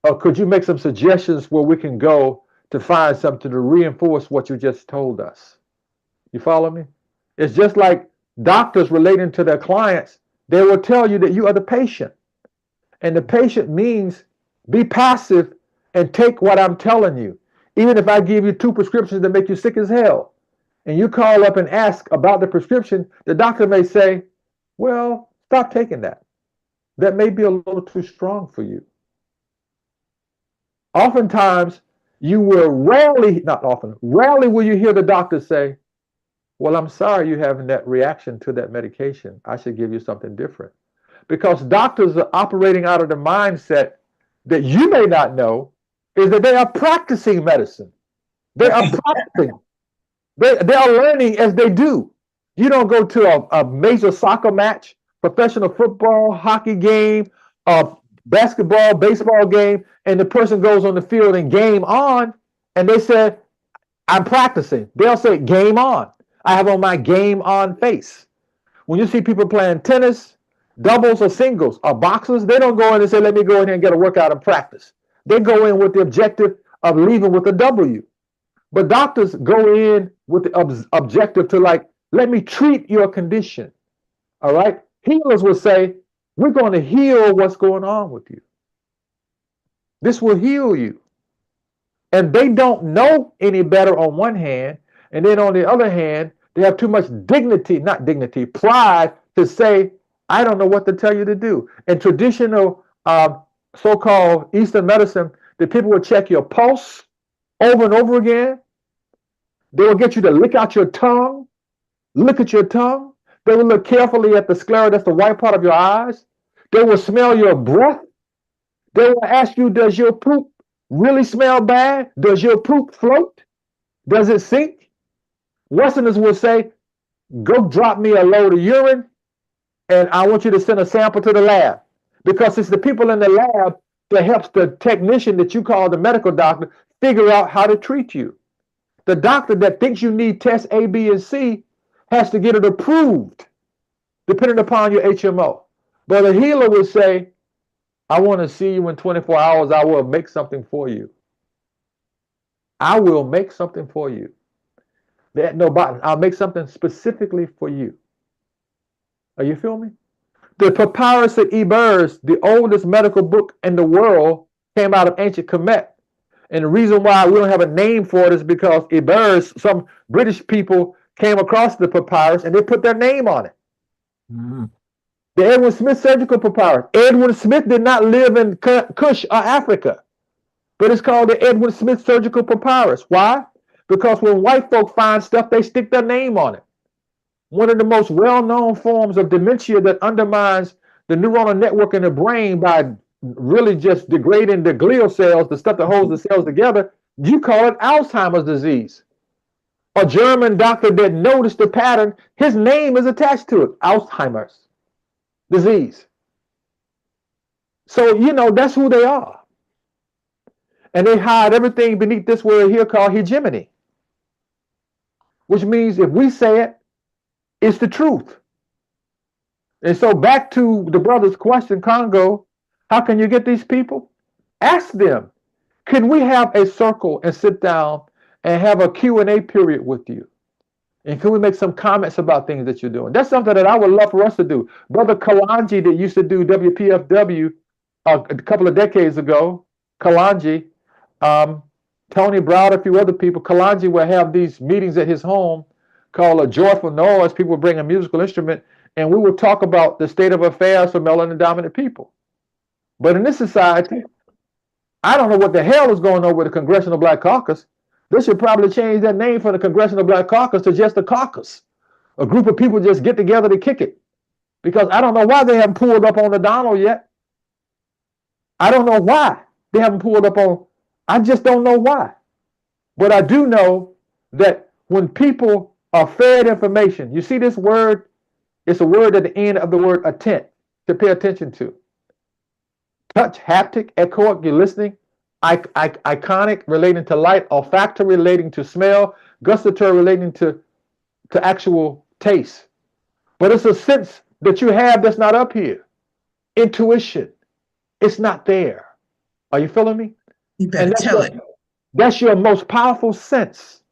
[SPEAKER 4] Or could you make some suggestions where we can go to find something to reinforce what you just told us? You follow me? It's just like doctors relating to their clients. They will tell you that you are the patient. And the patient means be passive and take what I'm telling you. Even if I give you 2 prescriptions that make you sick as hell, and you call up and ask about the prescription, the doctor may say, well, stop taking that. That may be a little too strong for you. Oftentimes, you will rarely will you hear the doctor say, well, I'm sorry you're having that reaction to that medication. I should give you something different. Because doctors are operating out of the mindset that you may not know is that they are practicing medicine. They are practicing. They are learning as they do. You don't go to a major soccer match, professional football, hockey game, basketball, baseball game, and the person goes on the field and game on, and they said, I'm practicing. They'll say, game on. I have on my game on face. When you see people playing tennis, doubles or singles, or boxers, they don't go in and say, let me go in here and get a workout and practice. They go in with the objective of leaving with a W. But doctors go in with the objective to let me treat your condition. All right? Healers will say, we're going to heal what's going on with you. This will heal you. And they don't know any better on one hand. And then on the other hand, they have too much pride to say, I don't know what to tell you to do. In traditional so-called Eastern medicine, the people will check your pulse over and over again. They will get you to lick out your tongue. Look at your tongue. They will look carefully at the sclera, that's the white part of your eyes. They will smell your breath. They will ask you, does your poop really smell bad? Does your poop float? Does it sink? Westerners will say, go drop me a load of urine, and I want you to send a sample to the lab. Because it's the people in the lab that helps the technician that you call the medical doctor figure out how to treat you. The doctor that thinks you need test A, B, and C has to get it approved, depending upon your HMO. But a healer will say, I want to see you in 24 hours. I will make something for you. I will make something for you. I'll make something specifically for you. Are you feel me? The Papyrus of Ebers, the oldest medical book in the world, came out of ancient Kemet. And the reason why we don't have a name for it is because Ibers, some British people came across the papyrus and they put their name on it.
[SPEAKER 1] Mhm.
[SPEAKER 4] The Edwin Smith surgical papyrus. Edwin Smith did not live in Kush or Africa, but it's called the Edwin Smith surgical papyrus. Why? Because when white folk find stuff, they stick their name on it. One of the most well-known forms of dementia that undermines the neuronal network in the brain by really just degrading the glial cells, the stuff that holds the cells together, you call it Alzheimer's disease. A German doctor that noticed the pattern, his name is attached to it, Alzheimer's disease. So, you know, that's who they are. And they hide everything beneath this word here called hegemony, which means if we say it, it's the truth. And so back to the brother's question, Congo, how can you get these people? Ask them, can we have a circle and sit down and have a Q&A period with you? And can we make some comments about things that you're doing? That's something that I would love for us to do. Brother Kalanji that used to do WPFW a couple of decades ago, Kalanji, Tony Browder, a few other people, Kalanji would have these meetings at his home called a joyful noise. People would bring a musical instrument and we would talk about the state of affairs for melanin dominant people. But in this society, I don't know what the hell is going on with the Congressional Black Caucus. They should probably change that name from the Congressional Black Caucus to just the caucus. A group of people just get together to kick it. Because I don't know why they haven't pulled up on the Donald yet. I don't know why they haven't pulled up on, I just don't know why. But I do know that when people are fed information, you see this word, it's a word at the end of the word attent, to pay attention to. Touch, haptic, echoic, you're listening. Iconic, relating to light. Olfactory, relating to smell. Gustatory, relating to actual taste. But it's a sense that you have that's not up here. Intuition, it's not there. Are you feeling me?
[SPEAKER 8] You better tell it.
[SPEAKER 4] That's your most powerful sense.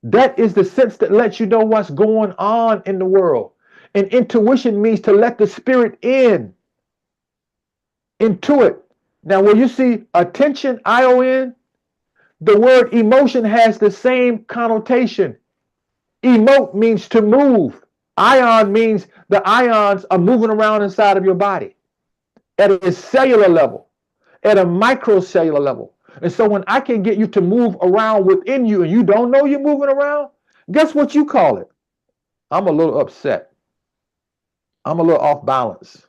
[SPEAKER 4] That is the sense that lets you know what's going on in the world. And intuition means to let the spirit in. Into it. Now, when you see attention, ION, the word emotion has the same connotation. Emote means to move. Ion means the ions are moving around inside of your body at a cellular level, at a microcellular level. And so when I can get you to move around within you and you don't know you're moving around, guess what you call it? I'm a little upset. I'm a little off balance.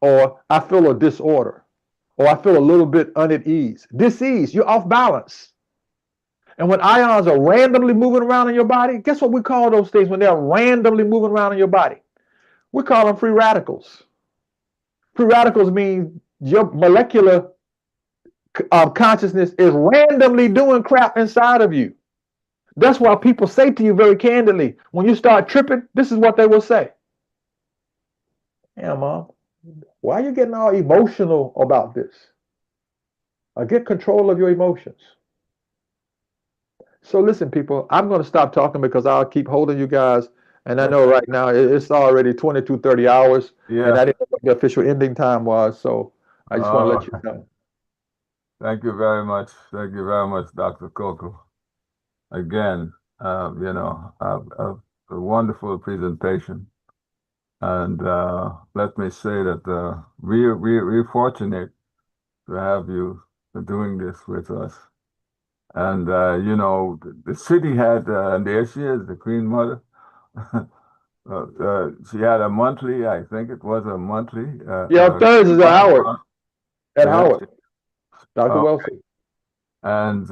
[SPEAKER 4] Or I feel a disorder. Or I feel a little bit unease. Disease, you're off balance. And when ions are randomly moving around in your body, guess what we call those things when they're randomly moving around in your body? We call them free radicals. Free radicals mean your molecular consciousness is randomly doing crap inside of you. That's why people say to you very candidly, when you start tripping, this is what they will say. Yeah, Mom, why are you getting all emotional about this? Get control of your emotions. So listen, people, I'm going to stop talking because I'll keep holding you guys. And I know right now it's already 22:30 hours.
[SPEAKER 1] Yeah.
[SPEAKER 4] And I didn't know what the official ending time was. So I just want to let you know.
[SPEAKER 1] Thank you very much. Thank you very much, Dr. Coco. Again, you know, a wonderful presentation. And let me say that we're fortunate to have you doing this with us. And, you know, the city had, and there she is, the Queen Mother. She had a monthly, I think it was a monthly.
[SPEAKER 4] Thursdays at Howard. At Howard. Dr. Wilson.
[SPEAKER 1] And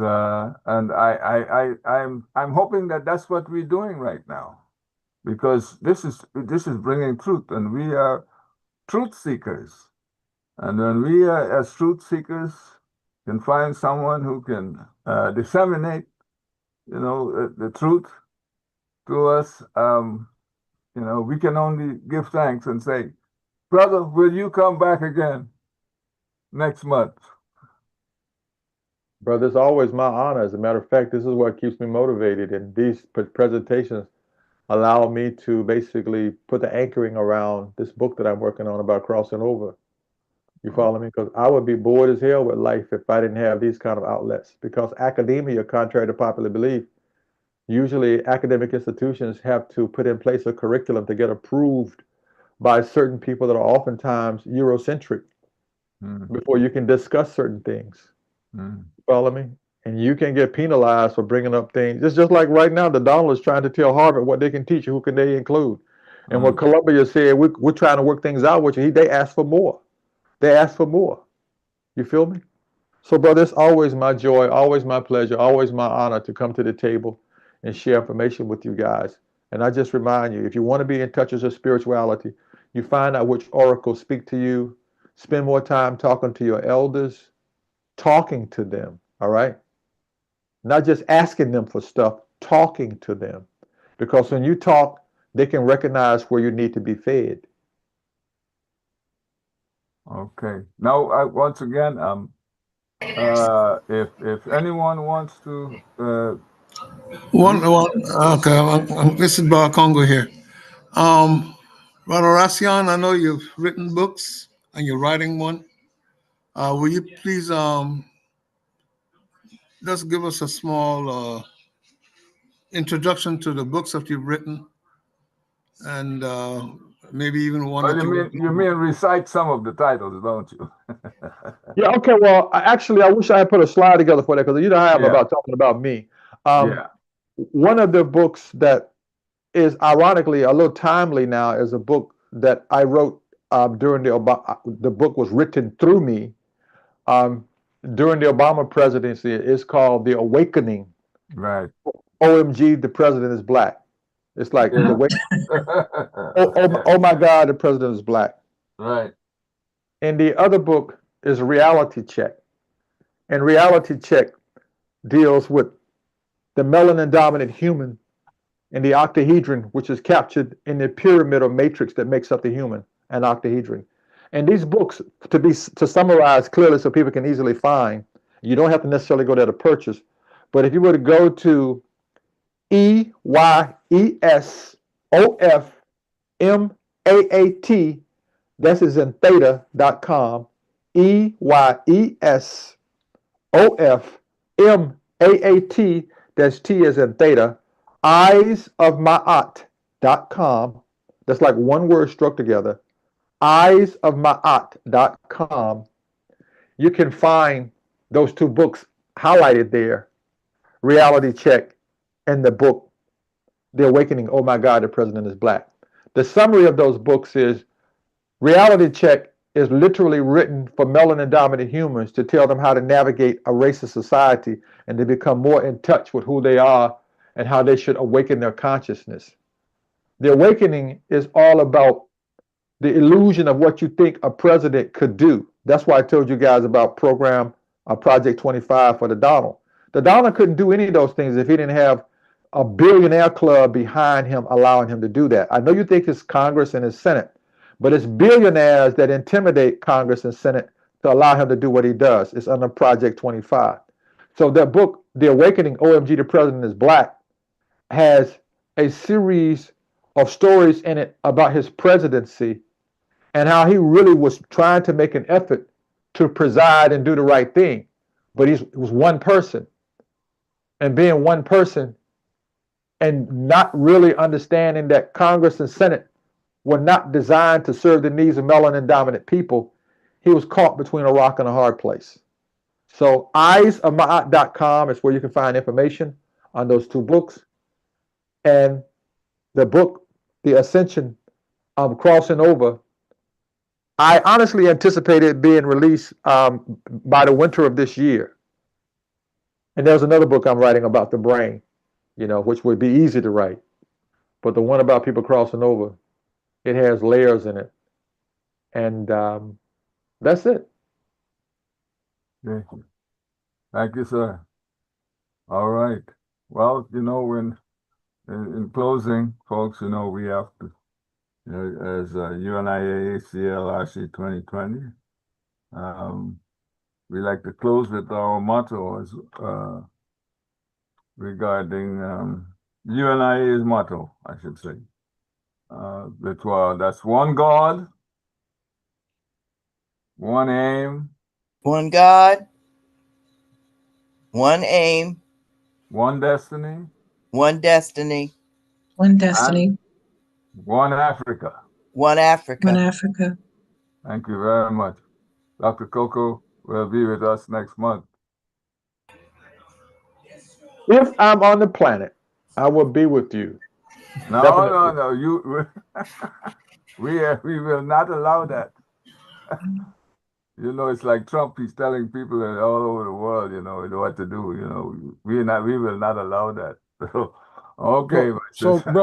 [SPEAKER 1] I'm hoping that that's what we're doing right now, because this is bringing truth, and we are truth seekers. And when we as truth seekers can find someone who can disseminate, you know, the truth to us, you know, we can only give thanks and say, brother, will you come back again next month?
[SPEAKER 4] Brother, it's always my honor. As a matter of fact, this is what keeps me motivated. And these presentations allow me to basically put the anchoring around this book that I'm working on about crossing over. You follow me? Because I would be bored as hell with life if I didn't have these kind of outlets. Because academia, contrary to popular belief, usually academic institutions have to put in place a curriculum to get approved by certain people that are oftentimes Eurocentric before you can discuss certain things. Follow me? And you can get penalized for bringing up things. It's just like right now, the Donald is trying to tell Harvard what they can teach you, who can they include. And what Columbia said, we're trying to work things out with you. They asked for more. They asked for more. You feel me? So, brother, it's always my joy, always my pleasure, always my honor to come to the table and share information with you guys. And I just remind you, if you want to be in touch with your spirituality, you find out which oracles speak to you, spend more time talking to your elders, talking to them, all right? Not just asking them for stuff, talking to them. Because when you talk, they can recognize where you need to be fed.
[SPEAKER 1] Okay. Now, once again, if anyone wants to,
[SPEAKER 7] This is Bar Congo here. Brother Racion, I know you've written books and you're writing one. Will you please just give us a small introduction to the books that you've written, and maybe even one that
[SPEAKER 1] you mean recite some of the titles, don't you?
[SPEAKER 4] Yeah, okay. Well, actually, I wish I had put a slide together for that because you know how I am about talking about me. One of the books that is ironically a little timely now is a book that I wrote during the book was written through me during the Obama presidency. It's called The Awakening.
[SPEAKER 1] Right.
[SPEAKER 4] OMG, the president is black. It's like the way. Oh my God, the president is black.
[SPEAKER 1] Right.
[SPEAKER 4] And the other book is Reality Check. And Reality Check deals with the melanin dominant human and the octahedron, which is captured in the pyramid or matrix that makes up the human and octahedron. And these books, to summarize clearly so people can easily find, you don't have to necessarily go there to purchase, but if you were to go to EYESOFMAAT, this is in theta.com, EYESOFMAAT, that's T as in theta, eyesofmaat.com, that's like one word struck together, eyesofmaat.com. You can find those two books highlighted there, Reality Check and the book, The Awakening, Oh My God, the President is Black. The summary of those books is Reality Check is literally written for melanin dominant humans to tell them how to navigate a racist society and to become more in touch with who they are and how they should awaken their consciousness. The Awakening is all about the illusion of what you think a president could do. That's why I told you guys about Project 25 for the Donald. The Donald couldn't do any of those things if he didn't have a billionaire club behind him allowing him to do that. I know you think it's Congress and his Senate, but it's billionaires that intimidate Congress and Senate to allow him to do what he does. It's under Project 25. So that book, The Awakening, OMG, the President is Black, has a series of stories in it about his presidency and how he really was trying to make an effort to preside and do the right thing. But he was one person. And being one person and not really understanding that Congress and Senate were not designed to serve the needs of melanin dominant people, he was caught between a rock and a hard place. So eyesofmaat.com is where you can find information on those two books. And the book, The Ascension, Crossing Over, I honestly anticipated it being released by the winter of this year. And there's another book I'm writing about the brain, which would be easy to write. But the one about people crossing over, it has layers in it. And that's it.
[SPEAKER 1] Thank you. Thank you, sir. All right. Well, when in closing, folks, we have to, as UNIA ACL RC 2020, we like to close with our motto as regarding UNIA's motto, I should say. That's one God, one aim,
[SPEAKER 6] one God, one aim,
[SPEAKER 1] one destiny,
[SPEAKER 6] one destiny,
[SPEAKER 8] One destiny,
[SPEAKER 1] one Africa.
[SPEAKER 6] one Africa.
[SPEAKER 8] one Africa.
[SPEAKER 1] Thank you very much. Dr. Coco will be with us next month.
[SPEAKER 4] If I'm on the planet, I will be with you.
[SPEAKER 1] No,
[SPEAKER 4] Definitely.
[SPEAKER 1] no, you, we will not allow that. You know, it's like Trump, he's telling people all over the world, you know, what to do, you know. We will not allow that. Okay, my
[SPEAKER 3] So,
[SPEAKER 1] sister.